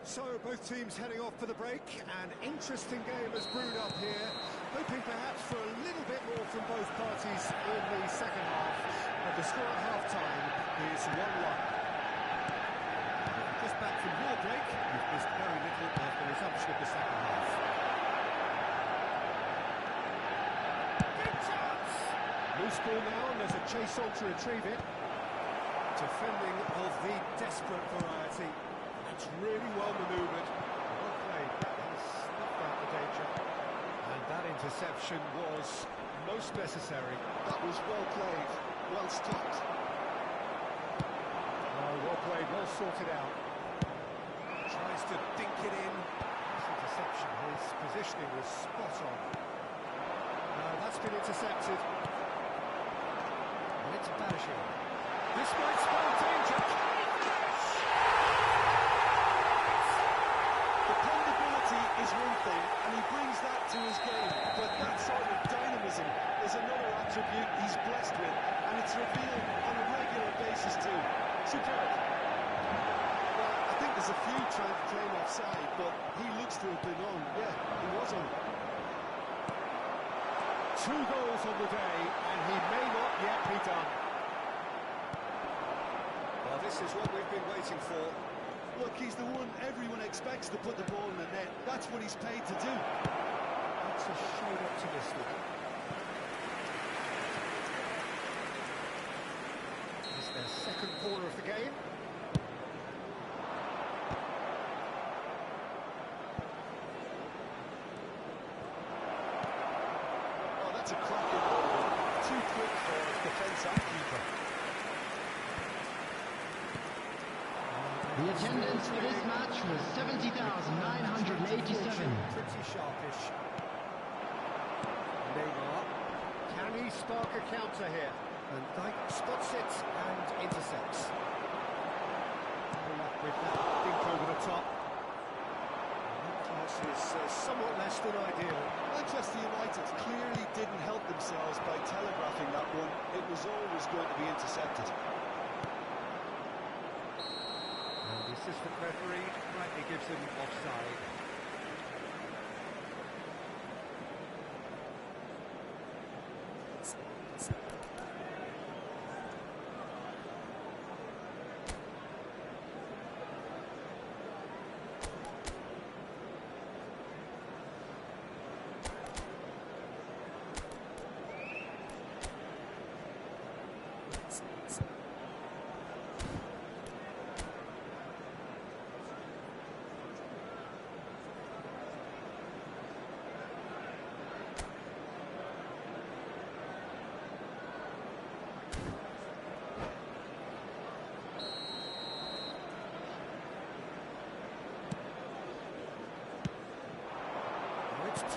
So both teams heading off for the break. An interesting game has brewed up here. Hoping perhaps for a little bit more from both parties in the second half. But the score at half-time is 1-1. Just back from your break, you've missed very little of the resumption of the second half. Loose ball now, and there's a chase on to retrieve it. Defending of the desperate variety. That's really well manoeuvred. Well played. That has snuffed out the danger. And that interception was most necessary. That was well played, well stopped. Oh, well played, well sorted out. Tries to dink it in. This interception, his positioning was spot on. That's been intercepted. It's Baggio. This might spell danger. Dependability is one thing, and he brings that to his game, but that sort of dynamism is another attribute he's blessed with, and it's revealed on a regular basis too. Superb. Well, I think there's a few trying to claim offside, but he looks to have been on. Yeah, he was on. 2 goals on the day, and he may not yet be done. Well, this is what we've been waiting for. Look, he's the one everyone expects to put the ball in the net. That's what he's paid to do. That's a shade optimistic. It's their second corner of the game. That's a cracking ball. Too quick for defence and keeper. The attendance for this match was 70,987. Pretty sharpish. Neymar. Can he spark a counter here? And Dijk spots it and intercepts. Good luck with that dink over the top. That pass is somewhat less than ideal. Manchester United clearly didn't help themselves by telegraphing that one. It was always going to be intercepted. And the assistant referee rightly gives him offside.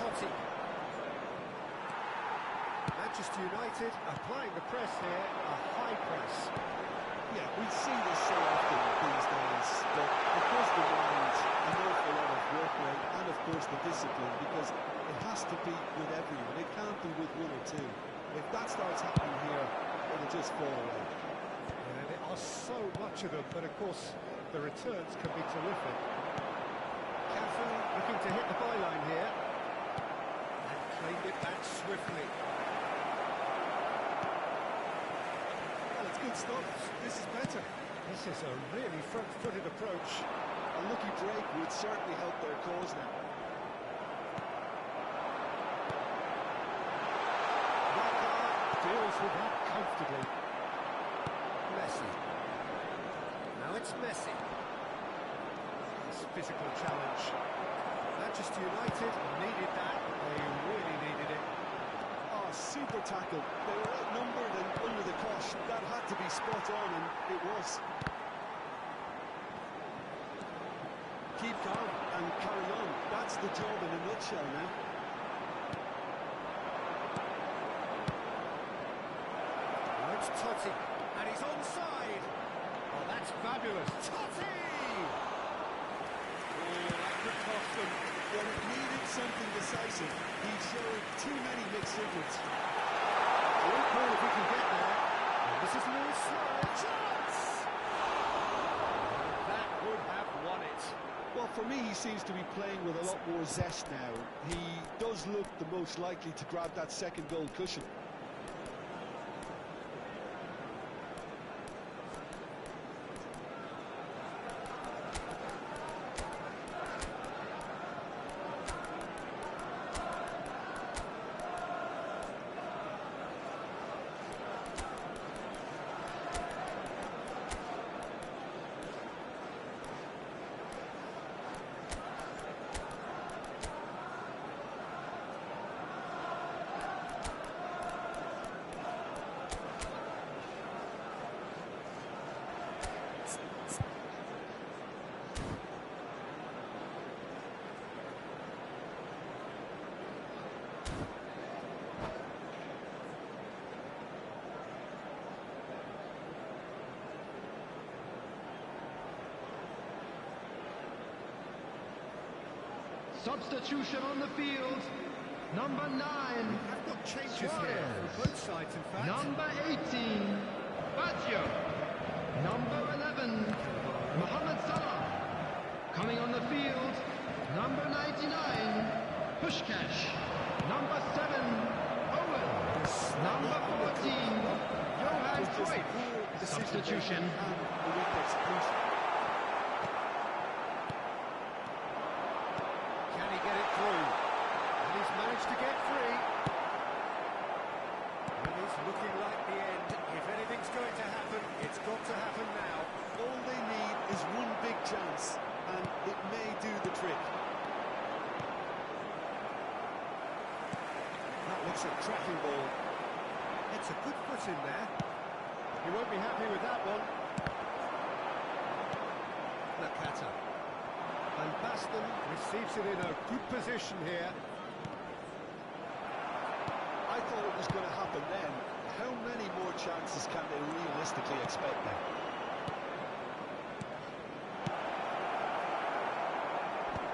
Totti. Manchester United applying the press here, a high press. Yeah, we see this so often these days, but it does demand an awful lot of work rate and, of course, the discipline, because it has to be with everyone. It can't be with one or two. If that starts happening here, it'll just fall away. Yeah, there are so much of them, but of course the returns can be terrific. Cafu looking to hit the byline here, and claimed it back swiftly. Well, it's good stuff. This is better. This is a really front-footed approach. A lucky break would certainly help their cause now. Deals with that comfortably. Messi. Now it's Messi. This physical challenge. Manchester United needed that. They really needed it. Oh, super tackle. They were outnumbered and under the cosh. That had to be spot on, and it was. Keep calm and carry on. That's the job in a nutshell now. It's Totti, and he's onside. Oh, that's fabulous. Totti! Oh, that could cost them. When it needed something decisive, he showed too many mixed signals. One call if we can get there. And this is Lewis Suarez. Chance! That would have won it. Well, for me, he seems to be playing with a lot more zest now. He does look the most likely to grab that second goal cushion. Substitution on the field. Number 9. I've got changes here on both sides, in fact. Number 18. Baggio. Number 11. Mohamed Salah. Coming on the field. Number 99. Pushkash. Number 7. Owen. Number 14. Johan Cruyff. Substitution. Managed to get free. And it's looking like the end. If anything's going to happen, it's got to happen now. All they need is one big chance, and it may do the trick. That looks a cracking ball. It's a good foot in there. He won't be happy with that one. Nakata. And Baston receives it in a good position here. I thought it was going to happen then. How many more chances can they realistically expect now?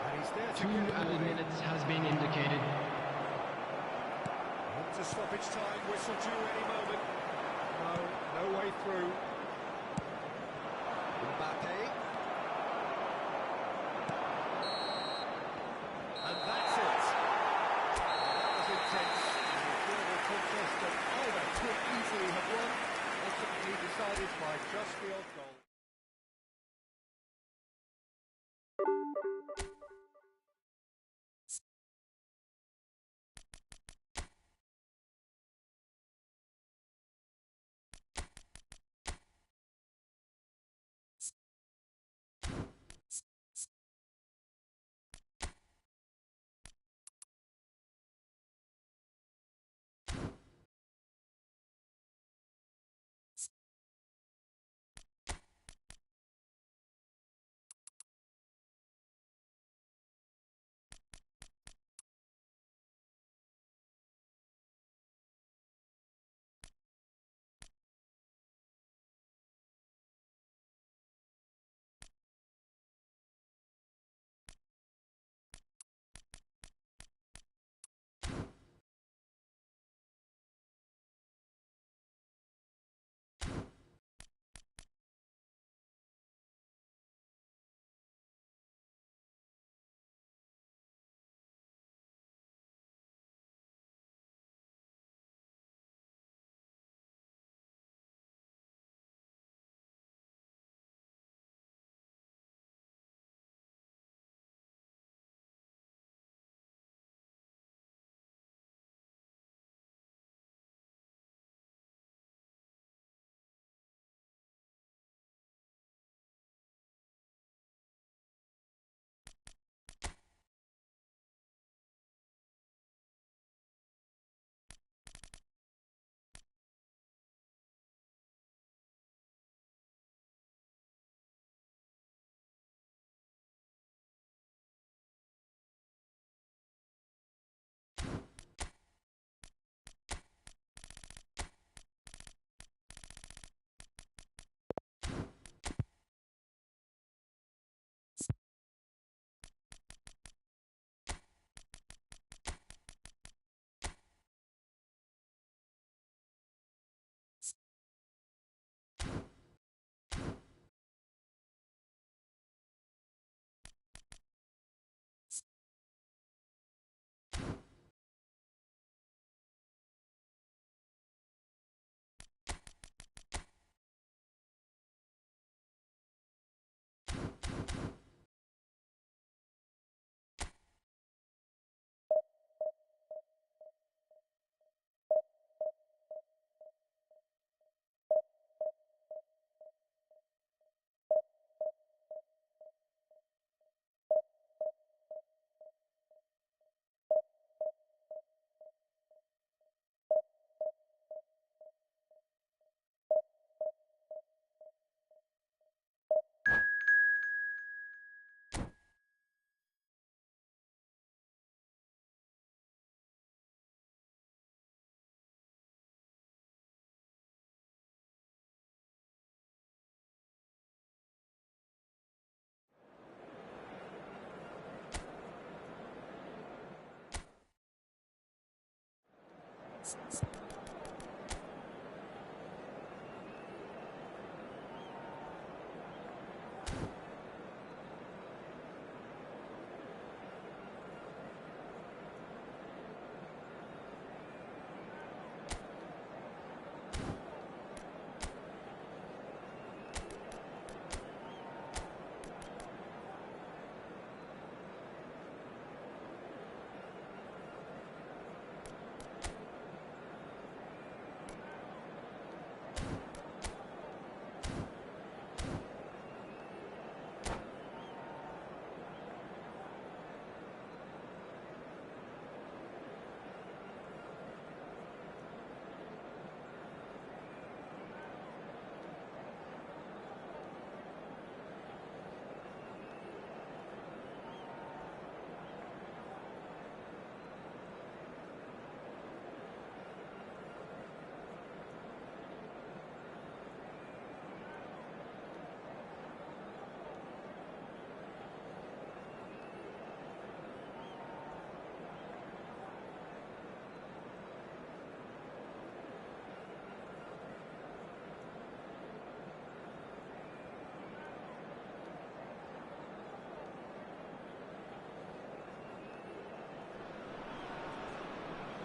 And he's there to 2 added minutes has been indicated. Into stoppage time, whistle due any moment. No way through. Mbappe. And that's it. That was intense. Contest that either could easily have won, ultimately decided by just the odd goal.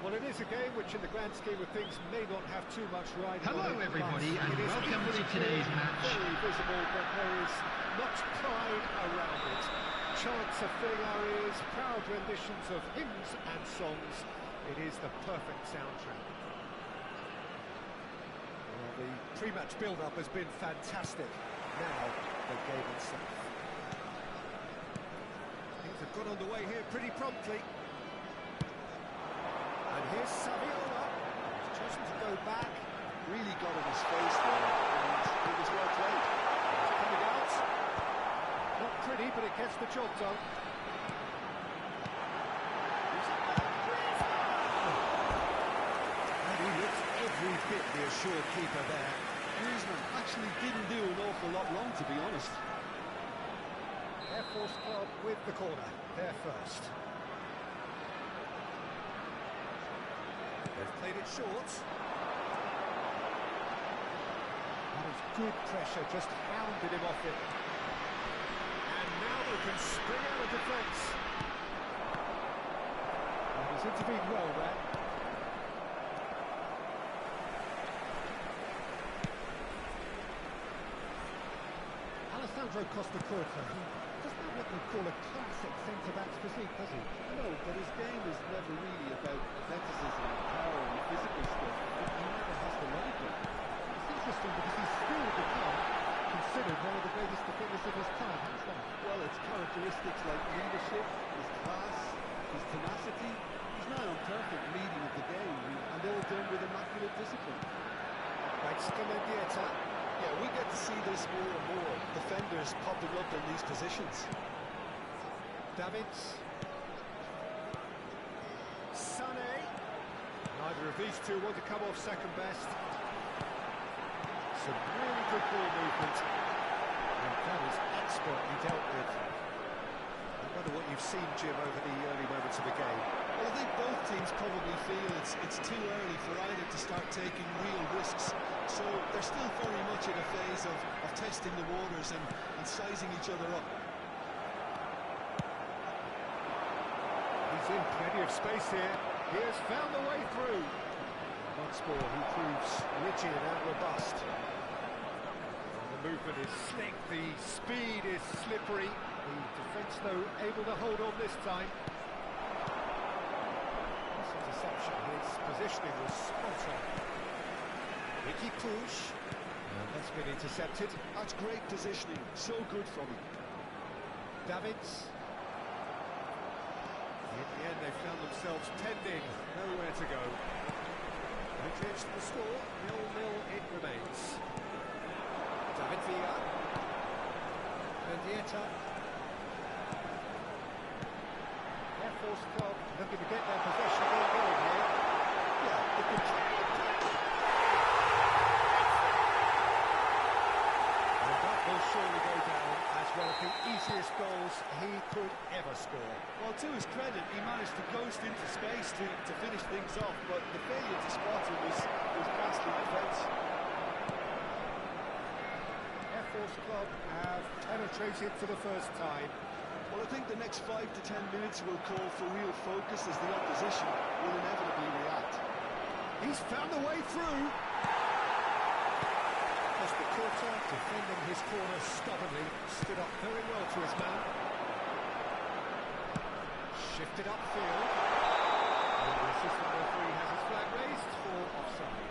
Well, it is a game which, in the grand scheme of things, may not have too much riding on Hello, it, everybody, but and it is welcome to equally today's clear, match. Very visible, but there is much pride around it. Chants are filling our ears, proud renditions of hymns and songs. It is the perfect soundtrack. Well, the pre-match build-up has been fantastic. Now, the game itself. Things have got underway here pretty promptly. And here's Saviola. He's chosen to go back. Really got in his face there, and it was well played. Coming out. Not pretty, but it gets the job done. And he looks every bit the assured keeper there. Griezmann actually didn't do an awful lot wrong, to be honest. Air Force Club with the corner. They're first. They've played it short. That is good pressure, just hounded him off it. And now they can spring out of defence. And he's intervened well there. Alessandro Costa Curta. Doesn't have what we call a classic centre-back's physique, does he? No, but his game is never really about athleticism, power and physical stuff. He never has to let it go. It's interesting because he's still become considered one of the greatest defenders of his time, hasn't he? Well, it's characteristics like leadership, his class, his tenacity. He's not on perfect reading of the game, and all done with immaculate discipline. Thanks to Mendieta. Yeah, we get to see this more and more. Defenders popping up in these positions. Davids. Sané. Neither of these two want to come off second best. Some really good ball movement. And that is expertly dealt with. I wonder what you've seen, Jim, over the early moments of the game. Well, I think both teams probably feel it's too early for either to start taking real risks. So they're still very much in a phase of testing the waters and sizing each other up. He's in plenty of space here. He has found the way through. Once more, he proves rigid and robust. And the movement is slick, the speed is slippery. The defence, though, able to hold on this time. This interception, his positioning was spot on. Ricky Push. And that's been intercepted. That's great positioning, so good from him. Davids. In the end, they found themselves pending, nowhere to go. They clinched the score, 0-0 it remains. David Villa. Mendieta. Air Force Club looking to get their possession all going here. Yeah, it could carry it. And that will surely go down as one of the easiest goals he could ever score. Well, to his credit, he managed to ghost into space to finish things off, but the failure to spot him was ghastly defence. Air Force Club have penetrated for the first time. Well, I think the next 5 to 10 minutes will call for real focus as the opposition will inevitably react. He's found a way through. The quarter, defending his corner stubbornly, stood up very well to his man. Shifted upfield. And the assistant referee has his flag raised for offside.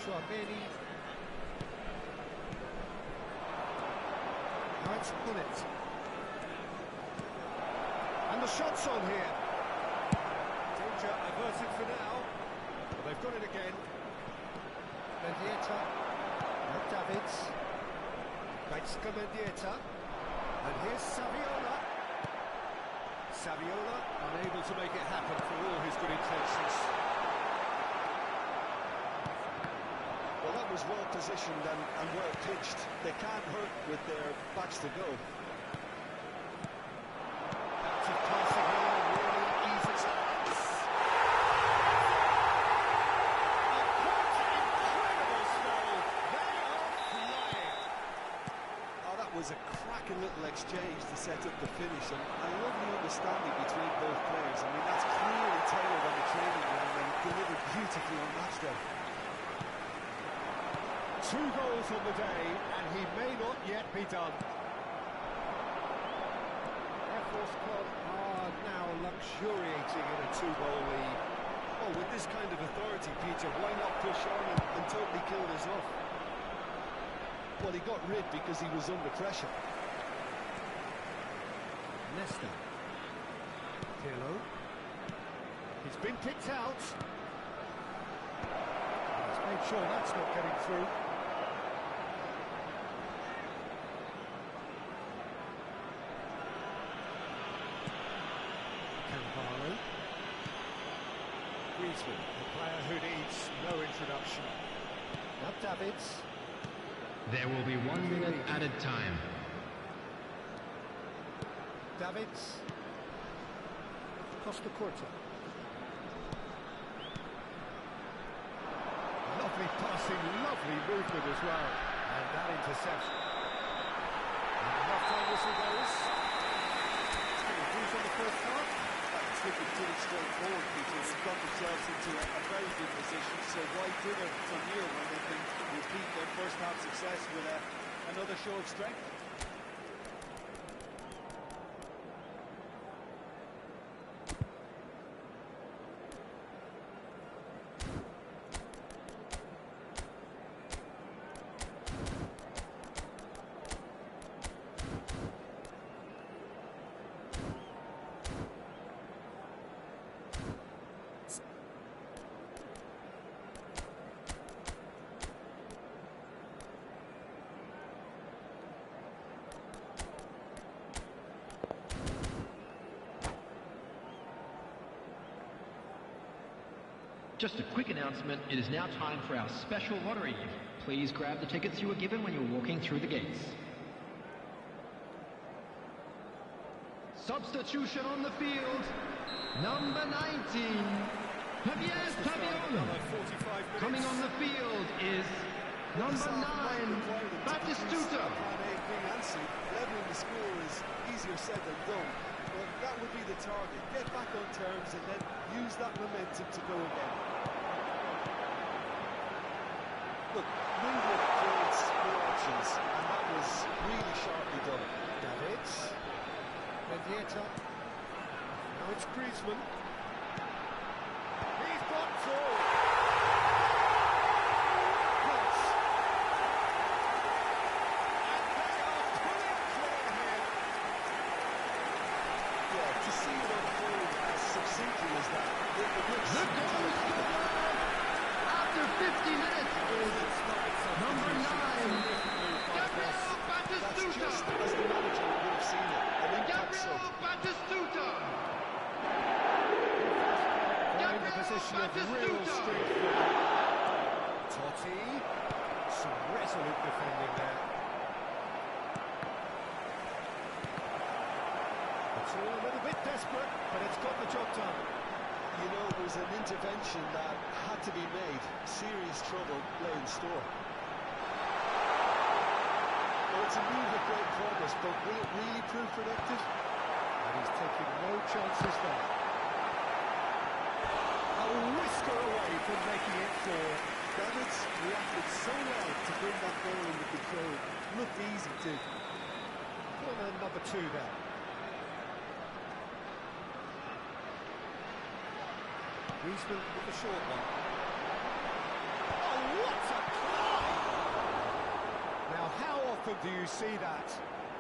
Chouameni. Now it's Bullet. And the shot's on here. Danger averted for now. Well, they've got it again. Mendieta. And Davids. Baitska Mendieta. And here's Saviola. Saviola unable to make it happen for all his good intentions. Well, that was well positioned and well pitched. They can't hurt with their backs to go. Was a cracking little exchange to set up the finish, and a lovely understanding between both players. I mean, that's clearly tailored on the training ground and delivered beautifully on match day. 2 goals on the day, and he may not yet be done. Air Force Club are now luxuriating in a 2-goal lead. Oh, with this kind of authority, Peter, why not push on and totally kill this off? Well, he got rid because he was under pressure. Nesta. Pirlo. He's been picked out. He's made sure that's not getting through. Campbell. Griezmann, a player who needs no introduction. Now Davids. There will be 1 minute added time. Davids. Costa Curta. Lovely passing, lovely movement as well. And that interception. And the half-time whistle goes. Any views on the first half? It's looking pretty straightforward, Peter. They've got themselves into a very good position, so why dither from here when they can repeat their first half success with another show of strength? Just a quick announcement, it is now time for our special lottery. Please grab the tickets you were given when you were walking through the gates. Substitution on the field, number 19, Javier Saviola. Coming on the field is number 9, Batistuta. Leveling the score is easier said than done, but that would be the target. Get back on terms and then use that momentum to go again. Look, movement creates more options, and that was really sharply done. Davids. Mendieta. Now it's Griezmann. He's got through. Yes. And they are pulling clear here. Yeah, to see it unfold as succinctly as that, it looks... The goal scorer after 50 minutes is number 9, Gabriel That's Batistuta. just as the manager would have seen it. An impact sub. Gabriel Batistuta. In the position of real strength. It's all a little bit desperate, but it's got the job done. You know, it was an intervention that had to be made. Serious trouble lay in store. Well, it's a move of great progress, but will it really prove productive? And he's taking no chances there. A whisker away from making it 4. Davids reacted so well to bring that ball under control. Looked easy too. Corner number 2 there. Griezmann with the short one. Oh, what a try! Now, how often do you see that?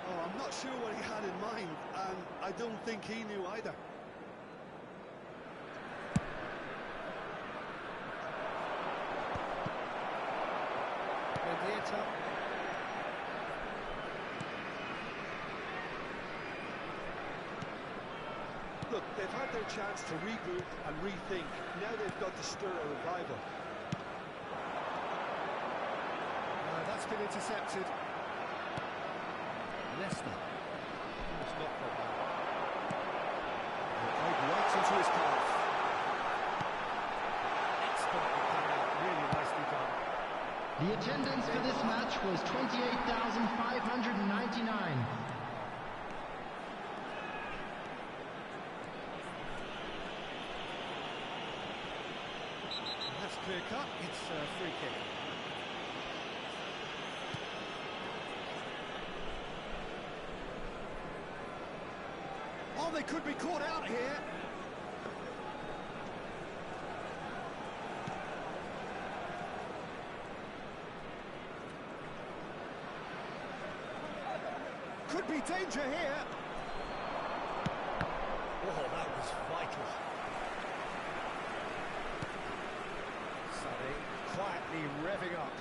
Oh, I'm not sure what he had in mind, and I don't think he knew either. Mendieta. Look, they've had their chance to regroup and rethink. Now they've got to stir a revival. That's been intercepted. Leicester. It's not got that. Played right into his path. Expertly carried out, really nicely done. The attendance for this match was 28,599. That's clear cut. It's a free kick. Oh, they could be caught out here. Could be danger here. Oh, that was vital. Sané quietly revving up.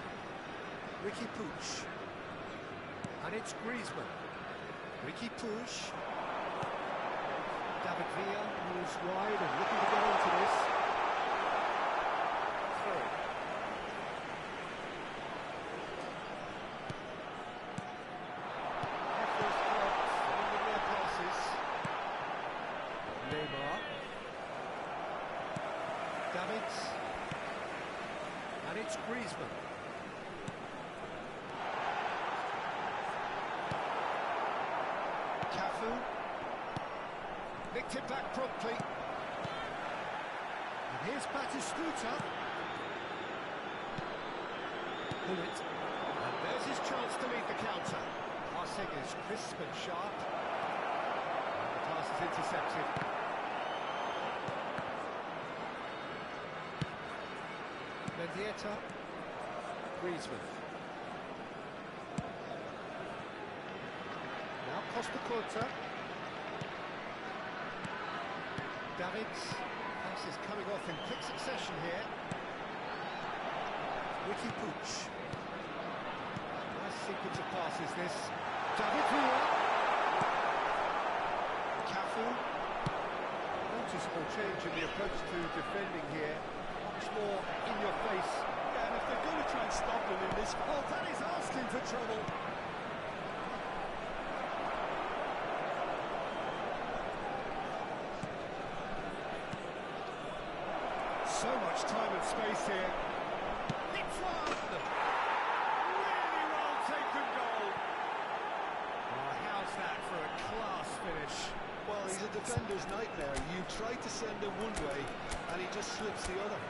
Ricky Puig. And it's Griezmann. Ricky Puig. David Villa moves wide and looking to get onto this. Through. Efforts sending their passes. Neymar. Davids. And it's Griezmann. Cafu. Nicked it back promptly. And here's Batistuta. Bullet. And there's his chance to lead the counter. Passing is crisp and sharp. And the pass is intercepted. Mendieta. Griezmann. Now Costa Curta. Davids, pass is coming off in quick succession here. Ricky Puig. Nice sequence of passes this. David Villa. Cafu. Noticeable change in the approach to defending here. Much more in your face. Yeah, and if they're going to try and stop him in this... Oh, that is asking for trouble. So much time and space here. It's one! Really well taken goal. Oh, how's that for a class finish? Well, he's a defender's nightmare. You try to send him one way, and he just slips the other.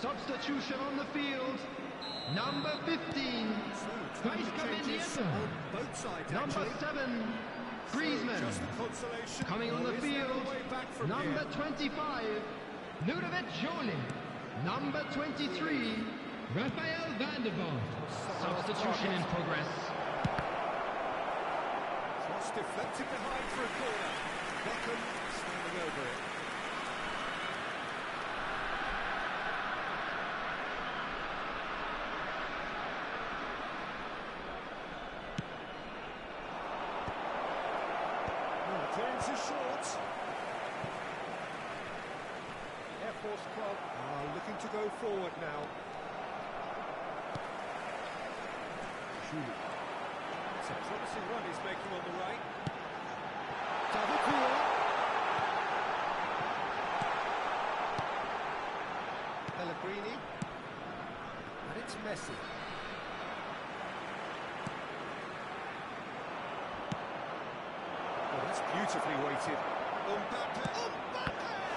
Substitution on the field. Number 15. Both sides, Number 7. Griezmann. Coming on the field. Number 25. Ludovic Jolie. Number 23, Rafael van der Vaart. Substitution in progress. Cross deflected behind for a corner. Beckham standing over it. Clearance is short. Air Force Club are looking to go forward now. It's a promising run he's making on the right. Pellegrini. And it's Messi. That's beautifully weighted.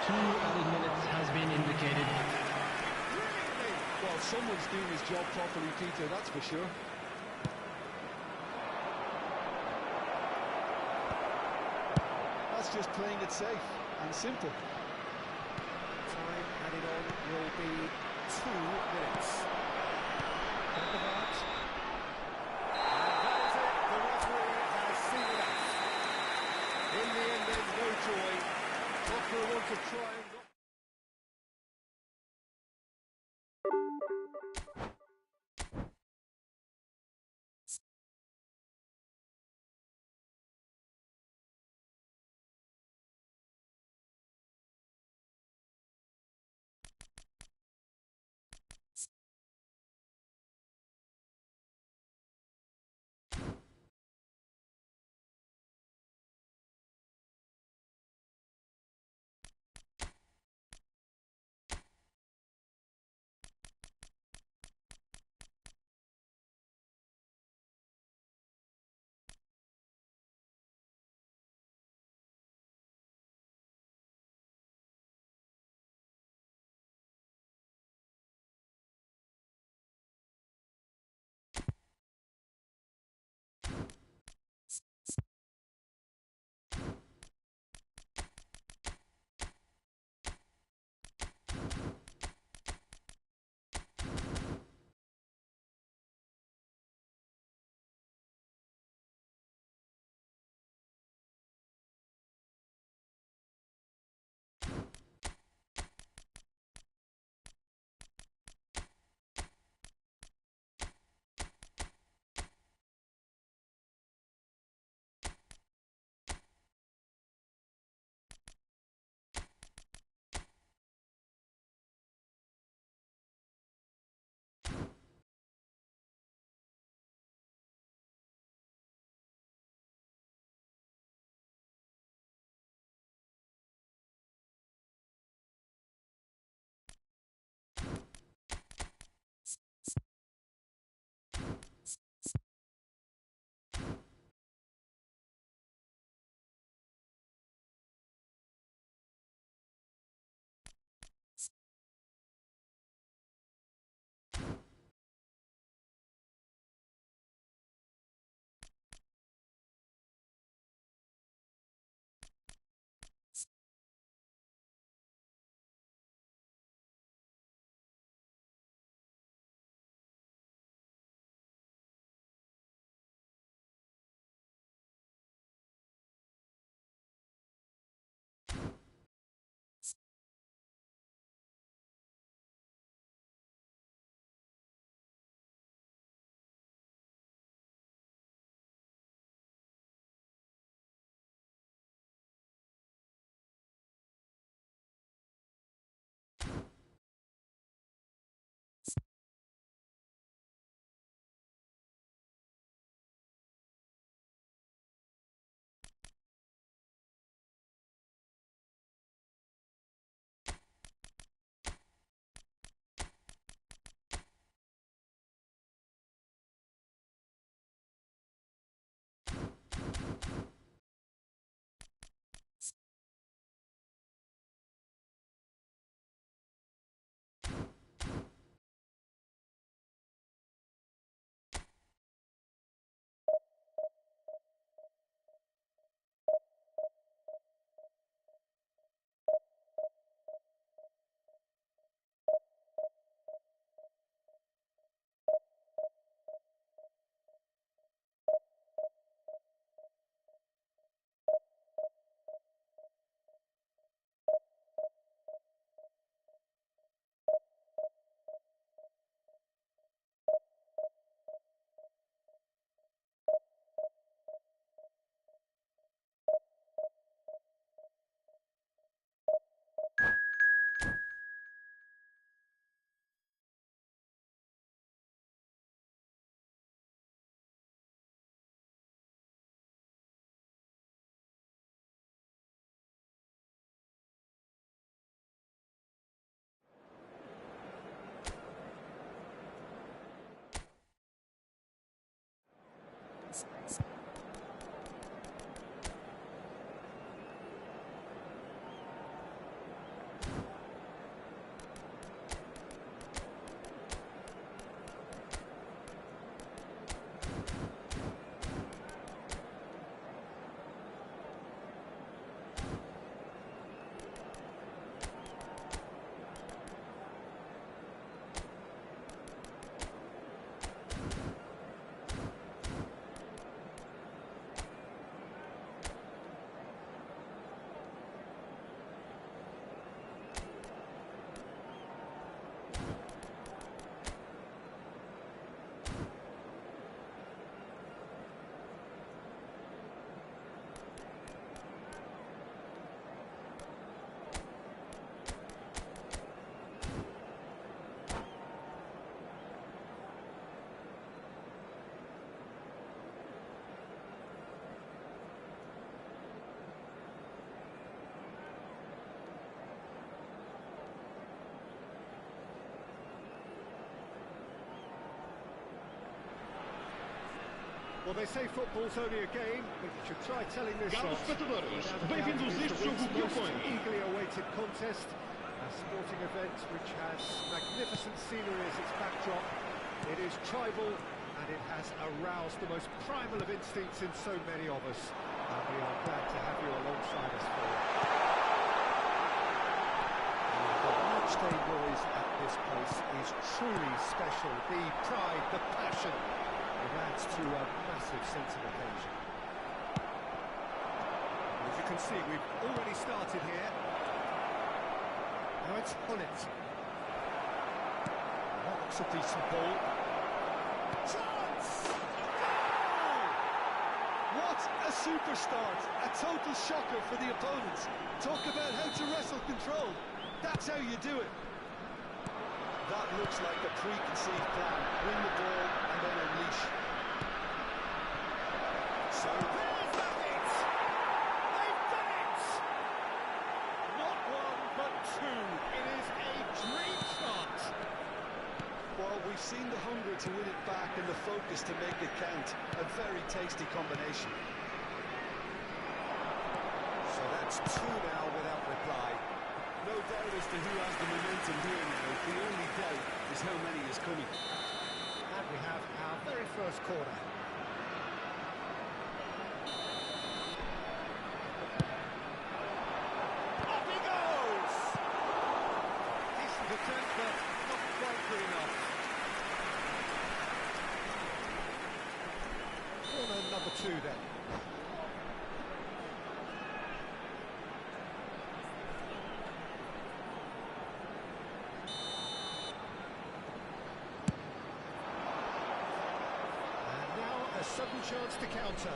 Two added minutes has been indicated. Well, someone's doing his job properly, Peter, that's for sure. That's just playing it safe and simple. Time added on will be 2 minutes. And that is it. The referee has seen it out. In the end, there's no joy. Tottenham want to try and... Well, they say football's only a game, but you should try telling this Caros lot. espectadores, Without a doubt, bem-vindos it is este the jogo week's que most opõe. eagerly awaited contest, a sporting event which has magnificent scenery as its backdrop. It is tribal, and it has aroused the most primal of instincts in so many of us. And we are glad to have you alongside us for it. The matchday noise at this place is truly special. The pride, the passion, it adds to a massive sense of occasion. As you can see, we've already started here. Now it's on it. That looks a decent ball. Chance! Goal! What a super start! A total shocker for the opponents. Talk about how to wrestle control. That's how you do it. That looks like a preconceived plan. Win the ball and then unleash. So there's that it! They've done it! Not one, but two. It is a dream start. Well, we've seen the hunger to win it back and the focus to make it count. A very tasty combination. So that's two now without reply. No doubt as to who has the momentum here now. The only doubt is how many is coming. And we have our very first corner. Up he goes! Decent attempt, but not quite good enough. Corner number two then. A sudden chance to counter.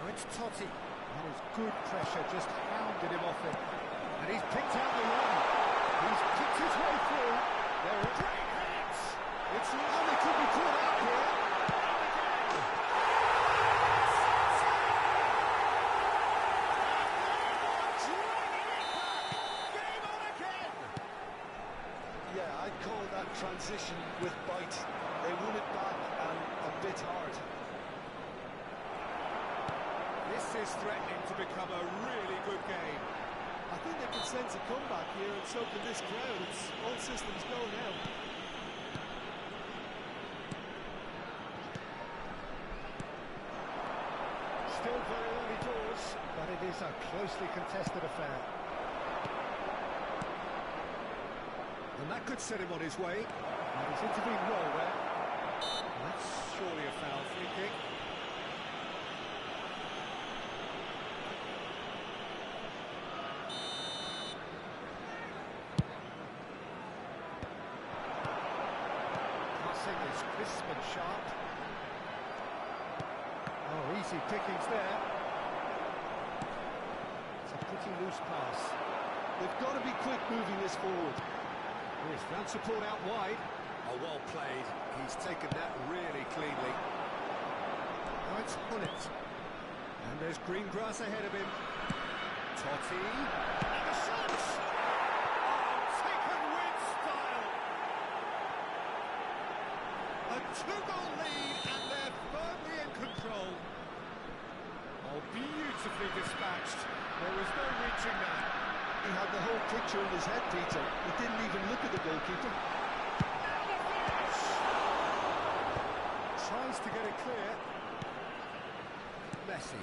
Now it's Totti. That is good pressure, just hounded him off it. And he's picked out the run. He's kicked his way through. There are great hits. It's and it could be caught out here. Transition with bite. They won it back and a bit hard. This is threatening to become a really good game. I think they can sense a comeback here, and so can this crowd. It's all systems go now. Still very early doors, but it is a closely contested affair. And that could set him on his way. And he's intervened well there. That's surely a foul free kick. Passing is crisp and sharp. Oh, easy pickings there. It's a pretty loose pass. They've got to be quick moving this forward. He's found support out wide. Oh, well played. He's taken that really cleanly. Now it's on it. And there's green grass ahead of him. Totti. And a shot! Oh, taken with style. A two-goal lead, and they're firmly in control. Oh, beautifully dispatched. There was no reaching that. He had the whole picture in his head, Peter. He didn't even look at the goalkeeper. Tries to get it clear. Messi.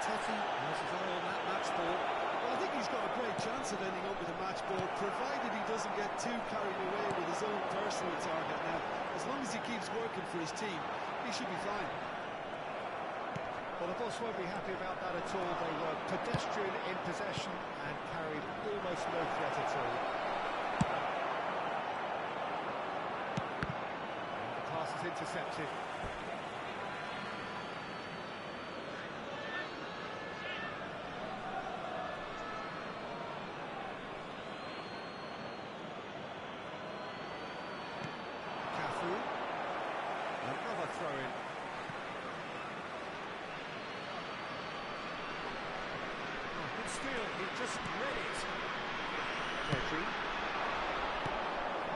Totti has his eye on that match ball. Well, I think he's got a great chance of ending up with a match ball, provided he doesn't get too carried away with his own personal target. Now, as long as he keeps working for his team, he should be fine. Well, the boss won't be happy about that at all. They were pedestrian in possession and carried almost no threat at all. And the pass is intercepted. Cafu. Another throw-in. Steal. just read it. Pedri.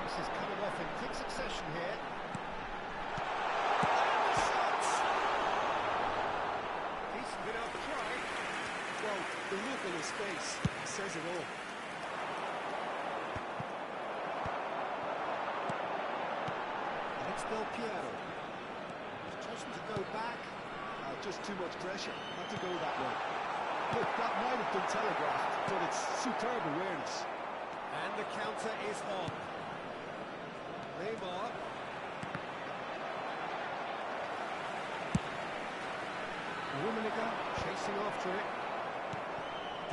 This is coming off in quick succession here. And the shot! Decent bit of try. Well, the look on his face says it all. And it's Del Piero. He's chosen to go back. Just too much pressure, not to go that way. Look, that might have been telegraphed, but it's superb awareness. And the counter is on. Neymar. Rummenigge chasing after it.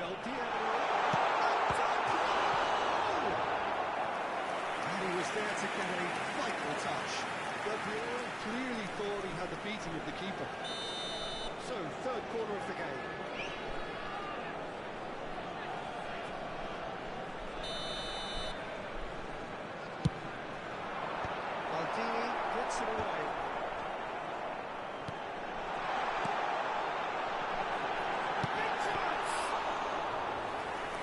Del Piero. And he was there to get a vital touch. Del Piero clearly thought he had the beating of the keeper. So, third corner of the game. Maldini gets it away. Big chance!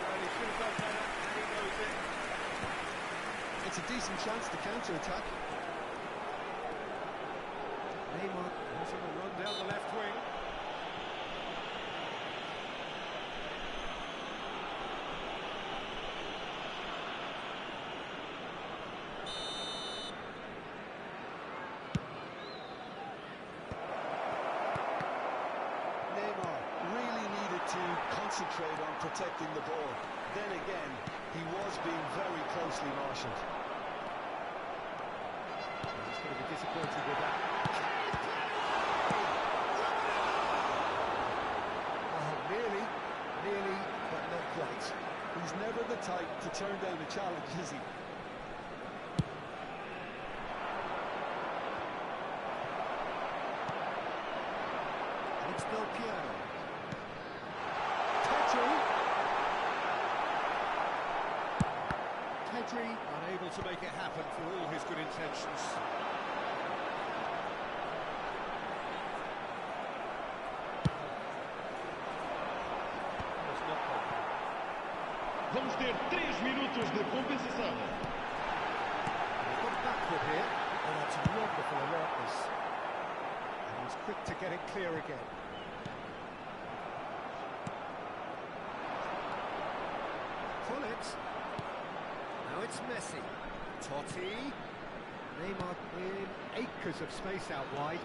Well, he should have done better, and he knows it. It's a decent chance to counter-attack. Neymar was on a run down the left wing. Concentrate on protecting the ball. Then again, he was being very closely marshalled. He's going to be disappointed with that. Oh, nearly, but not quite. He's never the type to turn down a challenge, is he? And it's Del Piero. Pedri unable to make it happen for all his good intentions. Vamos ter 3 minutos de compensação. He's got backward here. Oh, that's wonderful alertness. And he's quick to get it clear again. Pull it. Now it's Messi. Totti. Neymar in acres of space out wide.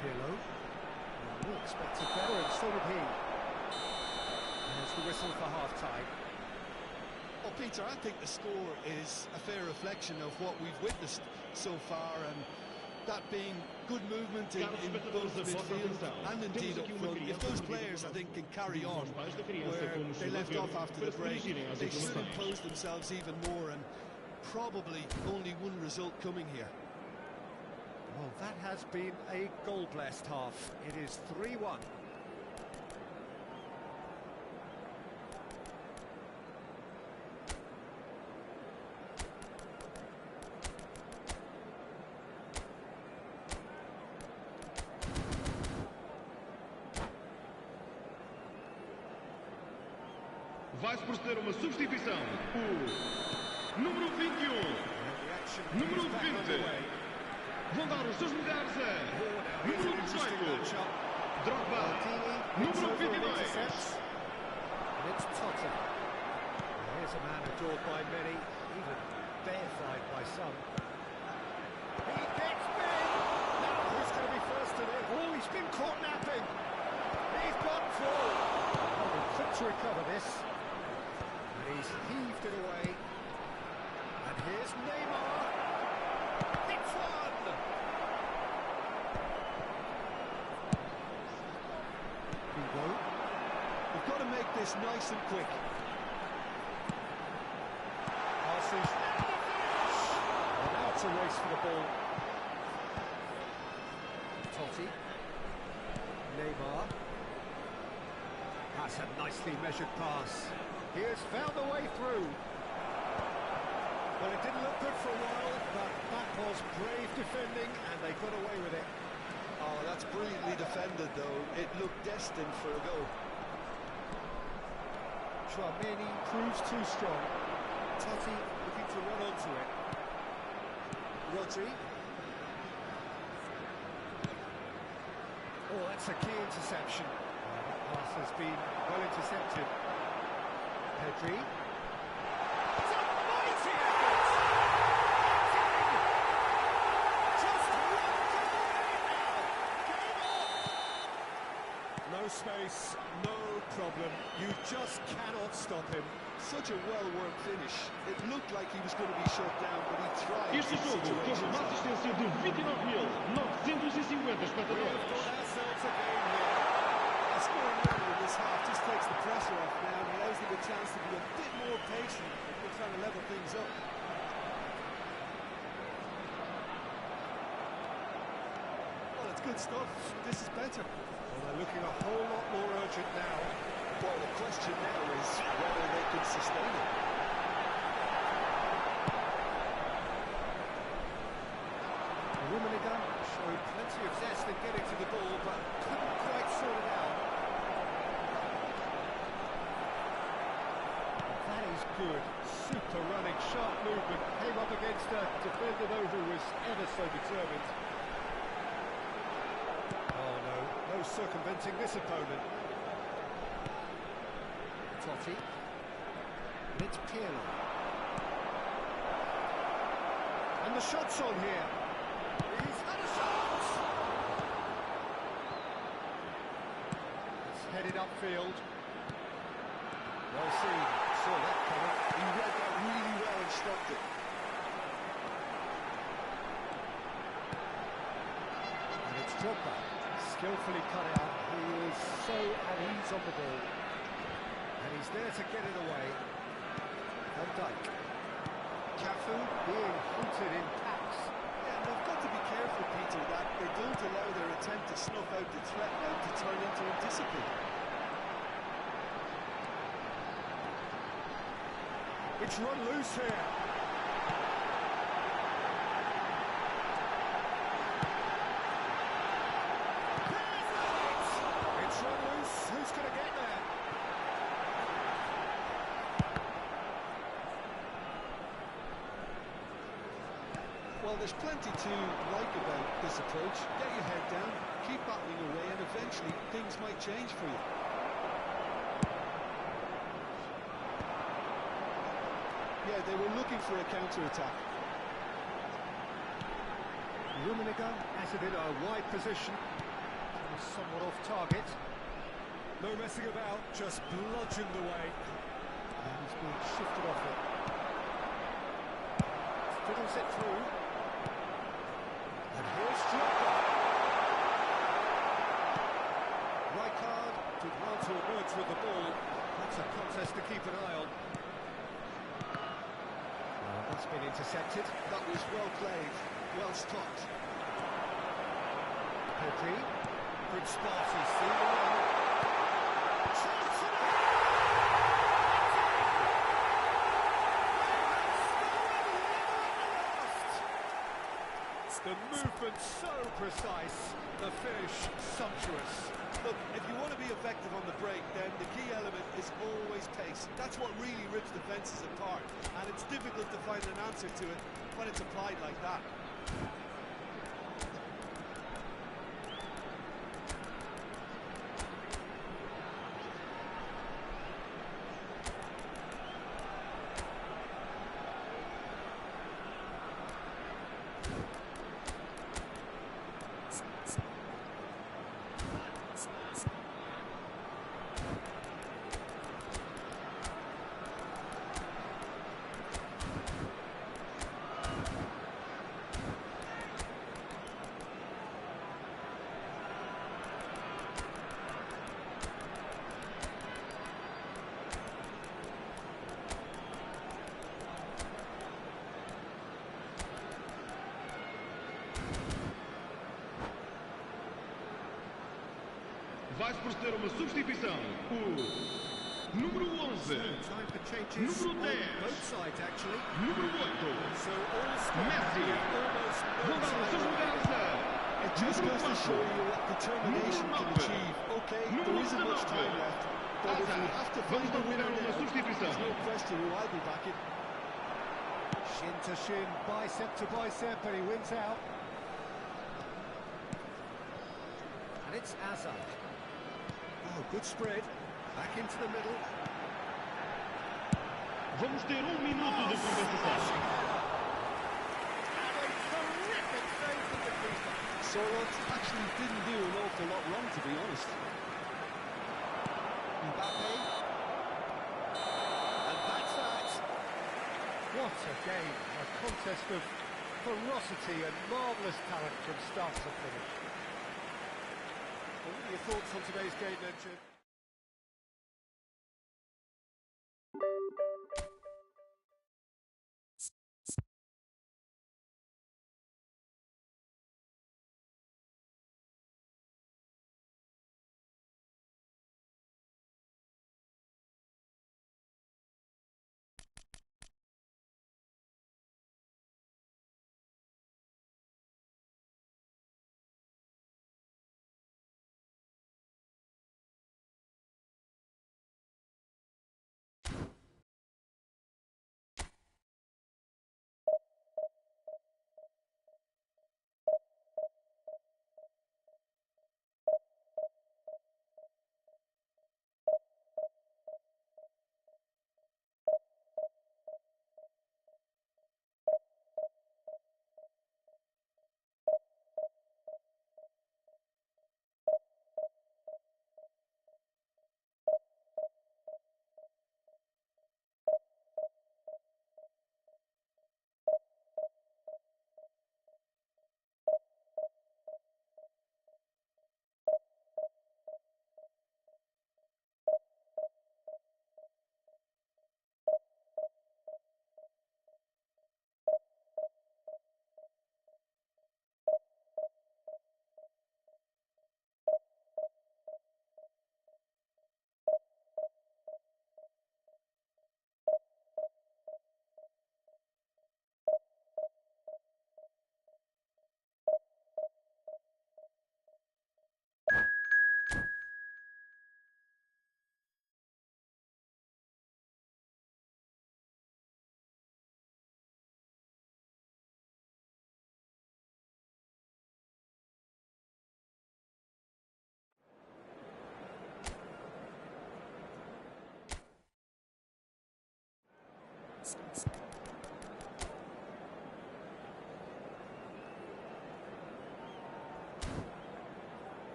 Pirlo. Well, we expected better, and so did he. There's the whistle for half-time. Well, Peter, I think the score is a fair reflection of what we've witnessed so far, and that being good movement in both midfield and indeed up front. If those players, I think, can carry on where they left off after the break, they should impose themselves even more, and probably only one result coming here. Well, that has been a goal-blessed half. It is 3-1. Vai-se proceder uma substituição. O número 21, número 20, vão dar os seus lugares a número 18, Drogba, número 22. And it's Totti. Here's a man adored by many, even deified by some. He gets big! Now who's going to be first in it? Oh, he's been caught napping! He's gone through! Oh, they're quick to recover this. And he's heaved it away. And here's Neymar. It's one! Hugo. We've got to make this nice and quick. Passes. And now it's a race for the ball. Totti. Neymar. That's a nicely measured pass. He has found a way through. Well, it didn't look good for a while, but that was brave defending, and they got away with it. Oh, that's brilliantly defended, though. It looked destined for a goal. Chouameni proves too strong. Totti looking to run onto it. Rodri. Oh, that's a key interception. That pass has been well intercepted. Pedri. It's a mighty effort! Just one now! Game on! No space, no problem. You just cannot stop him. Such a well-worked finish. It looked like he was going to be shut down, but he tried. Este jogo teve uma assistência de 29.950 espectadores. Scoring early in this half just takes the pressure off now and allows them a chance to be a bit more patient if they're trying to level things up. Well, it's good stuff. This is better. Well, they're looking a whole lot more urgent now. Well, the question now is whether they can sustain it. Rummenigge showed plenty of zest in getting to the ball, but couldn't quite sort it out. That is good. Super running, sharp movement. Came up against a defender, though, who was ever so determined. Oh, no circumventing this opponent. Totti. And it's Pirlo. And the shot's on here. He's had a shot! It's headed upfield. Well seen. Saw that coming. He read that really well and stopped it. And it's Drogba. Skillfully cut out. He is so at ease on the ball. And he's there to get it away. Van Dijk. Cafu being hunted in packs. Yeah, and they've got to be careful, Peter, that they don't allow their attempt to snuff out the threat now to turn into indiscipline. It's run loose here. It's run loose. Who's going to get there? Well, there's plenty to like about this approach. Get your head down, keep battling away, and eventually things might change for you. Yeah, they were looking for a counter-attack. Rummenigge has it in a wide position. Somewhat off target. No messing about, just bludgeoned away. And he's being shifted off it. Fiddles it through. And here's Drogba. Rijkaard did well to emerge with the ball. That's a contest to keep an eye on. That's been intercepted. That was well played, well stopped. Pedri. Good spot, he's seen the run. The movement so precise, the finish sumptuous. Look, if you want to be effective on the break, then the key element is always pace. That's what really rips defences apart, and it's difficult to find an answer to it when it's applied like that. Vai-se proceder uma substituição. O número 11. Número 10. Número 8. Messi. Voltar aos seus lugares a It just goes to show you what determination can achieve. Okay, there isn't much time left, but if you have to find a winner now, substituição. there's no question who I'll be backing. Shin to shin, bicep to bicep, and he wins out. And it's Hazard. Oh, good spread. Back into the middle. Vamos ter minuto de compensação. Terrific save from the keeper. Soros actually didn't do an awful lot wrong, to be honest. Mbappe. And that's that. What a game. A contest of ferocity and marvellous talent from start to finish. What are your thoughts on today's game then, Jim?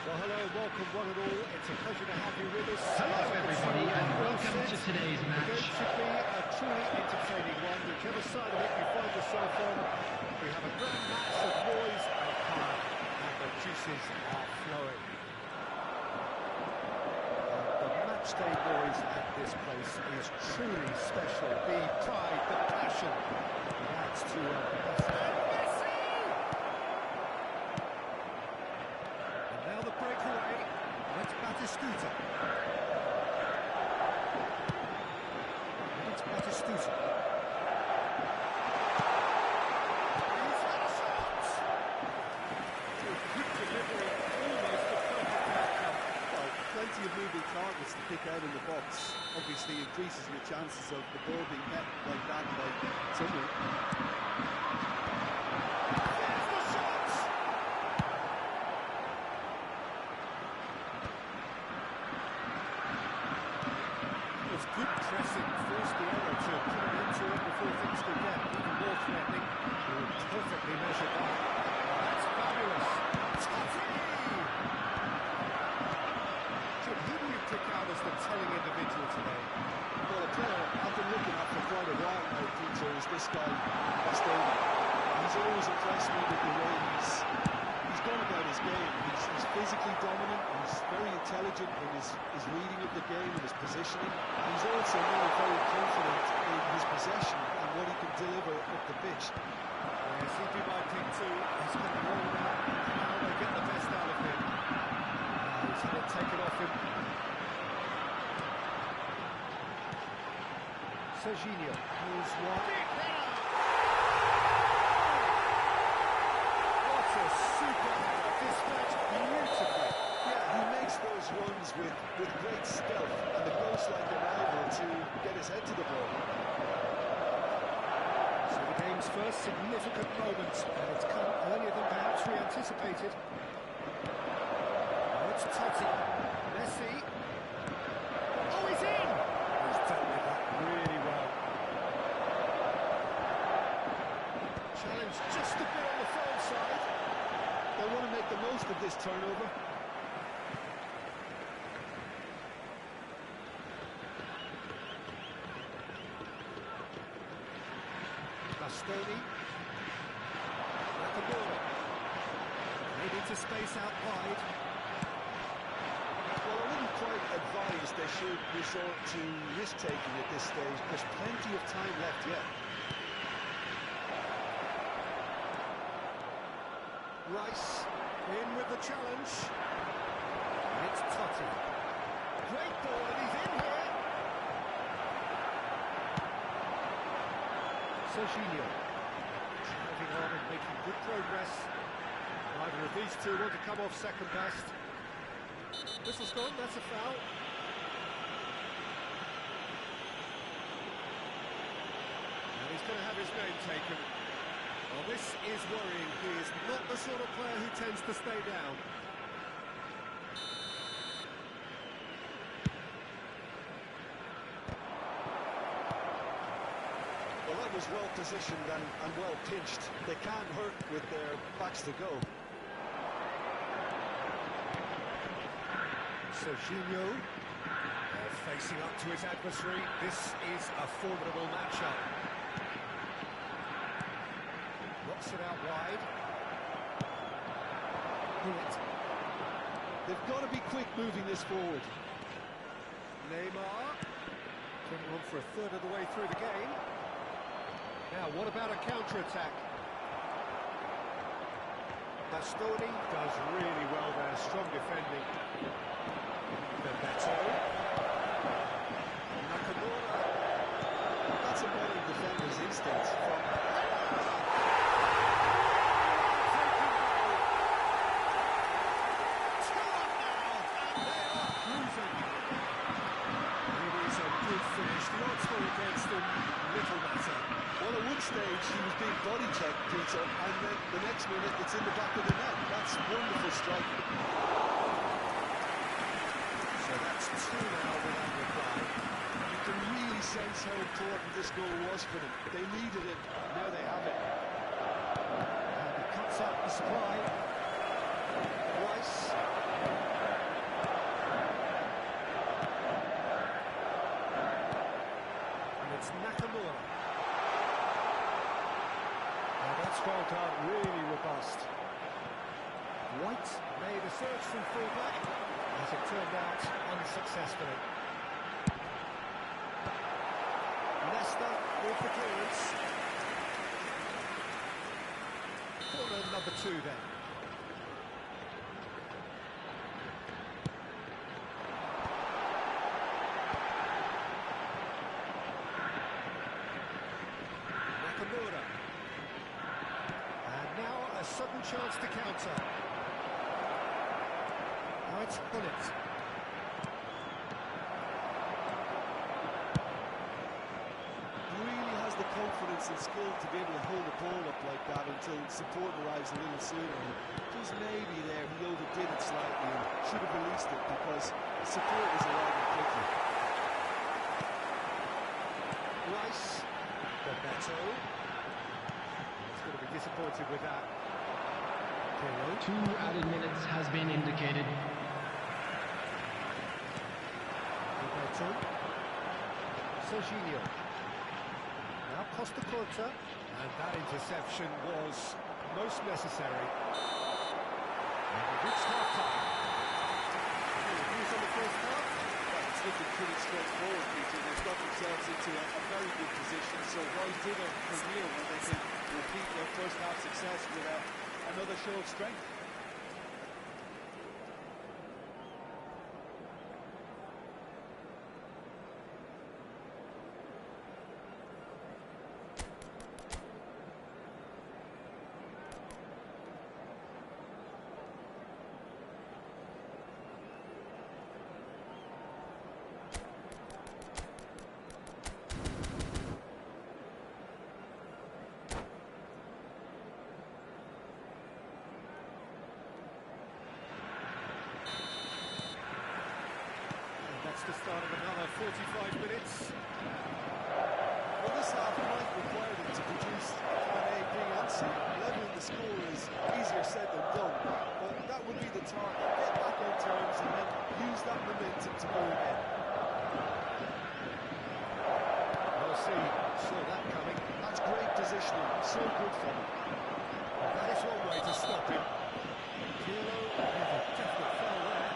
Well, hello, welcome one and all. It's a pleasure to have you with us. Hello, everybody, and welcome to today's The match. game should be a truly entertaining one, whichever side of it you find yourself on. We have a grand mass of noise and colour, and the juices are flowing. The matchday noise at this place is truly special. The pride, the passion, it adds to breakaway. It's Batistuta. It's Batistuta. He's had a shot! Good delivery, almost a perfect outcome. Well, plenty of moving targets to pick out in the box. Obviously increases your chances of the ball being met like that by someone. Good pressing, forced the error to put an end to it before things could get even more threatening. Perfectly measured that. That's fabulous. Totti! Jim, who do you pick out as the telling individual today? Well, a player I've been looking at for quite a while now, Peter, is this guy, Bastoni. He's always impressed me with the way he's gone about his game. He's physically dominant, he's very intelligent in his reading of the game and his positioning. And he's also now very confident in his possession and what he can deliver up the pitch. Yes, he'd be my pick too. He's going to roll out. Now they get the best out of him. He's had it taken off him. Serginho, here's one. What a super header, dispatched beautifully. Yeah, he makes those runs with great stealth and a ghost-like arrival to get his head to the ball. So the game's first significant moment, and it's come earlier than perhaps we anticipated. Oh, it's Totti. Messi. Oh, he's in! He's dealt with that really well. Challenge just a bit on the firm side. They want to make the most of this turnover. Bastoni. Nakamura. Made into space out wide. Well, I wouldn't quite advise they should resort to risk-taking at this stage. There's plenty of time left yet. Rice in with the challenge. It's Totti. Great ball, and he's in here. Serginho. Driving on and making good progress. Neither of these two want to come off second best. Whistle's gone, that's a foul. And he's going to have his name taken. Well, this is worrying. He is not the sort of player who tends to stay down. Well, that was well positioned and well pinched. They can't hurt with their backs to go. Serginho facing up to his adversary. This is a formidable matchup. Rocks it out wide. Bullet. They've got to be quick moving this forward. Neymar. Getting on for a third of the way through the game. Now, what about a counter-attack? Bastoni does really well there, strong defending. Bebeto. Nakamura. That's a modern defender's instinct. Well, at one stage he was being body checked, Peter, and then the next minute it's in the back of the net. That's wonderful striking. So that's two now without reply. You can really sense how important this goal was for them. They needed it, now they have it. And he cuts out the supply. Rice. And it's Nakamura. That's well done, really robust. White made a search from full-back, as it turned out unsuccessfully. Leicester with the clearance. Corner number 2 then. Nakamura. A sudden chance to counter. Now it's Bullet. Really has the confidence and skill to be able to hold the ball up like that until support arrives a little sooner. Just maybe there he overdid it slightly and should have released it because support was arriving quickly. Rice. Beto. He's going to be disappointed with that. Pirlo. 2 added minutes has been indicated. Beto. Serginho. Now Costa Curta. And that interception was most necessary. And we've reached half-time. Any views on the first half? Well, it's looking pretty straightforward, Peter. They've got themselves into a very good position, so why dither from here when they can repeat their first half success with another show of strength? That's the start of another 45 minutes. Well, this half might require them to produce plan A, B and C. Leveling the score is easier said than done, but that would be the target. Get back on terms and then use that momentum to go again. We'll see. Saw that coming. That's great positioning. So good for them. That is one way to stop him. Pirlo with a definite foul there.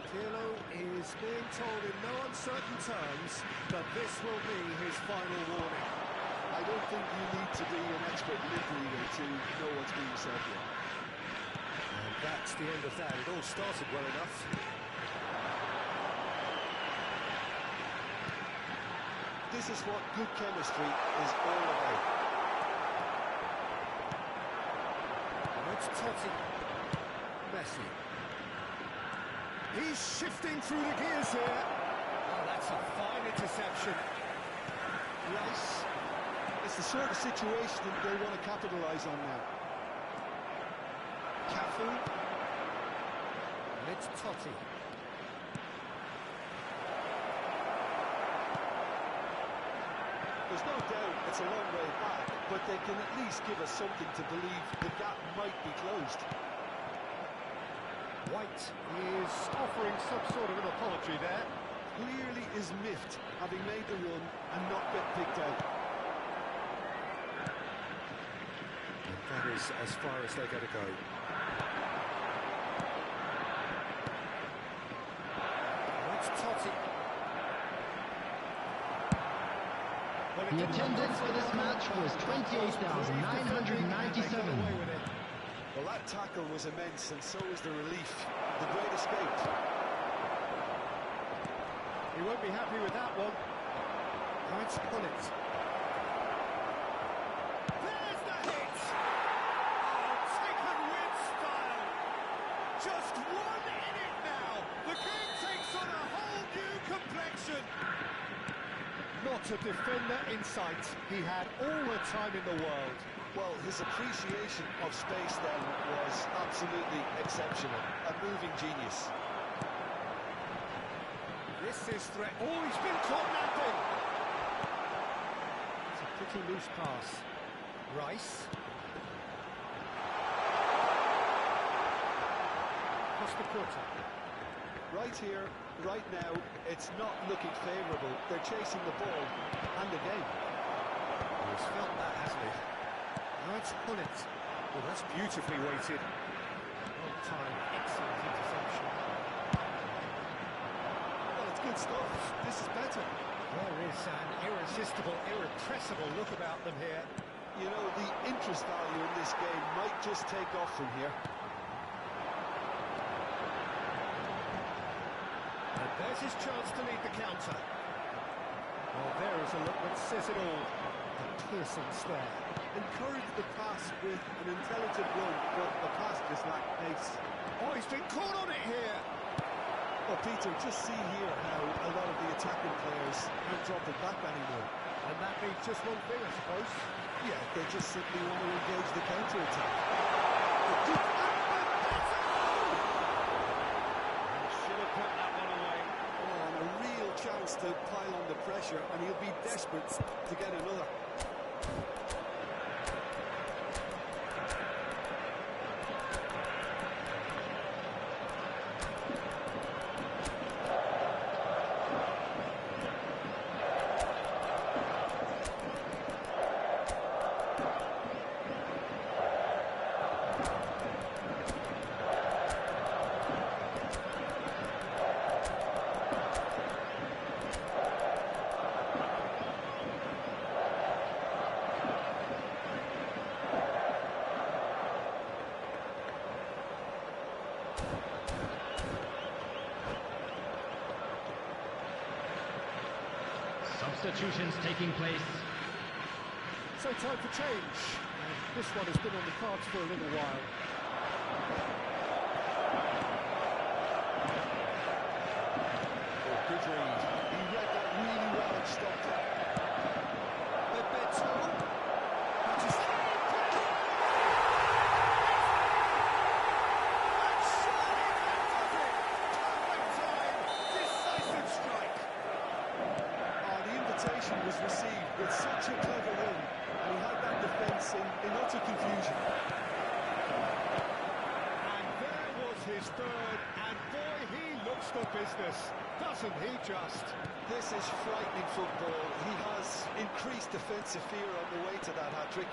Pirlo is being told in no uncertain terms that this will be his final warning. I don't think you need to be an expert lip reader to know what's being said here. And that's the end of that. It all started well enough. This is what good chemistry is all about. And it's Totti. Messi. He's shifting through the gears here. Oh, that's a fine interception. Rice. It's the sort of situation that they want to capitalise on now. Cafu. And it's Totti. There's no doubt it's a long way back, but they can at least give us something to believe the gap might be closed. White is offering some sort of an apology there. Clearly is miffed, having made the run and not get picked out. And that is as far as they're going to go. That's Totti. The attendance for this match was 28,997. Well, that tackle was immense, and so was the relief. The great escape. He won't be happy with that one. Now it's Pullet. There's the hit! Oh, taken with style. Just one in it now. The game takes on a whole new complexion. Not a defender in sight. He had all the time in the world. Well, his appreciation of space then was absolutely exceptional. A moving genius. This is threat. Oh, he's been caught napping. It's a pretty loose pass. Rice. Costa Curta. Right here, right now, it's not looking favourable. They're chasing the ball, and again. He's felt that, hasn't he? Now it's Pullet. Well, that's beautifully weighted. Long time, excellent interception. Well, it's good stuff. This is better. There is an irresistible, irrepressible look about them here. You know, the interest value in this game might just take off from here. And there's his chance to lead the counter. Well, there is a look that says it all. A piercing stare. Encouraged the pass with an intelligent run, but the pass just lacked pace. Oh, he's been caught on it here. Well, Peter, just see here how a lot of the attacking players aren't dropping back anymore. And that means just one thing, I suppose. Yeah, they just simply want to engage the counter-attack. Should have pressure, and he'll be desperate to get another. Substitutions taking place. So time for change. And this one has been on the cards for a little while. Oh, good read. He read that really well and stopped it. Bebeto. That is... And surely that does it! Perfect time! Decisive strike! The invitation was received with such a clever run, and he had that defence in utter confusion. And there was his third, and boy, he looks the business, doesn't he just? This is frightening football. He has increased defensive fear on the way to that hat-trick.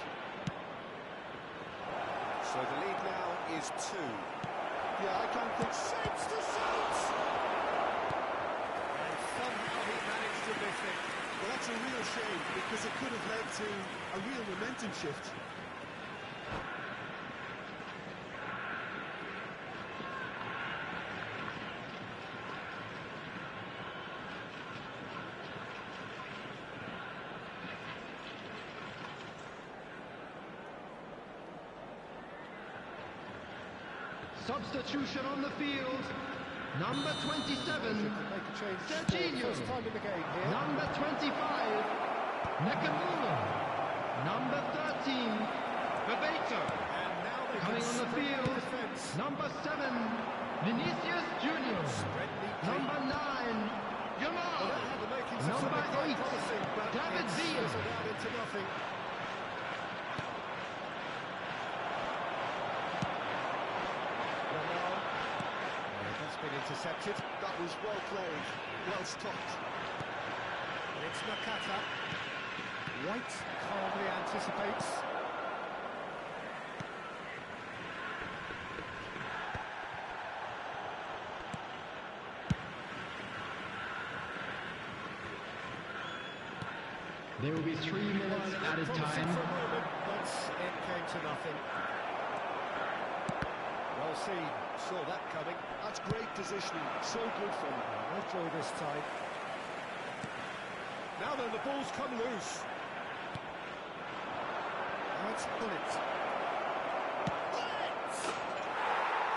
So the lead now is 2. Yeah, I can't think... Saints to Saints! And somehow he managed to miss it. Well, that's a real shame, because it could have led to a real momentum shift. Substitution on the field. Number 27, Serginho. First time in the game here. Number 25, Nakamura. Number 13, Bebeto. And now they Coming can on the strengthen field, defence. number 7, Vinicius Junior. Spread neatly. Number 9, Jamal. Well, that had the makings of Number something quite 8, promising, but David it's Villa. fizzled out into nothing. Intercepted. That was well played, well stopped. It's Nakata. White calmly anticipates. There will be 3 minutes added time. For a moment, but it came to nothing. Well seen, saw that coming. That's great positioning, so good for him. No joy this time. Now then, the ball's come loose. Now it's Bullet. Bullet!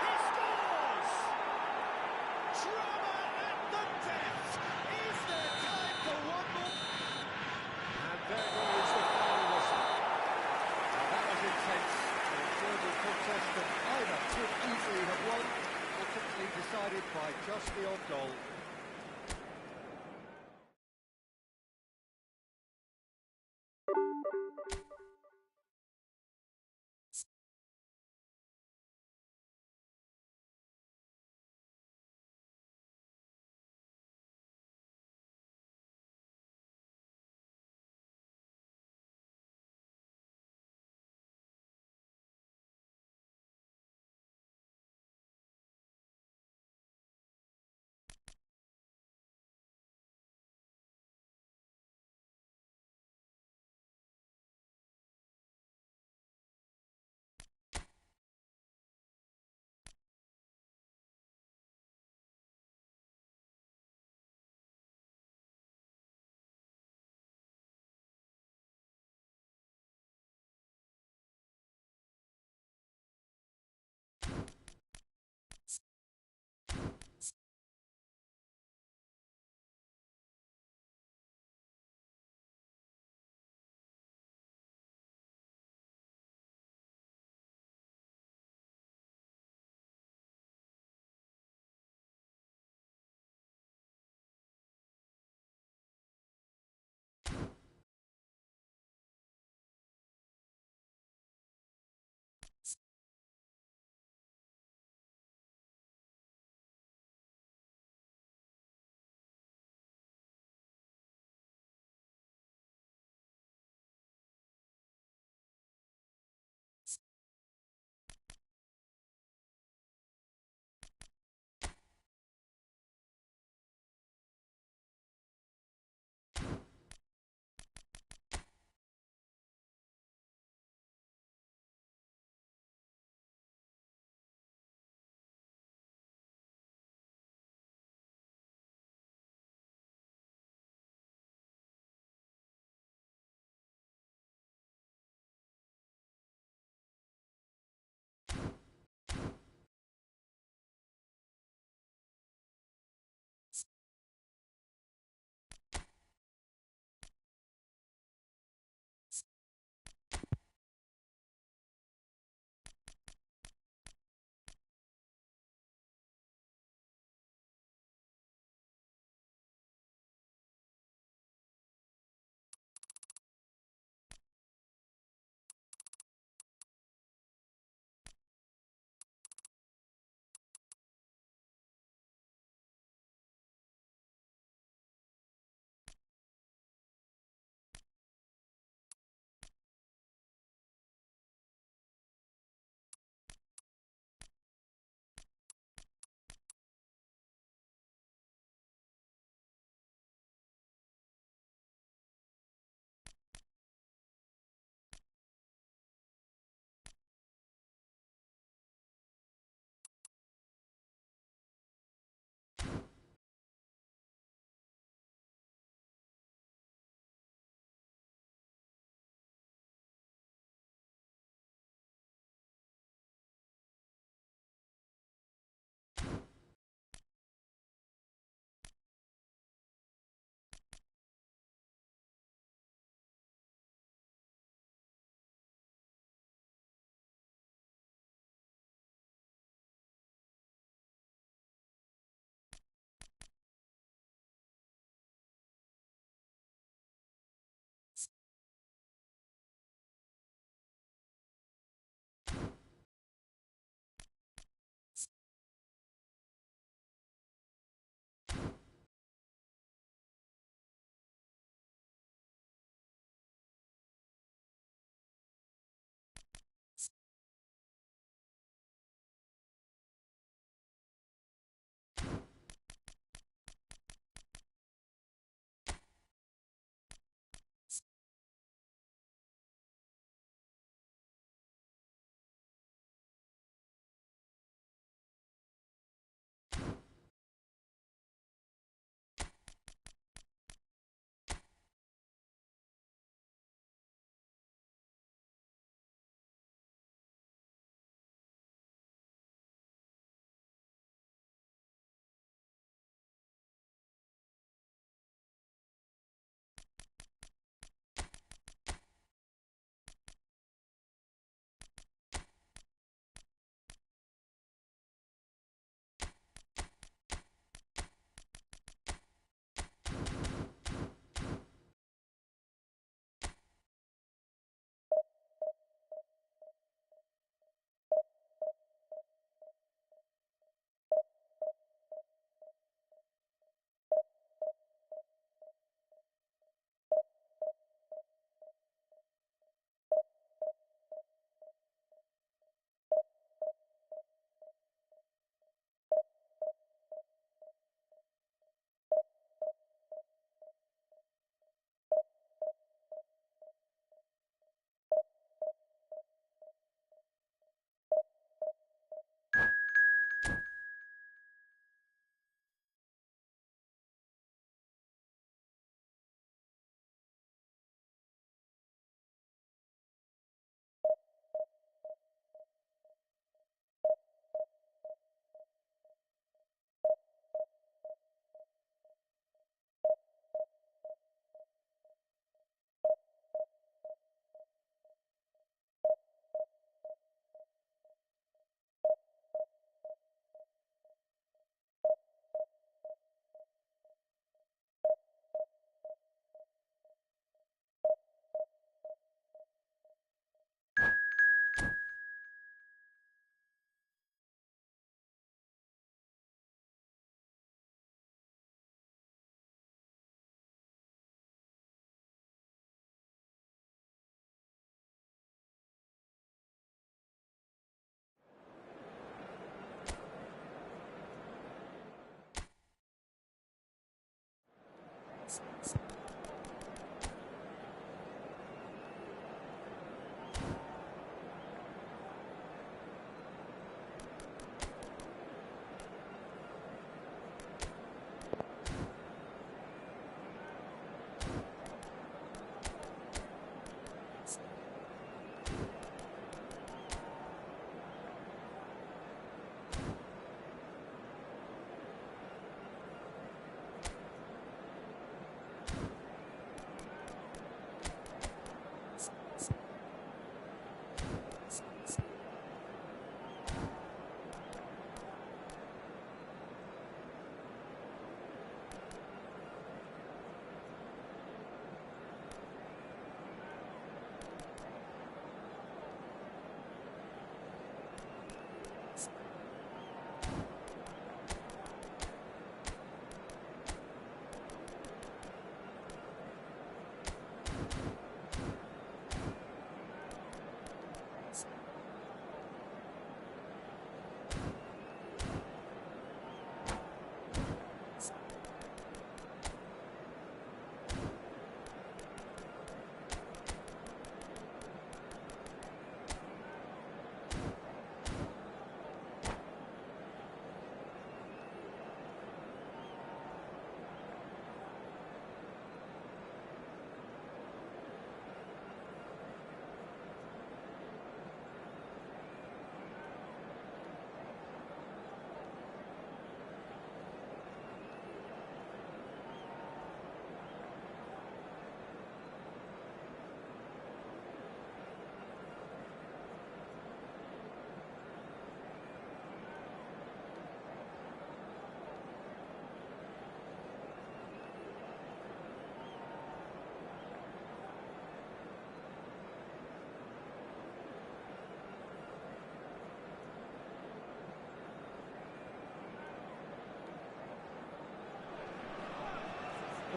He scores! Drama at the death! Is there time for one more? And there goes the final whistle. Now that was intense. An enjoyable contest that either could easily have won, ultimately decided by just the odd goal.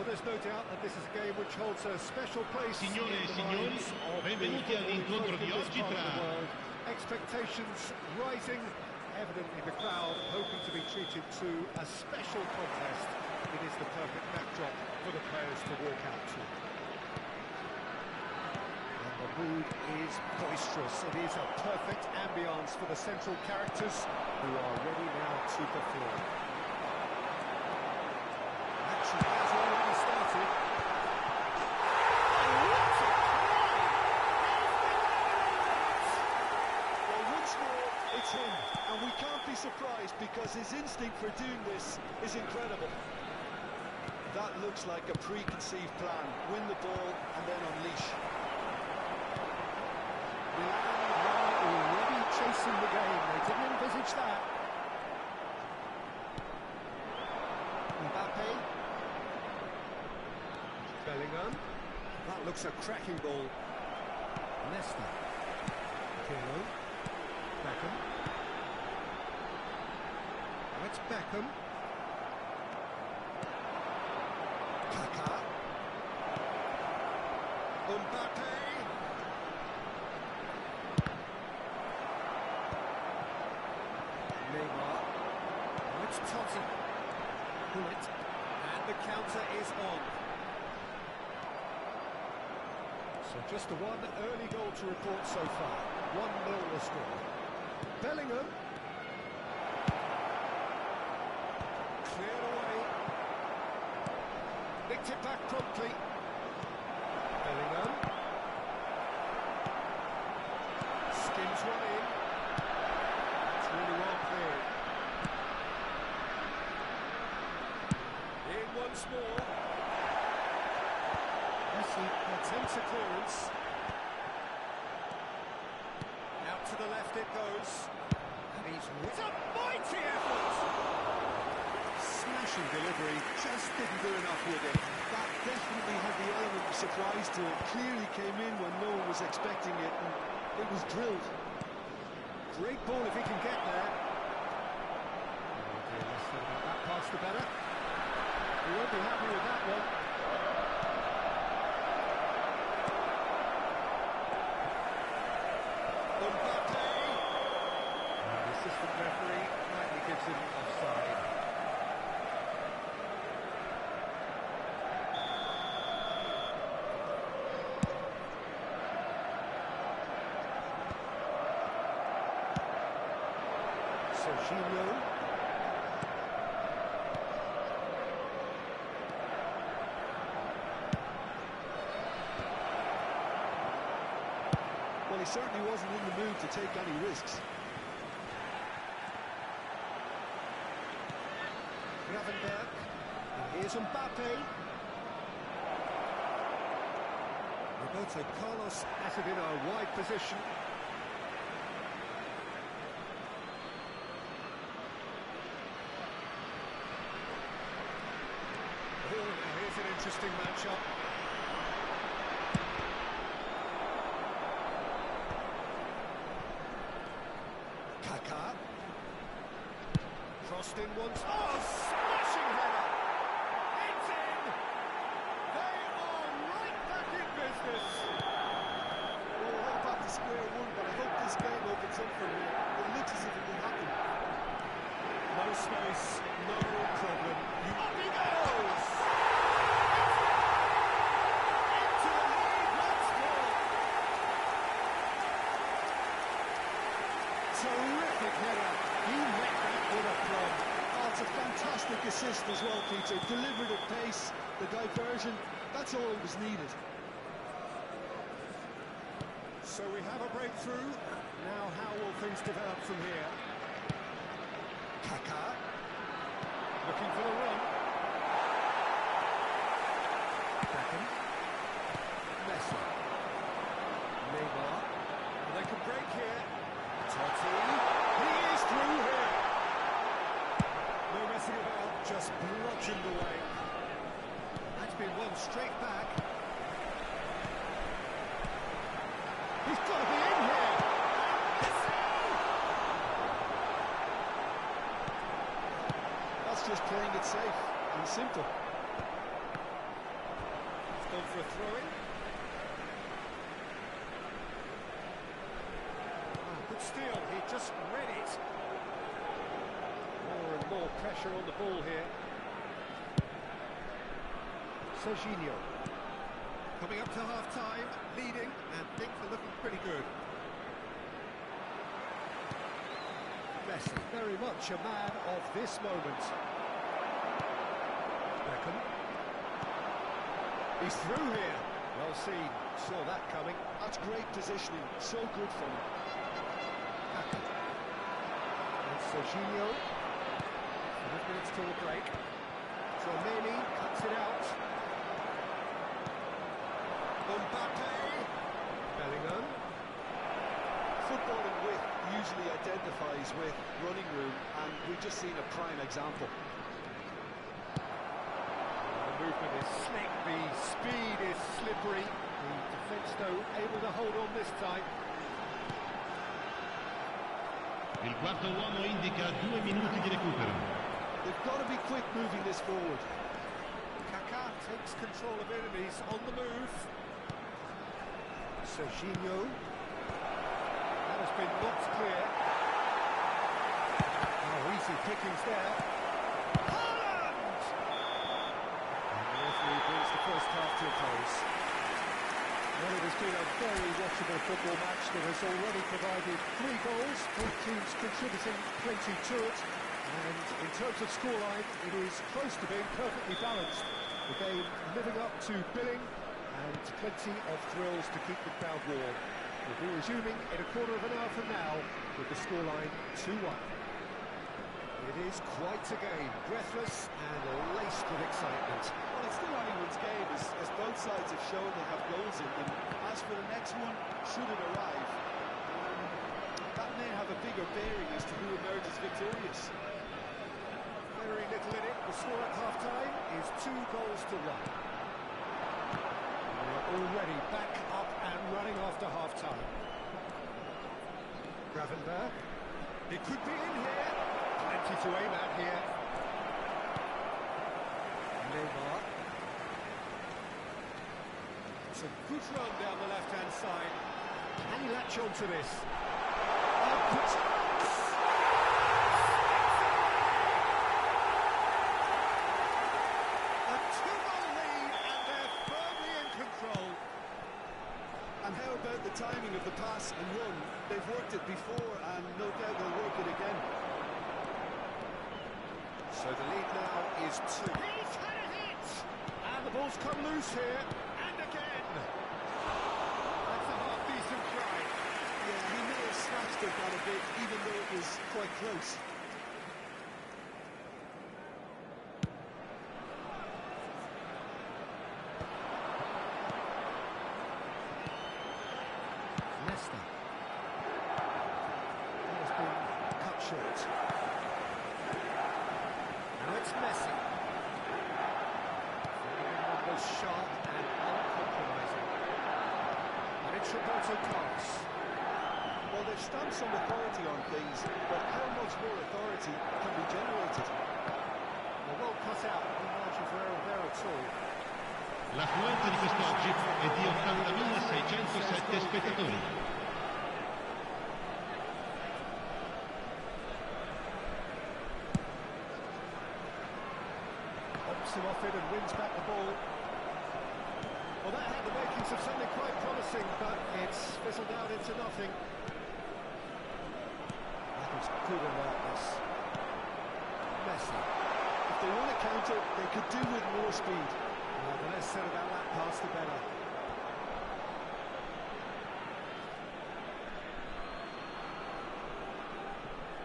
Well, there's no doubt that this is a game which holds a special place Signore in e the signori, minds of benvenuti all'incontro di oggi tra... Expectations rising, evidently the crowd hoping to be treated to a special contest. It is the perfect backdrop for the players to walk out to. And the mood is boisterous. It is a perfect ambience for the central characters who are ready now to perform. Action has already started. It's him, and we can't be surprised because his instinct for doing this is incredible. That looks like a preconceived plan. Win the ball and then unleash. Milan are already chasing the game. They didn't envisage that. Mbappe. Bellingham. That looks a cracking ball. Leicester. Pirlo. Beckham. That's Beckham. Kaká. Mbappe. Neymar. Oh, it's Totti. Bullet. And the counter is on. So just the one early goal to report so far. 1-0 the score. Bellingham. Cleared away. Nicked it back promptly. Bellingham. Skims one in. That's really well cleared. In once more. Messi attempts a clearance. Out to the left it goes. And he's with a mighty effort! Smashing delivery, just didn't do enough with it. That definitely had the element of surprise to it. Clearly came in when no one was expecting it, and it was drilled. Great ball if he can get there. Oh dear, let's think about that pass the better. He won't be happy with that one. Mbappe! And the assistant referee rightly gives him offside. Serginho. Well, he certainly wasn't in the mood to take any risks. Gravenberg. And here's Mbappe. Roberto Carlos has it in a wide position. Oh, now here's an interesting matchup. Kaká. Crossed in once. Oh, smashing header! It's in! They are right back in business! Well, we're back to square one, but I hope this game opens up for me. It looks as if it will happen. No space, no problem. Up he goes! Into the lead once more! Terrific header. He met that with a plug. Oh, it's a fantastic assist as well, Peter. Delivered at pace, the diversion, that's all that was needed. So we have a breakthrough. Now how will things develop from here? Kaká. Looking for the run. Beckham. Messi. Neymar. Well, they can break here. Totti. He is through here. No messing about, just bludgeoned away. That's been won straight back. He's got to be in here. That's just playing it safe and simple. for a throw-in. Good steal, he just read it. More and more pressure on the ball here. Serginho. Coming up to half-time, leading, and things are looking pretty good. Messi, very much a man of this moment. Beckham. He's through here. Well seen, saw that coming. That's great positioning, so good for him. And Serginho. 5 minutes till the break. Mane cuts it out. Mbappe. Bellingham. Footballing width usually identifies with running room, and we've just seen a prime example. The movement is slick, the speed is slippery. The defence, though, able to hold on this time. Il quarto uomo indica 2 minuti di recupero. They've got to be quick moving this forward. Kaká takes control of enemies on the move. Serginho. That has been knocked clear. Oh, easy pickings there. Haaland! And the referee brings the first half to a close. Well, it has been a very watchable football match that has already provided 3 goals, both teams contributing plenty to it. And in terms of scoreline, it is close to being perfectly balanced. The game living up to billing, and plenty of thrills to keep the crowd warm. We'll be resuming in a quarter of an hour from now with the scoreline 2-1. It is quite a game, breathless and laced with excitement. Well, it's still anyone's game, as both sides have shown they have goals in them. As for the next one, should it arrive, that may have a bigger bearing as to who emerges victorious. Very little in it. The score at half-time is 2 goals to 1. We're already back up and running after half-time. Gravenberg. It could be in here. Plenty to aim at here. Neymar. It's a good run down the left-hand side. Can he latch onto this? A 2-0 lead, and they're firmly in control. And how about the timing of the pass and run? They've worked it before, and no doubt they'll work it again. So the lead now is 2. He's had a hit! And the ball's come loose here, and again! That's a half-decent try. Yeah, he may have snatched it that a bit, even though it was quite close. Leicester. That has been cut short. Now it's Messi. Numbers sharp and uncompromising. And it's Roberto Carlos. Well, they've stamped some authority on things, but how much more authority can be generated? Well cut out, no margin for error there at all. L'affluenza di quest'oggi è di 80.607 spettatori. Hops him off it and wins back the ball. Well, that had the makings of something quite promising, but it's fizzled out into nothing. That was good alertness. Messi. If they want to counter, they could do with more speed. Well, the less said about that pass, the better.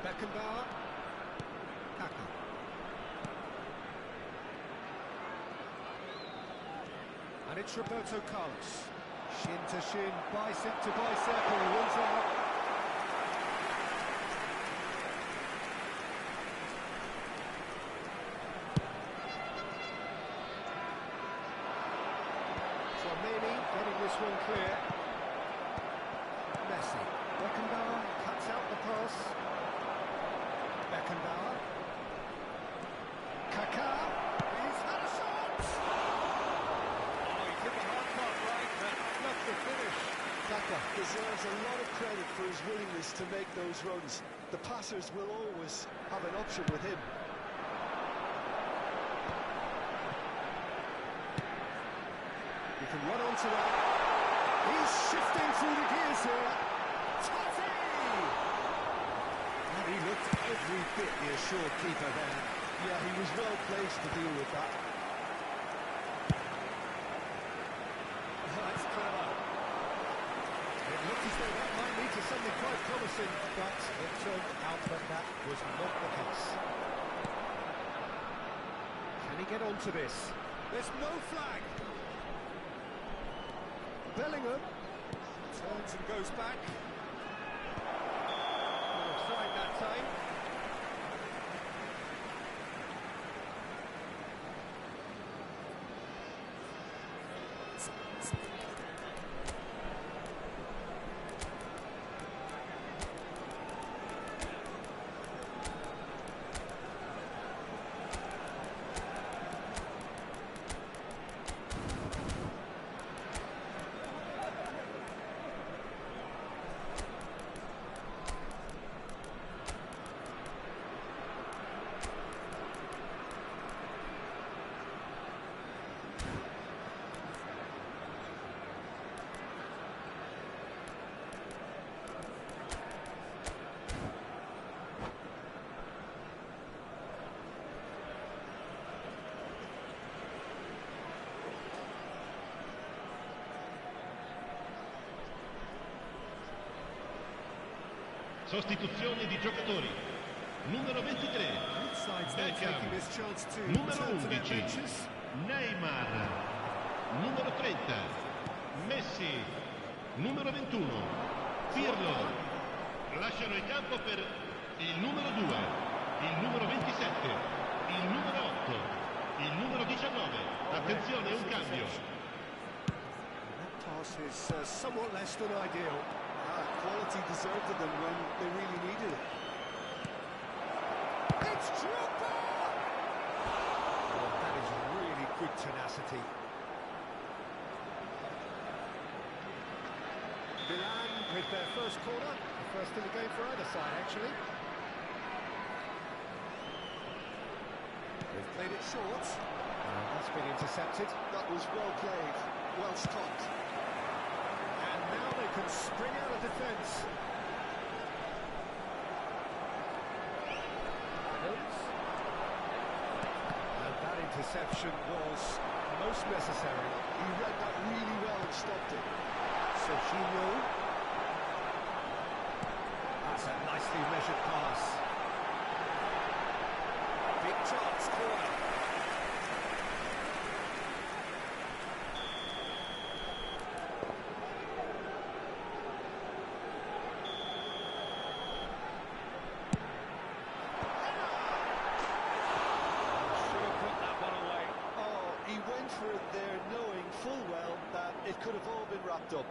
Beckenbauer. Kaká. And it's Roberto Carlos. Shin to shin, bicep to bicep, and he runs out. Mane getting this one clear. Messi. Beckenbauer cuts out the pass. Beckenbauer. Kaká. He's had a shot! Oh, he hit the credit for his willingness to make those runs. The passers will always have an option with him. You can run onto that. He's shifting through the gears here. Toffee! And he looked every bit the assured keeper there. Yeah, he was well placed to deal with that. That's clever. It looked as though that might lead to something quite promising, but it turned out that that was not the case. Can he get onto this? There's no flag. Bellingham turns and goes back. Offside that time. Sostituzione di giocatori. Numero 23 Beckham. Numero 11 Neymar. Numero 30 Messi. Numero 21 Pirlo. Lasciano il campo per il numero 2, il numero 27, il numero 8, il numero 19. Attenzione, un cambio. That pass is somewhat less than ideal. Quality deserted them when they really needed it. It's Drogba! Oh, that is really good tenacity. Milan with their first corner, the first in the game for either side, actually. They've played it short. That's been intercepted. That was well played, well stopped. And now they can spring out of defence. And that interception was most necessary. He read that really well and stopped it. Serginho. That's a nicely measured pass. Big chance, corner. For it there, knowing full well that it could have all been wrapped up.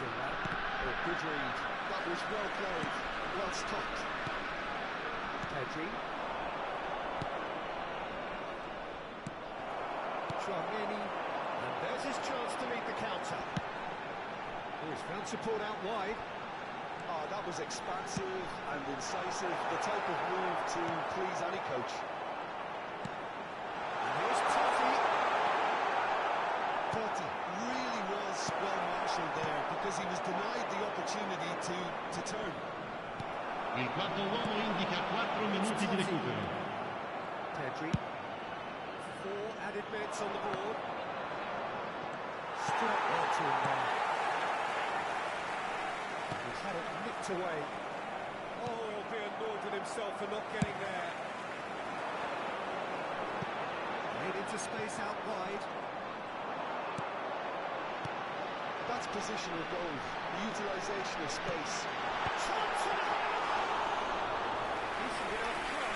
Oh, good read. That was well played, well stopped. Pedri. Tchouameni. And there's his chance to lead the counter. Oh, he's found support out wide. Oh, that was expansive and incisive, the type of move to please any coach. And here's Toffee. Totti really was well marshalled there because he was denied the opportunity to turn. Il quarto uomo indica 4 minuti di recupero. Pedri. 4 added minutes on the board. Still well to him there. He's had it nipped away. Oh, he'll be annoyed with himself for not getting there. Made into space out wide. That's positional goal, the utilisation of space. Decent enough try.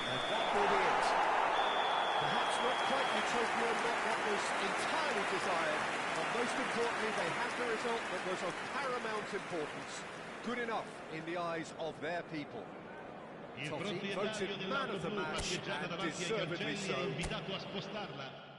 And that will be it. Perhaps not quite utopia, not what was entirely desired, but most importantly, they had the result that was of paramount importance. Good enough in the eyes of their people. Il Totti proprietario voted man dell'auto of the blu match parcheggiata and davanti ai deservedly cancelli è so. invitato a spostarla.